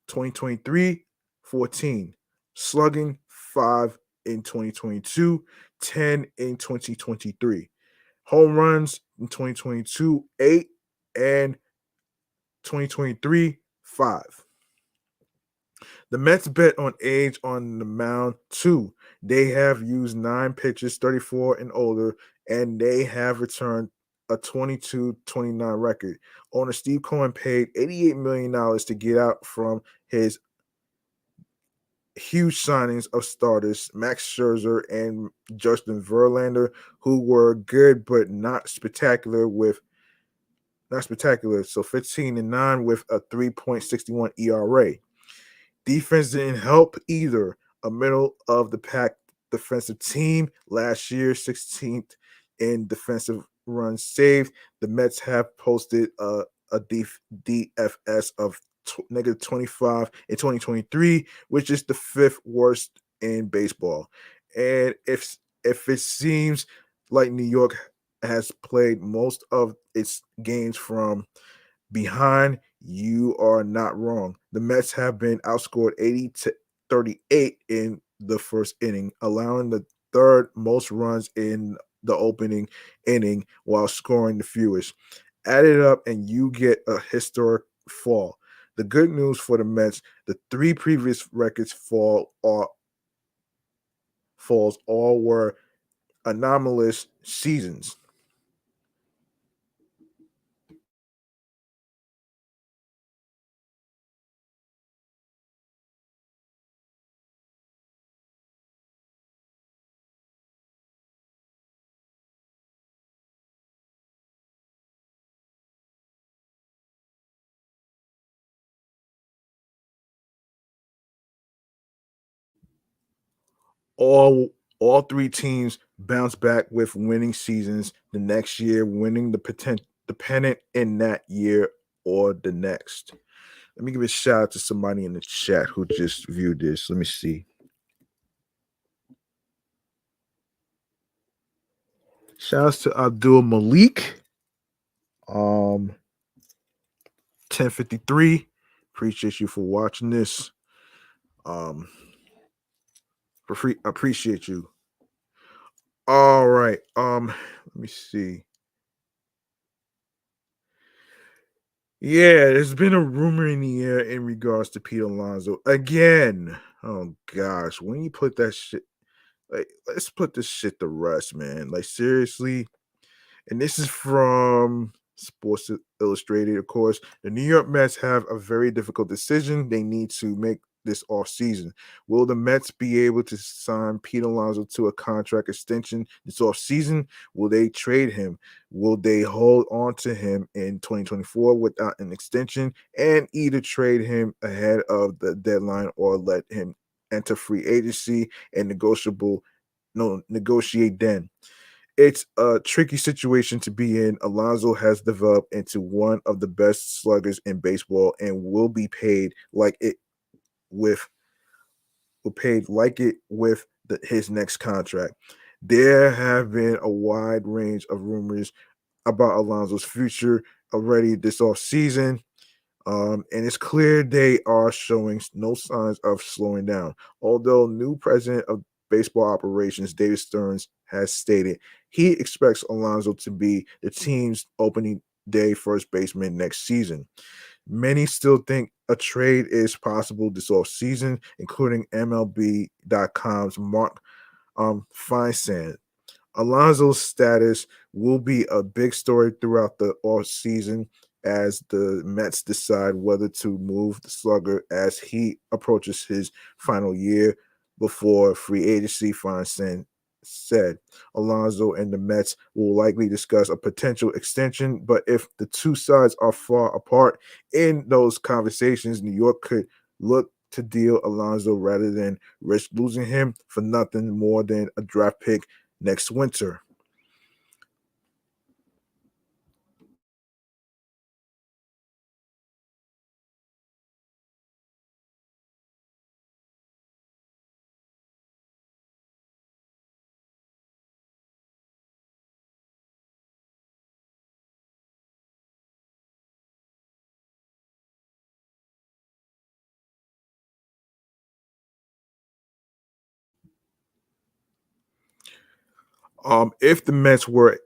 2023 14, slugging 5 in 2022, 10 in 2023, home runs in 2022 8, and 2023 5. The Mets bet on age on the mound too. They have used 9 pitchers 34 and older, and they have returned a 22-29 record. Owner Steve Cohen paid $88 million to get out from his huge signings of starters Max Scherzer and Justin Verlander, who were good but not spectacular with not spectacular. So 15-9 with a 3.61 ERA. Defense didn't help either. A middle of the pack defensive team last year, 16th in defensive runs saved. The Mets have posted a DFS of negative 25 in 2023, which is the fifth worst in baseball. And if it seems like New York has played most of its games from behind, you are not wrong. The Mets have been outscored 80-38 in the first inning, allowing the third most runs in the opening inning while scoring the fewest. Add it up and you get a historic fall. The good news for the Mets, the three previous records falls all were anomalous seasons. All three teams bounce back with winning seasons the next year, winning the pennant in that year or the next. Let me give a shout out to somebody in the chat who just viewed this. Let me see. Shout outs to Abdul Malik. 1053. Appreciate you for watching this. For free, appreciate you. All right. Let me see. Yeah, there's been a rumor in the air in regards to Pete Alonso again. Oh gosh, when you put that shit, like, let's put this shit to rest, man. Like, seriously. And this is from Sports Illustrated, of course. The New York Mets have a very difficult decision they need to make this offseason. Will the Mets be able to sign Pete Alonso to a contract extension this offseason? Will they trade him? Will they hold on to him in 2024 without an extension and either trade him ahead of the deadline or let him enter free agency and negotiate then? It's a tricky situation to be in. Alonso has developed into one of the best sluggers in baseball and will be paid like it with his next contract. There have been a wide range of rumors about Alonso's future already this offseason. And it's clear they are showing no signs of slowing down. Although new president of baseball operations, David Stearns, has stated he expects Alonso to be the team's opening day first baseman next season. Many still think a trade is possible this offseason, including MLB.com's Mark Feinsand. Alonso's status will be a big story throughout the offseason as the Mets decide whether to move the slugger as he approaches his final year before free agency. Feinstein said Alonso and the Mets will likely discuss a potential extension, but if the two sides are far apart in those conversations, New York could look to deal Alonso rather than risk losing him for nothing more than a draft pick next winter. If the Mets were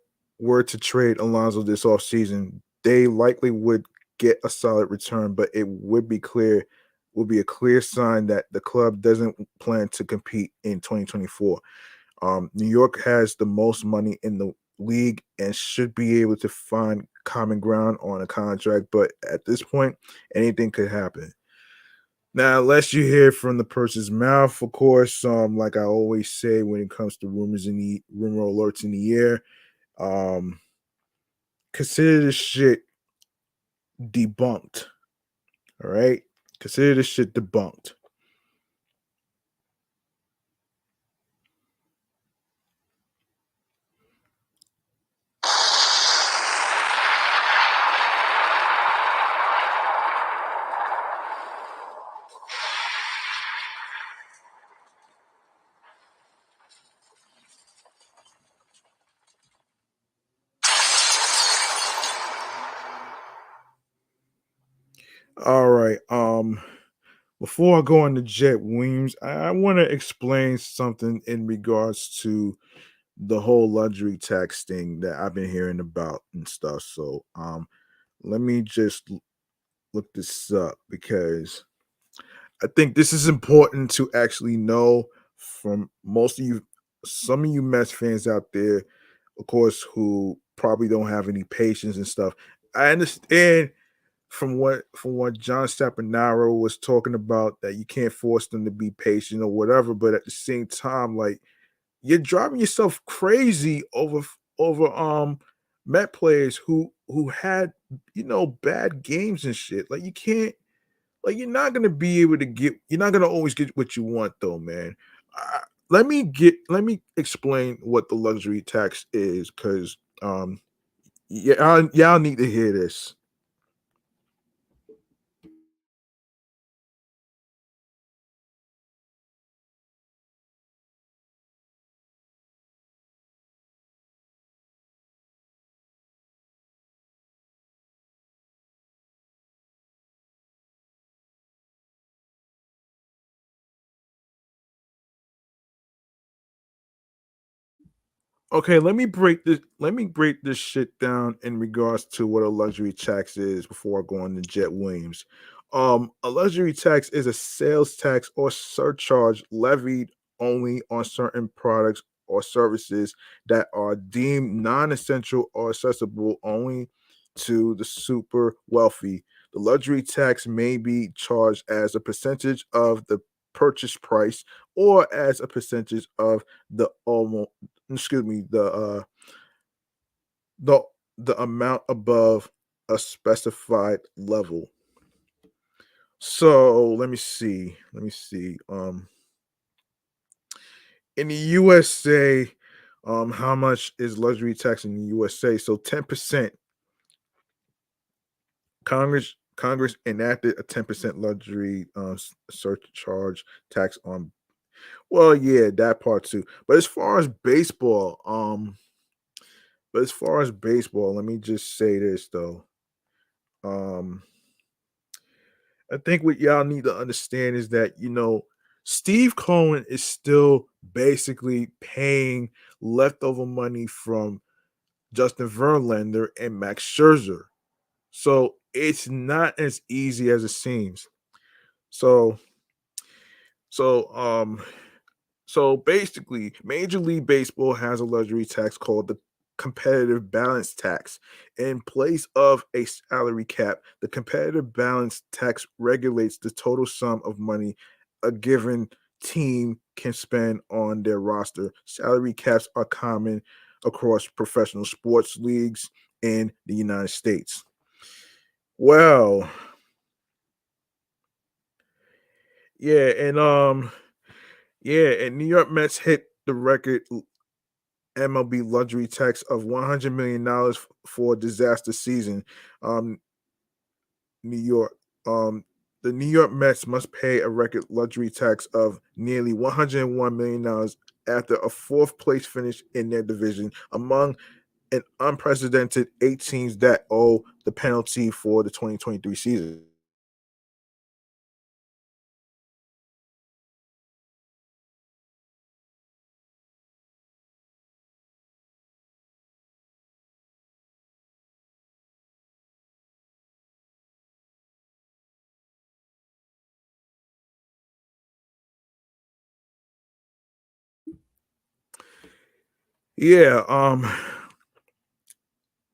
to trade Alonso this offseason, they likely would get a solid return, but it would be a clear sign that the club doesn't plan to compete in 2024. New York has the most money in the league and should be able to find common ground on a contract, but at this point, anything could happen. Now, unless you hear from the person's mouth, of course, like I always say when it comes to rumor alerts in the air, um, consider this shit debunked. All right. Consider this shit debunked. All right. Before I go on to Jett Williams, I want to explain something in regards to the whole luxury tax thing that I've been hearing about and stuff. So let me just look this up because I think this is important to actually know from most of you, some of you Mets fans out there, of course, who probably don't have any patience and stuff. I understand from what John Stapanaro was talking about that you can't force them to be patient or whatever, but at the same time, like you're driving yourself crazy over Met players who had bad games and shit. Like you can't like you're not gonna always get what you want though, man. Uh, let me explain what the luxury tax is because y'all need to hear this. Okay, let me break this shit down in regards to what a luxury tax is before I go on to Jet Williams. A luxury tax is a sales tax or surcharge levied only on certain products or services that are deemed non-essential or accessible only to the super wealthy. The luxury tax may be charged as a percentage of the purchase price or as a percentage of the almost excuse me the the amount above a specified level. So let me see in the USA, how much is luxury tax in the USA? So 10%. Congress enacted a 10% luxury surcharge tax on. Well, yeah, that part too. But as far as baseball, let me just say this though. Um, I think what y'all need to understand is that Steve Cohen is still basically paying leftover money from Justin Verlander and Max Scherzer. So it's not as easy as it seems. So so So basically, Major League Baseball has a luxury tax called the competitive balance tax. In place of a salary cap, the competitive balance tax regulates the total sum of money a given team can spend on their roster. Salary caps are common across professional sports leagues in the United States. Well, yeah, and New York Mets hit the record MLB luxury tax of $100 million for a disaster season. Um, New York, the New York Mets must pay a record luxury tax of nearly $101 million after a fourth place finish in their division, among an unprecedented 8 teams that owe the penalty for the 2023 season. Yeah,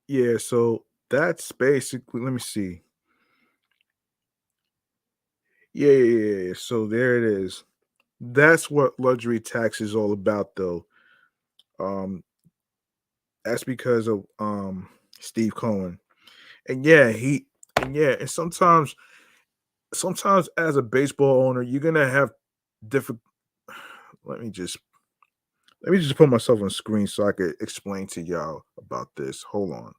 yeah. So that's basically. Let me see. Yeah. So there it is. That's what luxury tax is all about, though. Um, that's because of Steve Cohen, and yeah, And yeah, and sometimes as a baseball owner, you're gonna have different. Let me just put myself on screen so I could explain to y'all about this. Hold on.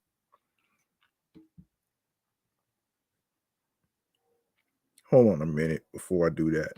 Hold on a minute before I do that.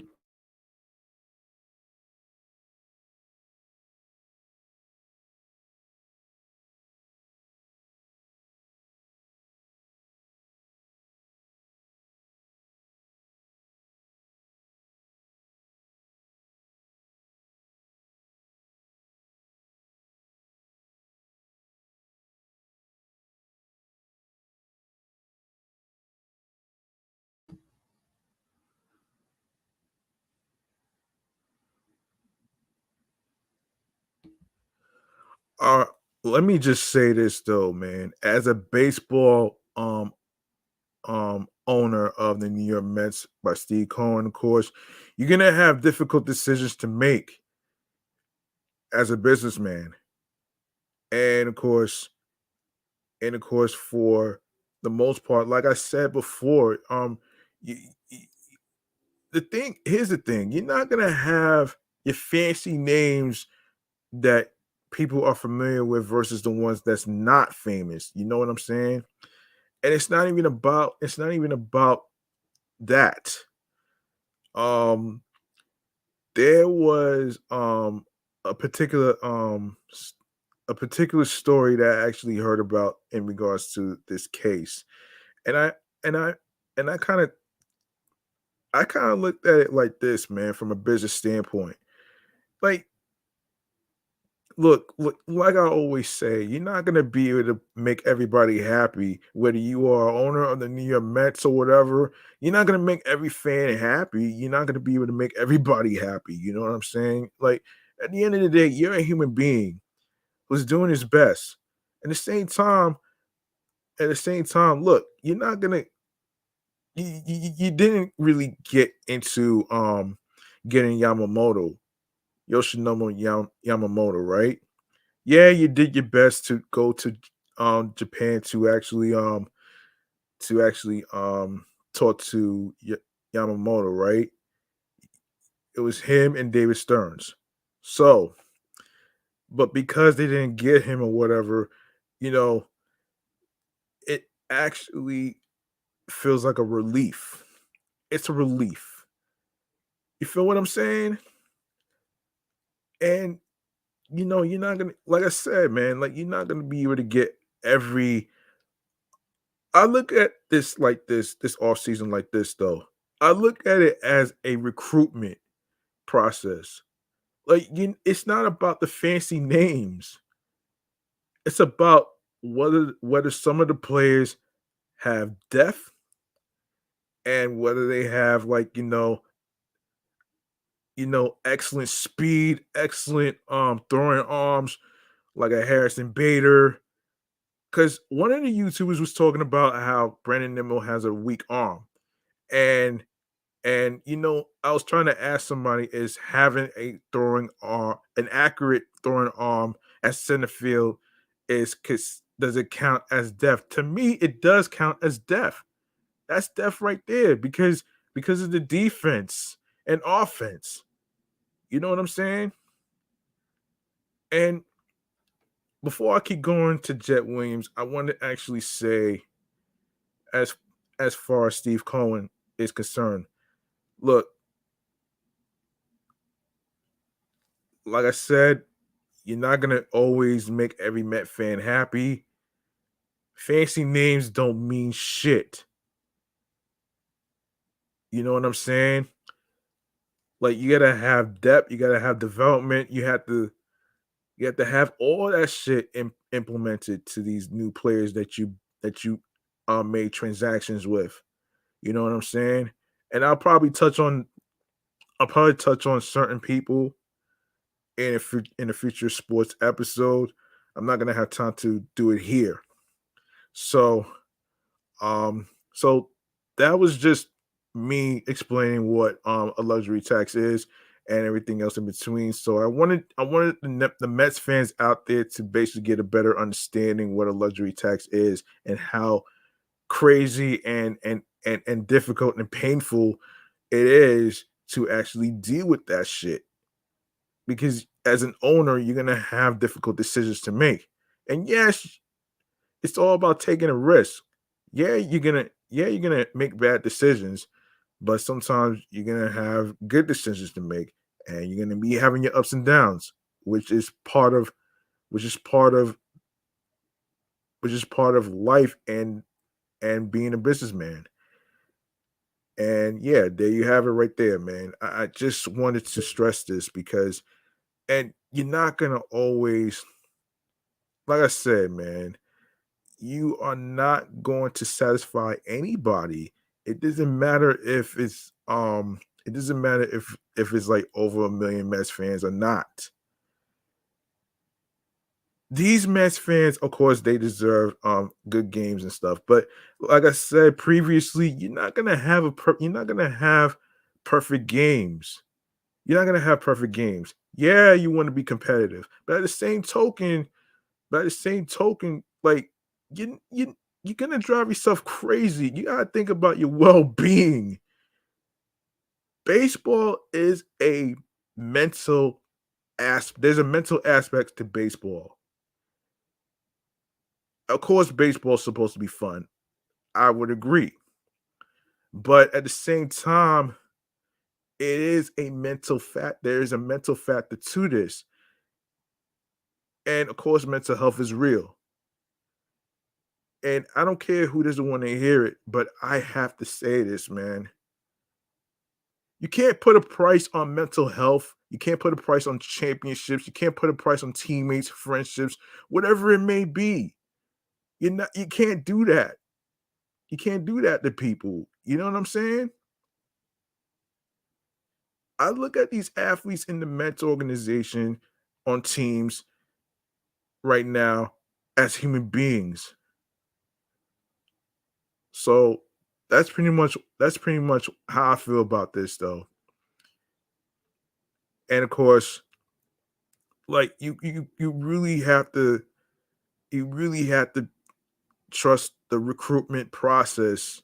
Uh, Let me just say this though, man. As a baseball owner of the New York Mets by Steve Cohen, of course, you're gonna have difficult decisions to make as a businessman. And of course, for the most part, like I said before, y- y- here's the thing: you're not gonna have your fancy names that people are familiar with versus the ones that's not famous. You know what I'm saying? And it's not even about that. Um, there was a particular a particular story that I actually heard about in regards to this case, and I and I kind of looked at it like this, man, from a business standpoint. Like, look, like I always say, you're not gonna be able to make everybody happy, whether you are owner of the New York Mets or whatever. You're not gonna make every fan happy. You're not gonna be able to make everybody happy. You know what I'm saying? Like, at the end of the day, you're a human being who's doing his best. At the same time, look, you're not gonna you didn't really get into getting Yamamoto, right? Yeah, you did your best to go to Japan to actually talk to Yamamoto, right? It was him and David Stearns. So, but because they didn't get him or whatever, you know, it actually feels like a relief. It's a relief. You feel what I'm saying? And you're not gonna, like I said, man, like you're not gonna be able to get every. I look at this off season like this though. I look at it as a recruitment process. Like, it's not about the fancy names. It's about whether some of the players have depth and whether they have, like, excellent speed, excellent throwing arms, like a Harrison Bader. Because one of the YouTubers was talking about how Brandon Nimmo has a weak arm. And I was trying to ask somebody, is having an accurate throwing arm at center field, does it count as depth? To me, it does count as depth. That's depth right there because of the defense and offense. You know what I'm saying? And before I keep going to Jett Williams, I want to actually say, as as far as Steve Cohen is concerned, look, like I said, you're not gonna always make every Met fan happy. Fancy names don't mean shit. You know what I'm saying? Like, you gotta have depth, you gotta have development, you have to have all that shit implemented to these new players that you made transactions with. You know what I'm saying? And I'll probably touch on certain people in a future sports episode. I'm not gonna have time to do it here. So so that was just me explaining what a luxury tax is and everything else in between. So I wanted the Mets fans out there to basically get a better understanding what a luxury tax is and how crazy and difficult and painful it is to actually deal with that shit. Because as an owner, you're gonna have difficult decisions to make. And yes, it's all about taking a risk. Yeah, you're gonna make bad decisions, but sometimes you're gonna have good decisions to make, and you're gonna be having your ups and downs, which is part of which is part of which is part of life and being a businessman. And yeah, there you have it right there, man. I just wanted to stress this because and you're not gonna always like I said, man, you are not going to satisfy anybody. It doesn't matter if it doesn't matter if it's like over a million Mets fans or not. These Mets fans, of course, they deserve good games and stuff. But like I said previously, you're not gonna have perfect games. You're not gonna have perfect games. Yeah, you want to be competitive, but at the same token, like you're gonna drive yourself crazy. You gotta think about your well-being. Baseball is a mental there's a mental aspect to baseball. Of course, baseball is supposed to be fun. I would agree. But at the same time, it is a mental fact. There is a mental factor to this. And of course, mental health is real. And I don't care who doesn't want to hear it, but I have to say this, man. You can't put a price on mental health. You can't put a price on championships. You can't put a price on teammates, friendships, whatever it may be. You can't do that. You can't do that to people. You know what I'm saying? I look at these athletes in the Mets organization on teams right now as human beings. So that's pretty much how I feel about this though. And of course, like you really have to trust the recruitment process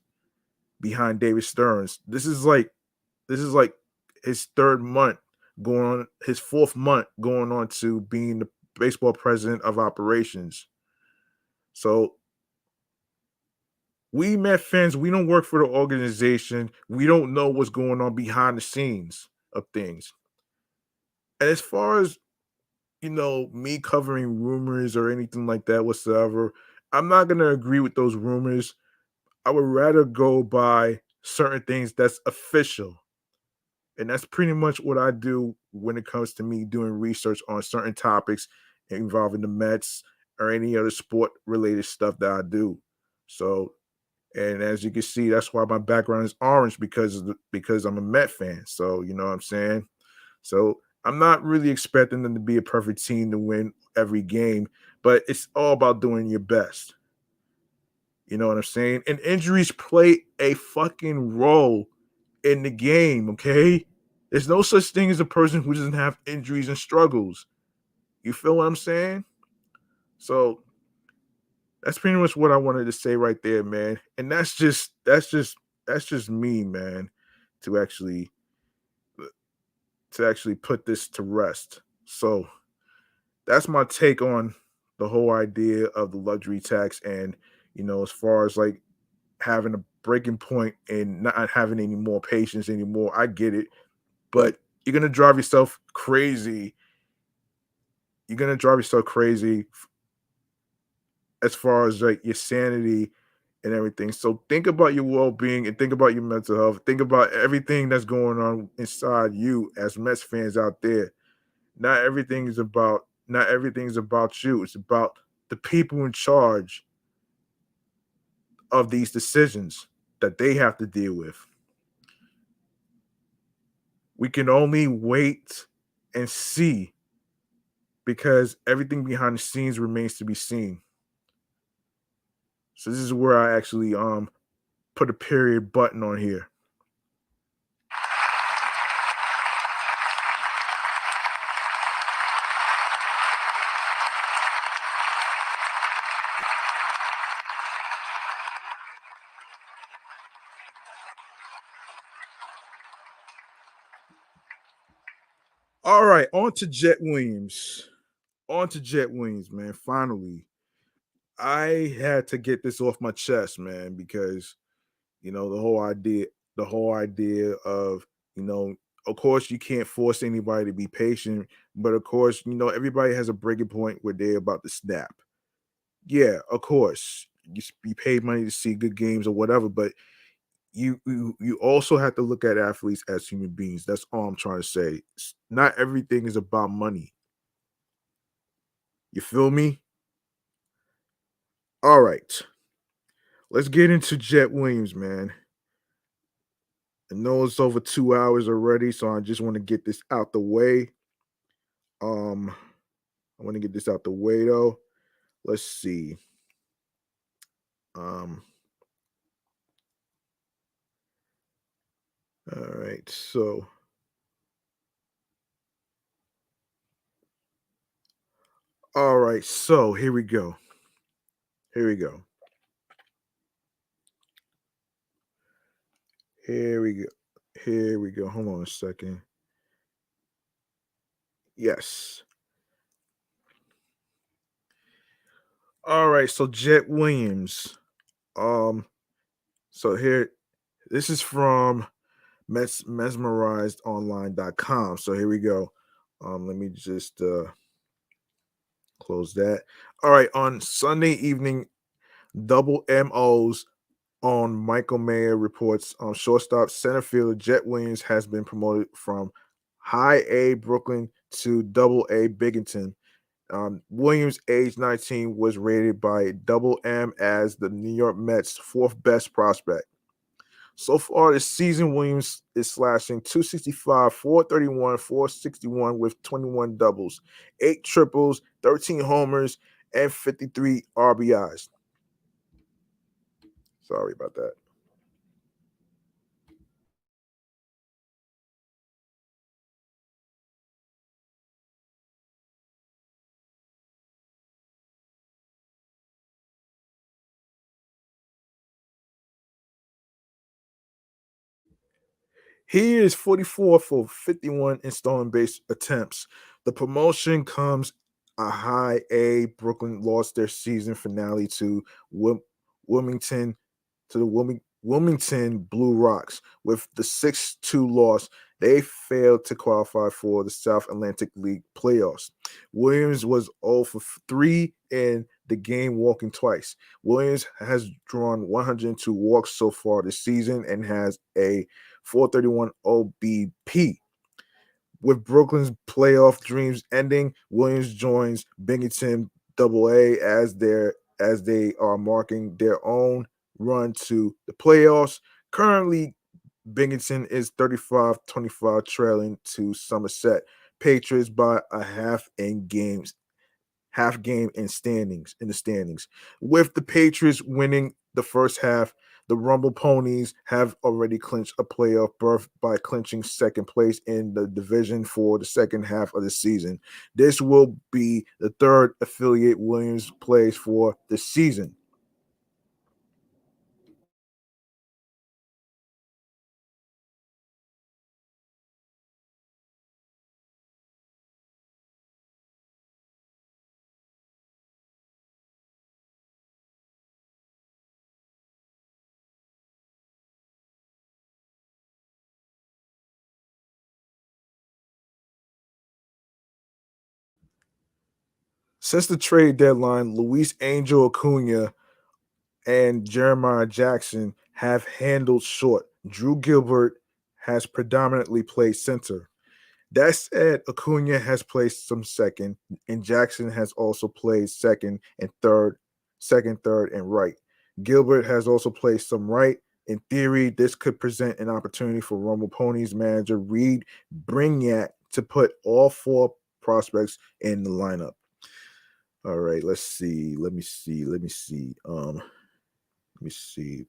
behind David Stearns. This is like his third month going on his fourth month going on to being the baseball president of operations. So we Met fans, we don't work for the organization. We don't know what's going on behind the scenes of things. And as far as me covering rumors or anything like that whatsoever, I'm not gonna agree with those rumors. I would rather go by certain things that's official. And that's pretty much what I do when it comes to me doing research on certain topics involving the Mets or any other sport related stuff that I do. So, and as you can see, that's why my background is orange because I'm a Met fan. So, you know what I'm saying? So, I'm not really expecting them to be a perfect team to win every game, but it's all about doing your best. You know what I'm saying? And injuries play a fucking role in the game, okay? There's no such thing as a person who doesn't have injuries and struggles. You feel what I'm saying? So that's pretty much what I wanted to say right there, man. And that's just me, man, to actually put this to rest. So that's my take on the whole idea of the luxury tax and as far as like having a breaking point and not having any more patience anymore. I get it, but you're gonna drive yourself crazy. You're gonna drive yourself crazy as far as like your sanity and everything. So think about your well-being and think about your mental health. Think about everything that's going on inside you as Mets fans out there. Not everything's about you. It's about the people in charge of these decisions that they have to deal with. We can only wait and see because everything behind the scenes remains to be seen. So this is where I actually put a period button on here. All right, on to Jett Williams. On to Jett Williams, man. Finally, I had to get this off my chest, man, because the whole idea of you know, of course, you can't force anybody to be patient, but of course, everybody has a breaking point where they're about to snap. Yeah, of course, you pay money to see good games or whatever, but you also have to look at athletes as human beings. That's all I'm trying to say. Not everything is about money. You feel me? All right, let's get into Jett Williams, man. I know it's over 2 hours already, so I just want to get this out the way. Um, I want to get this out the way though. Let's see. Um, all right, so all right, so here we go. Here we go. Here we go. Here we go. Hold on a second. Yes. All right, so Jett Williams. Um, so here, this is from mesmerizedonline.com. So here we go. Let me just close that. All right, on Sunday evening, double MOs on Michael Mayer reports shortstop center fielder Jett Williams has been promoted from high A Brooklyn to double A Binghamton. Williams, age 19, was rated by Double M as the New York Mets' fourth best prospect. So far this season, Williams is slashing 265, 431, 461 with 21 doubles, 8 triples, 13 homers, and 53 RBIs. Sorry about that. He is 44 for 51 in stolen base attempts. The promotion comes a high A. Brooklyn lost their season finale to Wilmington to the Wilmington Blue Rocks. With the 6-2 loss, they failed to qualify for the South Atlantic League playoffs. Williams was 0 for 3 in the game, walking twice. Williams has drawn 102 walks so far this season and has a 431 OBP. With Brooklyn's playoff dreams ending, Williams joins Binghamton Double A as they are marking their own run to the playoffs. Currently, Binghamton is 35-25 trailing to Somerset Patriots by a half game in the standings. With the Patriots winning the first half, the Rumble Ponies have already clinched a playoff berth by clinching second place in the division for the second half of the season. This will be the third affiliate Williams plays for the season. Since the trade deadline, Luis Angel Acuna and Jeremiah Jackson have handled short. Drew Gilbert has predominantly played center. That said, Acuna has played some second, and Jackson has also played second, third, and right. Gilbert has also played some right. In theory, this could present an opportunity for Rumble Ponies manager Reed Bringat to put all four prospects in the lineup. All right, let's see. Let me see if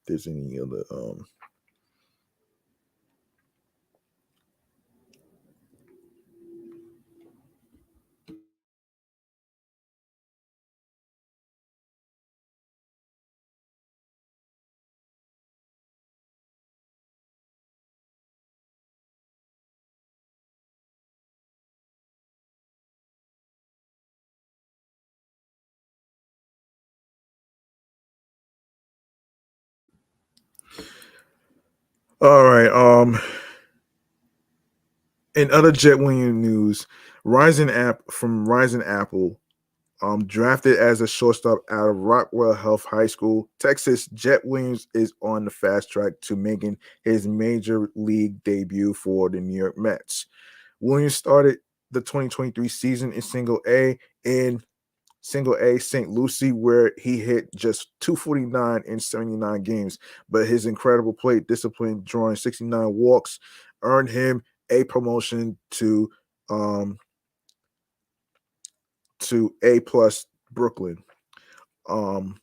there's any other All right. In other Jet Williams news, Rising Apple, drafted as a shortstop out of Rockwell Health High School, Texas, Jett Williams is on the fast track to making his major league debut for the New York Mets. Williams started the 2023 season in Single A St. Lucie, where he hit just 249 in 79 games. But his incredible plate discipline, drawing 69 walks, earned him a promotion um, to A plus Brooklyn. Um,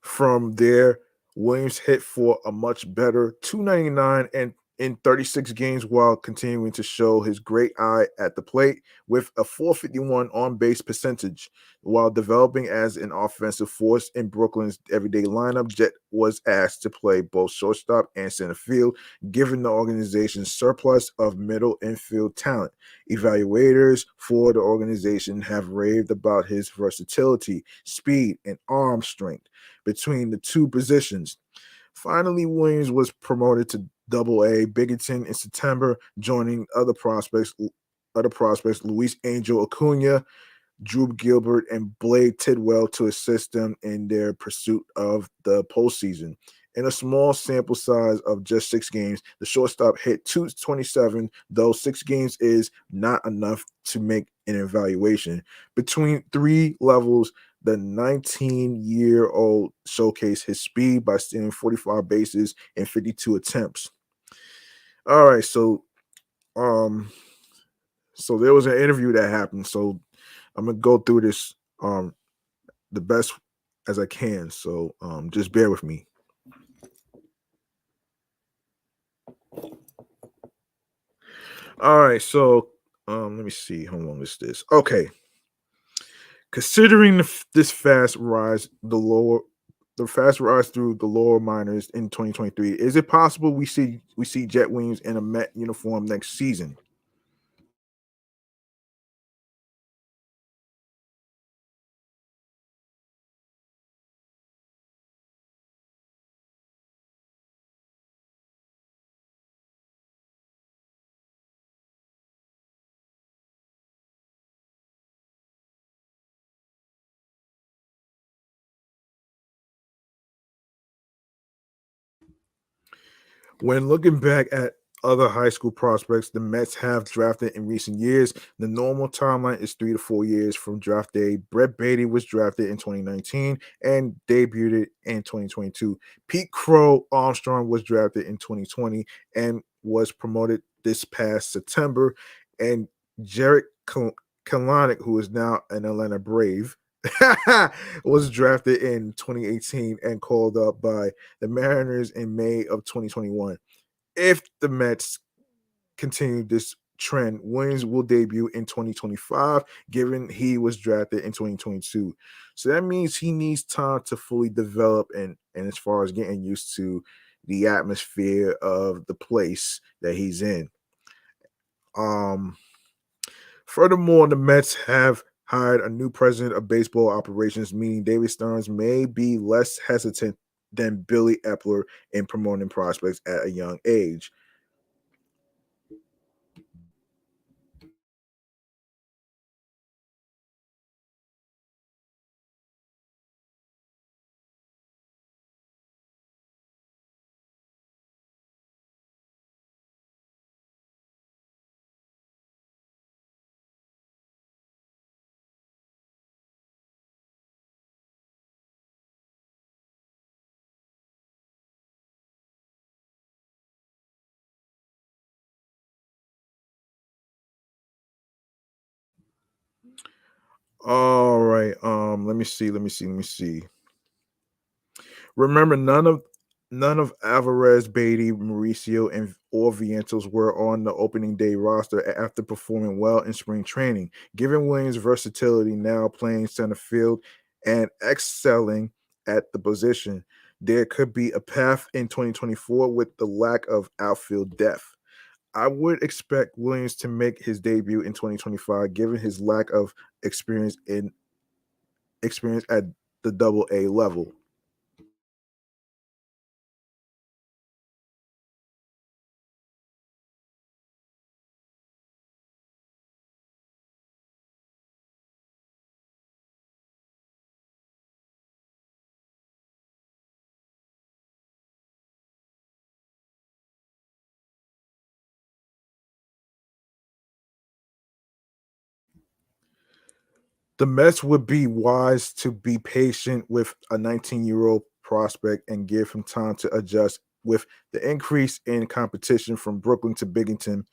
From there, Williams hit for a much better 299 and in 36 games while continuing to show his great eye at the plate with a 451 on base percentage. While developing as an offensive force in Brooklyn's everyday lineup, Jet was asked to play both shortstop and center field, given the organization's surplus of middle infield talent. Evaluators for the organization have raved about his versatility, speed, and arm strength between the two positions. Finally, Williams was promoted to Double A Biggerton in September, joining other prospects Luis Angel Acuna, Drew Gilbert, and Blade Tidwell to assist them in their pursuit of the postseason. In a small sample size of just 6 games, the shortstop hit 227, though 6 games is not enough to make an evaluation. Between three levels, the 19-year-old showcased his speed by stealing 45 bases in 52 attempts. All right, um, so there was an interview that happened. So I'm gonna go through this the best as I can. So just bear with me. All right, so let me see how long is this. Okay, considering this fast rise through the lower minors in 2023, is it possible we see Jet Williams in a Met uniform next season? When looking back at other high school prospects the Mets have drafted in recent years, the normal timeline is 3 to 4 years from draft day. Brett Beatty was drafted in 2019 and debuted in 2022. Pete Crow Armstrong was drafted in 2020 and was promoted this past September. And Jarek Kalanick, who is now an Atlanta Brave, was drafted in 2018 and called up by the Mariners in May of 2021. If the Mets continue this trend, Williams will debut in 2025, given he was drafted in 2022. So that means he needs time to fully develop and as far as getting used to the atmosphere of the place that he's in. Um, Furthermore, the Mets have hired a new president of baseball operations, meaning David Stearns may be less hesitant than Billy Epler in promoting prospects at a young age. All right. Let me see. Remember, none of Alvarez, Beatty, Mauricio, and or Vientos were on the opening day roster after performing well in spring training. Given Williams' versatility, now playing center field and excelling at the position, there could be a path in 2024 with the lack of outfield depth. I would expect Williams to make his debut in 2025, given his lack of experience at the Double A level. The Mets would be wise to be patient with a 19-year-old prospect and give him time to adjust with the increase in competition from Brooklyn to Binghamton.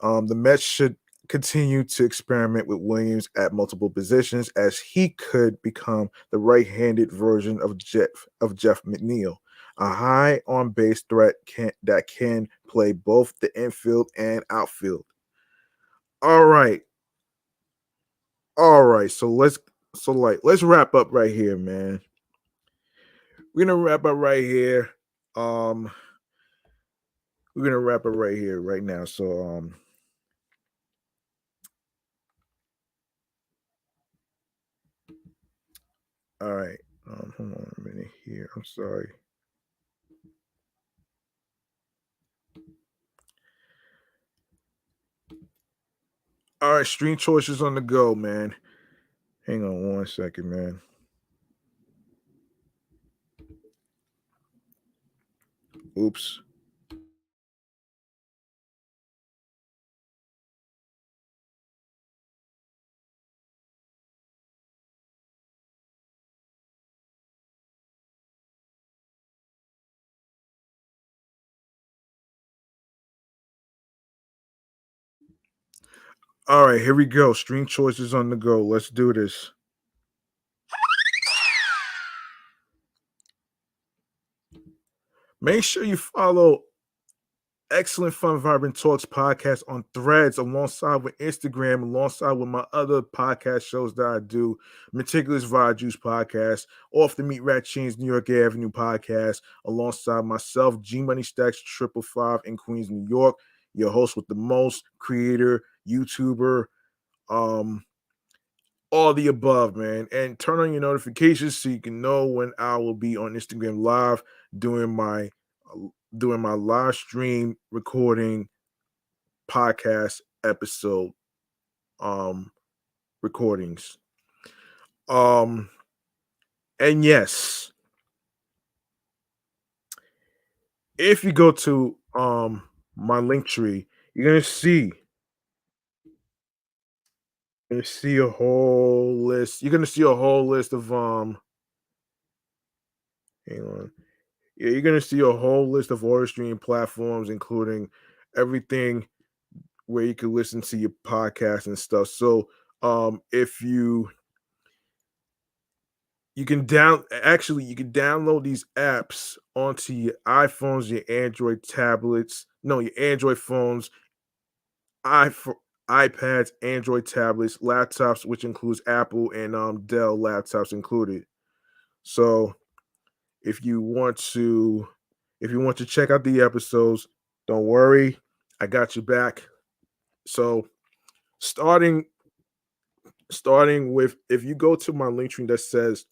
The Mets should continue to experiment with Williams at multiple positions as he could become the right-handed version of Jeff McNeil, a high on base threat that can play both the infield and outfield. All right, all right. Let's wrap up right here, man. We're gonna wrap up right here. Um, we're gonna wrap up right here right now. All right. Hold on a minute here. I'm sorry. All right, stream choices on the go, man. Hang on 1 second, man. Oops. All right, here we go. Stream choices on the go. Let's do this. Make sure you follow Excellent Fun Vibrant Talks podcast on Threads alongside with Instagram, alongside with my other podcast shows that I do, Meticulous Vibe Juice podcast, Off the Meat Rat Chains New York Avenue podcast, alongside myself, G Money Stacks 555 in Queens, New York, your host with the most, creator, YouTuber, all the above, man. And turn on your notifications so you can know when I will be on Instagram Live doing my live stream recording podcast episode recordings. And yes, if you go to my link tree, you're gonna see a whole list. You're gonna see a whole list of hang on. Yeah, you're gonna see a whole list of audio streaming platforms, including everything where you can listen to your podcast and stuff. So if you can download these apps onto your iPhones, your Android tablets, no, your Android phones, iPads, Android tablets, laptops, which includes Apple and Dell laptops included. So if you want to check out the episodes, don't worry, I got you back. So starting with, if you go to my link tree that says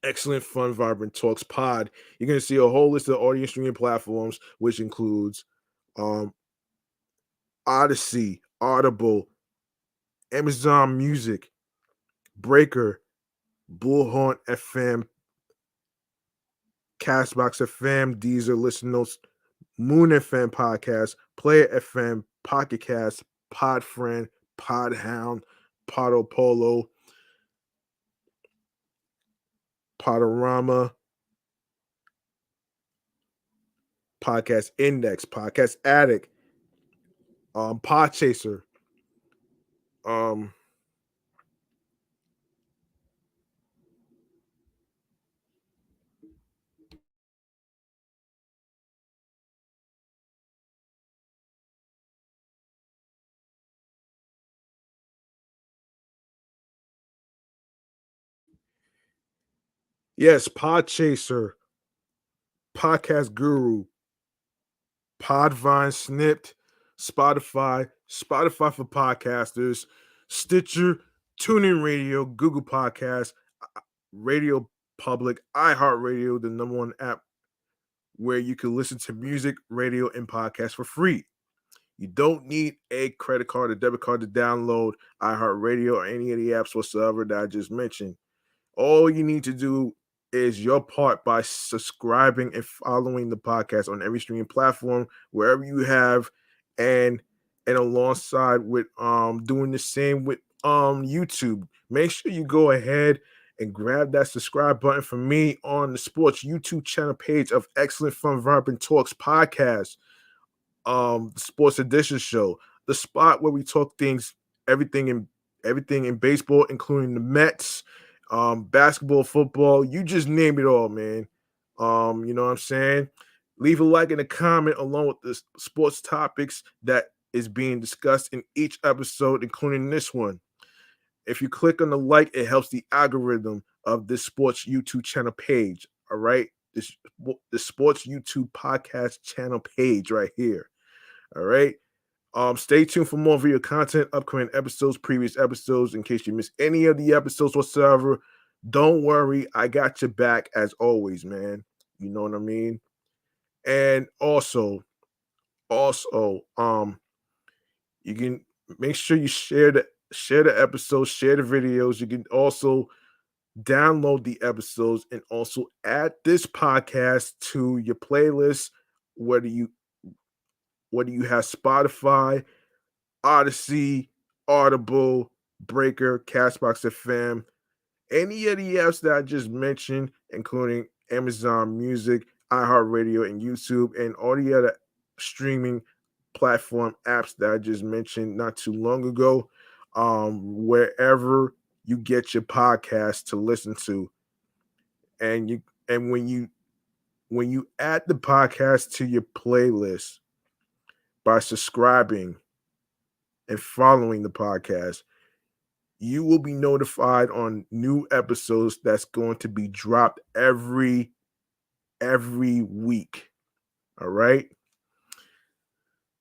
Excellent Fun Vibrant Talks Pod, you're going to see a whole list of audio streaming platforms, which includes Odyssey, Audible, Amazon Music, Breaker, Bullhorn FM, Castbox FM, Deezer, Listen Notes, Moon FM Podcast, Player FM, Pocket Cast, Podfriend, Podhound, Podopolo, Podorama, Podcast Index, Podcast Addict, Podchaser, um, yes, Podchaser, Podcast Guru, Podvine, Snipped, Spotify for podcasters, Stitcher, TuneIn Radio, Google Podcasts, Radio Public, iHeartRadio, the number one app where you can listen to music, radio, and podcasts for free. You don't need a credit card or debit card to download iHeartRadio or any of the apps whatsoever that I just mentioned. All you need to do is your part by subscribing and following the podcast on every streaming platform, wherever you have, and alongside with doing the same with YouTube. make sure you go ahead and grab that subscribe button for me on the sports YouTube channel page of Excellent Fun Vibrant Talks podcast, the Sports Edition show, the spot where we talk things, everything in everything in baseball, including the Mets, basketball, football, you just name it all, man. You know what I'm saying? Leave a like and a comment along with the sports topics that is being discussed in each episode, including this one. If you click on the like, it helps the algorithm of this sports YouTube channel page. All right. The sports YouTube podcast channel page right here. All right. Stay tuned for more video content, upcoming episodes, previous episodes, in case you miss any of the episodes whatsoever. Don't worry, I got your back as always, man. You know what I mean? And also, you can make sure you share the episodes, share the videos. You can also download the episodes and also add this podcast to your playlist, whether you have Spotify, Odyssey, Audible, Breaker, Castbox FM, any of the apps that I just mentioned, including Amazon Music, iHeartRadio, and YouTube, and all the other streaming platform apps that I just mentioned not too long ago, wherever you get your podcast to listen to. And when you add the podcast to your playlist by subscribing and following the podcast, you will be notified on new episodes that's going to be dropped every week. All right.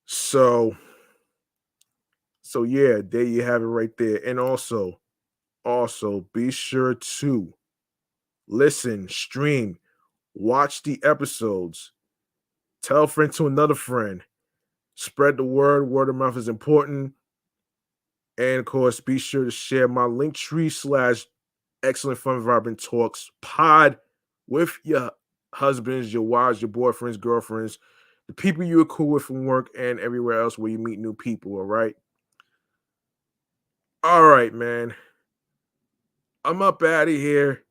So yeah, there you have it right there. And also be sure to listen, stream, watch the episodes, tell a friend to another friend, spread the word. Word of mouth is important. And of course, be sure to share my Linktree / Excellent Fun Vibrant Talks pod with your husbands, your wives, your boyfriends, girlfriends, the people you are cool with from work, and everywhere else where you meet new people. All right. All right, man. I'm up out of here.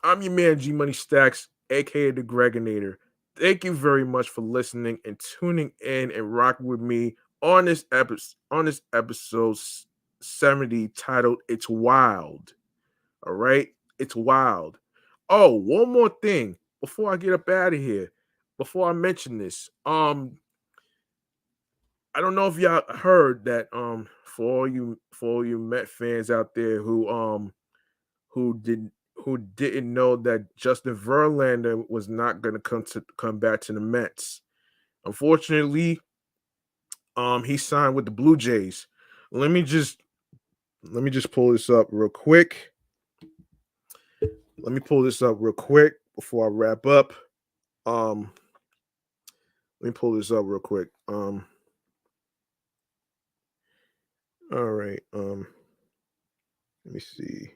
I'm your man, G Money Stacks, aka the Gregonator. Thank you very much for listening and tuning in and rocking with me on this episode 70 titled It's Wild. All right? It's wild. Oh, one more thing before I get up out of here. Before I mention this, I don't know if y'all heard that for all you Met fans out there who didn't know that Justin Verlander was not going to come back to the Mets. Unfortunately, he signed with the Blue Jays. Let me just pull this up real quick. Let me pull this up real quick before I wrap up. Let me pull this up real quick. All right. Let me see.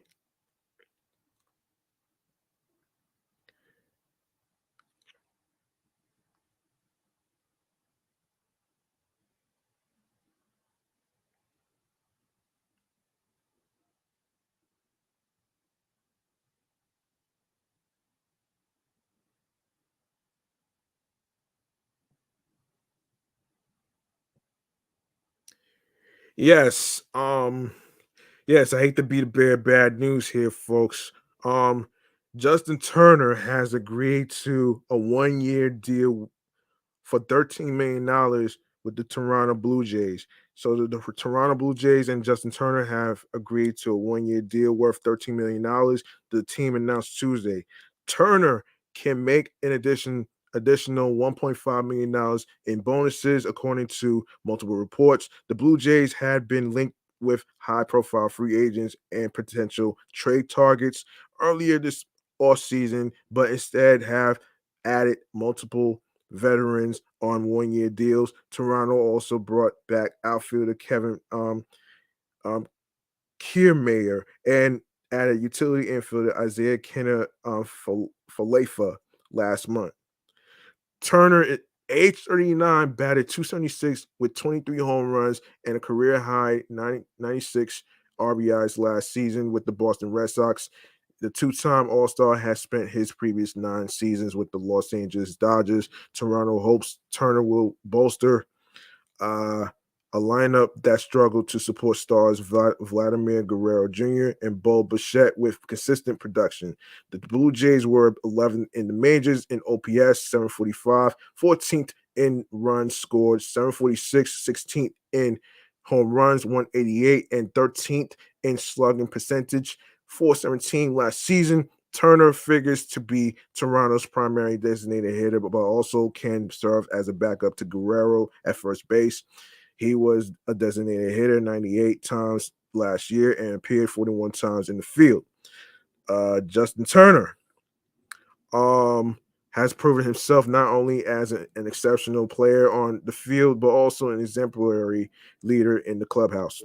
Yes. Yes, I hate to be the bearer of bad news here, folks. Justin Turner has agreed to a 1-year deal for $13 million with the Toronto Blue Jays. So the Toronto Blue Jays and Justin Turner have agreed to a 1-year deal worth $13 million. The team announced Tuesday. Turner can make additional $1.5 million in bonuses, according to multiple reports. The Blue Jays had been linked with high-profile free agents and potential trade targets earlier this offseason, but instead have added multiple veterans on 1-year deals. Toronto also brought back outfielder Kevin Kiermaier and added utility infielder Isaiah Kenner Falefa last month. Turner age 39, batted 276 with 23 home runs and a career high 96 RBIs last season with the Boston Red Sox. The two-time All-Star has spent his previous 9 seasons with the Los Angeles Dodgers. Toronto hopes Turner will bolster uh, a lineup that struggled to support stars Vladimir Guerrero Jr. and Bo Bichette with consistent production. The Blue Jays were 11th in the majors in OPS, 745, 14th in runs scored, 746, 16th in home runs, 188, and 13th in slugging percentage, 417 last season. Turner figures to be Toronto's primary designated hitter, but also can serve as a backup to Guerrero at first base. He was a designated hitter 98 times last year and appeared 41 times in the field. Justin Turner has proven himself not only as an exceptional player on the field, but also an exemplary leader in the clubhouse.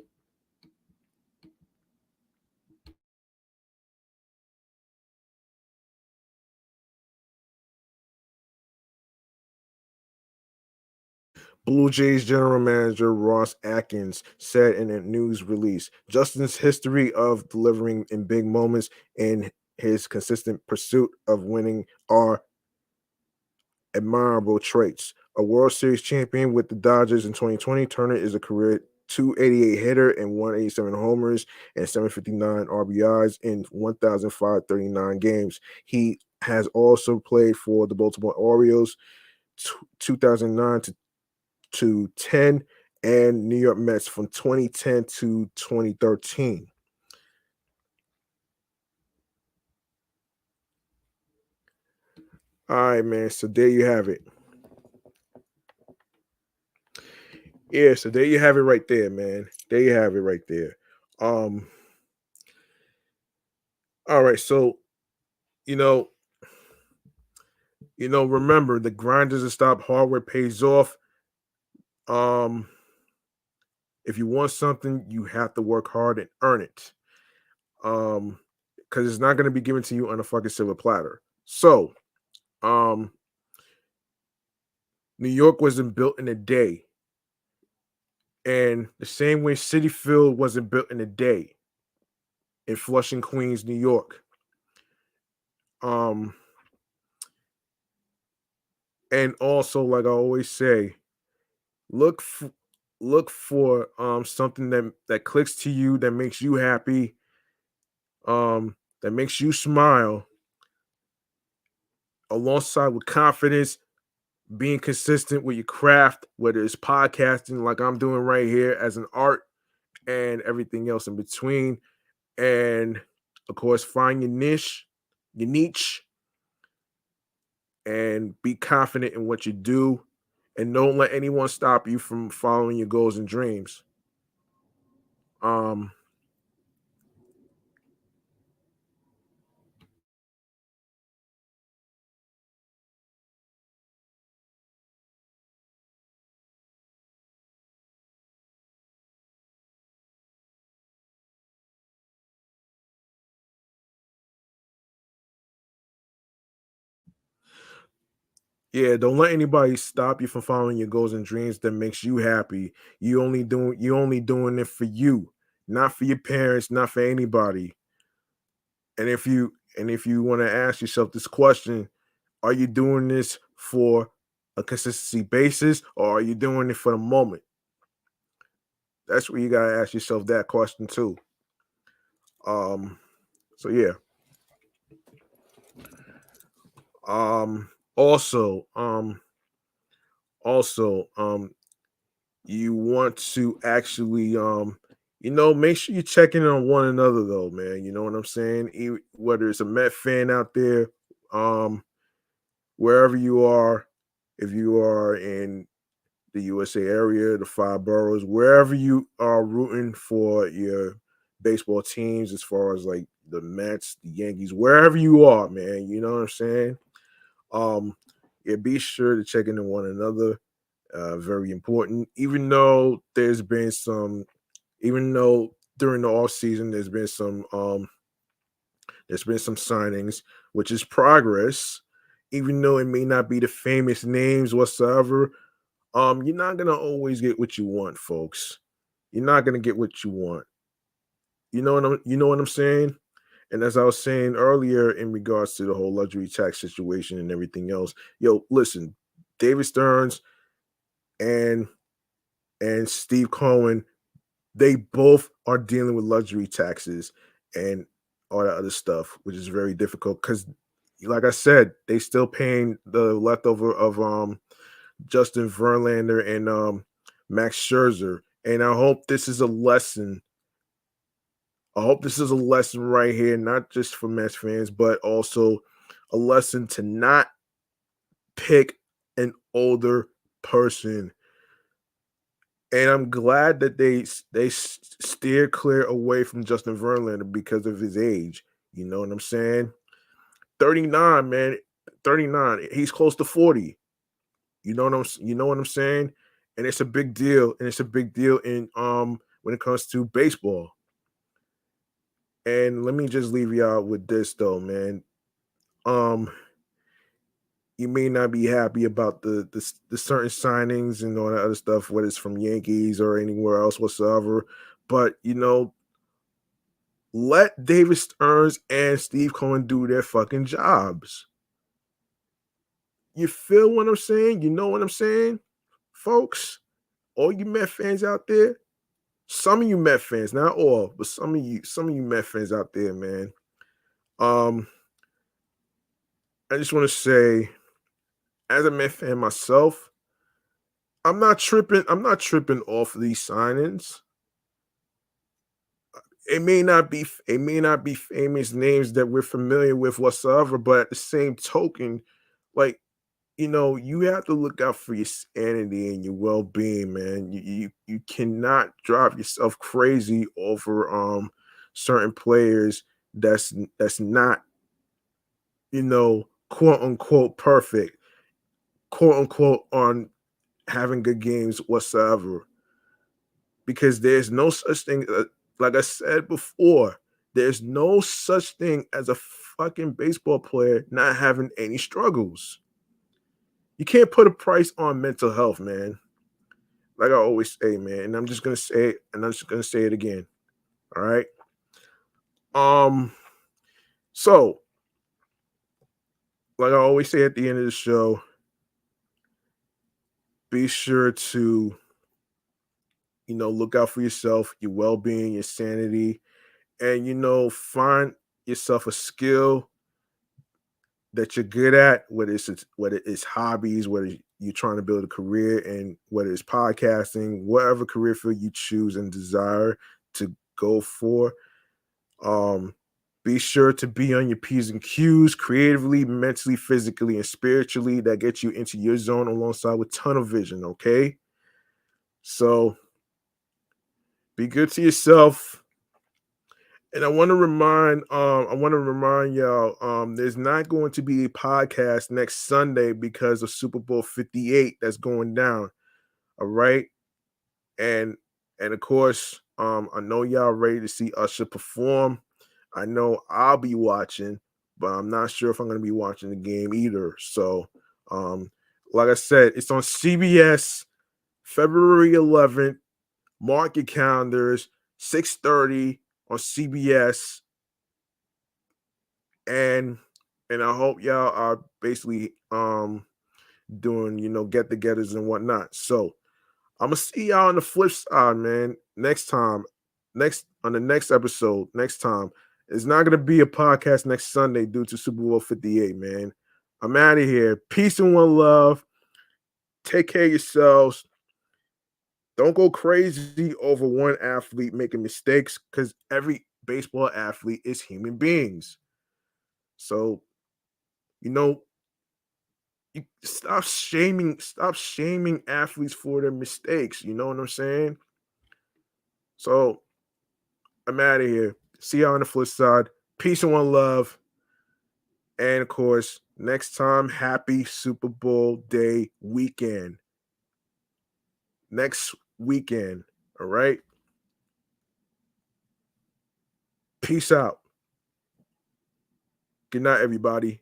Blue Jays general manager Ross Atkins said in a news release, Justin's history of delivering in big moments and his consistent pursuit of winning are admirable traits. A World Series champion with the Dodgers in 2020, Turner is a career 288 hitter and 187 homers and 759 RBIs in 1,539 games. He has also played for the Baltimore Orioles 2009 to 10 and New York Mets from 2010 to 2013. All right, man. So there you have it. Yeah, so there you have it right there, man. There you have it right there. Um, all right, so you know, remember the grind doesn't stop, hard work pays off. Um, if you want something, you have to work hard and earn it. Because it's not gonna be given to you on a fucking silver platter. So, um, New York wasn't built in a day. And the same way City Field wasn't built in a day in Flushing, Queens, New York. Um, and also, like I always say, look f- look for something that clicks to you, that makes you happy, that makes you smile, alongside with confidence, being consistent with your craft, whether it's podcasting like I'm doing right here as an art and everything else in between. And of course, find your niche, and be confident in what you do. And don't let anyone stop you from following your goals and dreams. Um, yeah, don't let anybody stop you from following your goals and dreams that makes you happy. You only doing it for you, not for your parents, not for anybody. And if you want to ask yourself this question, are you doing this for a consistency basis, or are you doing it for the moment? That's where you gotta ask yourself that question too. Um, so yeah. Um, also, um, also, you want to actually, make sure you check in on one another though, man. You know what I'm saying? Whether it's a Met fan out there, um, wherever you are, if you are in the USA area, the five boroughs, wherever you are rooting for your baseball teams, as far as like the Mets, the Yankees, wherever you are, man, you know what I'm saying? Um, yeah, be sure to check in on one another. Very important. Even though during the off season there's been some signings, which is progress. even though it may not be the famous names whatsoever, you're not gonna always get what you want, folks. You're not gonna get what you want. You know what I'm saying? And as I was saying earlier in regards to the whole luxury tax situation and everything else, yo, listen, David Stearns and Steve Cohen, they both are dealing with luxury taxes and all that other stuff, which is very difficult because, like I said, they still paying the leftover of Justin Verlander and Max Scherzer. And I hope this is a lesson. I hope this is a lesson right here, not just for Mets fans, but also a lesson to not pick an older person. And I'm glad that they steer clear away from Justin Verlander because of his age. You know what I'm saying? 39, man. 39. He's close to 40. You know what I'm saying? And it's a big deal. And it's a big deal in when it comes to baseball. And let me just leave you out with this though, man. Um, you may not be happy about the certain signings and all that other stuff, whether it's from Yankees or anywhere else whatsoever. But let David Stearns and Steve Cohen do their fucking jobs. You feel what I'm saying? You know what I'm saying, folks? All you Met fans out there, some of you Met fans, not all, but some of you Met fans out there, man. Um, I just want to say, as a Met fan myself, I'm not tripping. I'm not tripping off these signings. It may not be famous names that we're familiar with whatsoever, but at the same token, like you have to look out for your sanity and your well-being, man. You cannot drive yourself crazy over certain players that's not quote unquote perfect, quote unquote on having good games whatsoever. Because there's no such thing, like I said before, there's no such thing as a fucking baseball player not having any struggles. You can't put a price on mental health, man. Like I always say, man, and I'm just gonna say it, and I'm just gonna say it again. All right. Um. So, like I always say at the end of the show, be sure to look out for yourself, your well-being, your sanity, and find yourself a skill that you're good at, whether it's hobbies, whether you're trying to build a career, and whether it's podcasting, whatever career field you choose and desire to go for. Um, be sure to be on your P's and Q's creatively, mentally, physically, and spiritually. That gets you into your zone alongside with tunnel vision. Okay. So be good to yourself. And I want to remind y'all, there's not going to be a podcast next Sunday because of Super Bowl 58 that's going down. All right. And of course, I know y'all ready to see Usher perform. I know I'll be watching, but I'm not sure if I'm gonna be watching the game either. So like I said, it's on CBS February 11th. Mark your calendars, 6:30 on CBS, and I hope y'all are basically doing get-togethers and whatnot. So I'm gonna see y'all on the flip side, man. Next time, next on the next episode, next time. It's not gonna be a podcast next Sunday due to Super Bowl 58, man. I'm out of here. Peace and one love. Take care of yourselves. Don't go crazy over one athlete making mistakes because every baseball athlete is human beings. So, you know, you stop shaming athletes for their mistakes. You know what I'm saying? So I'm out of here. See y'all on the flip side. Peace and one love. And of course, next time, happy Super Bowl day weekend. Next weekend. All right. Peace out. Good night, everybody.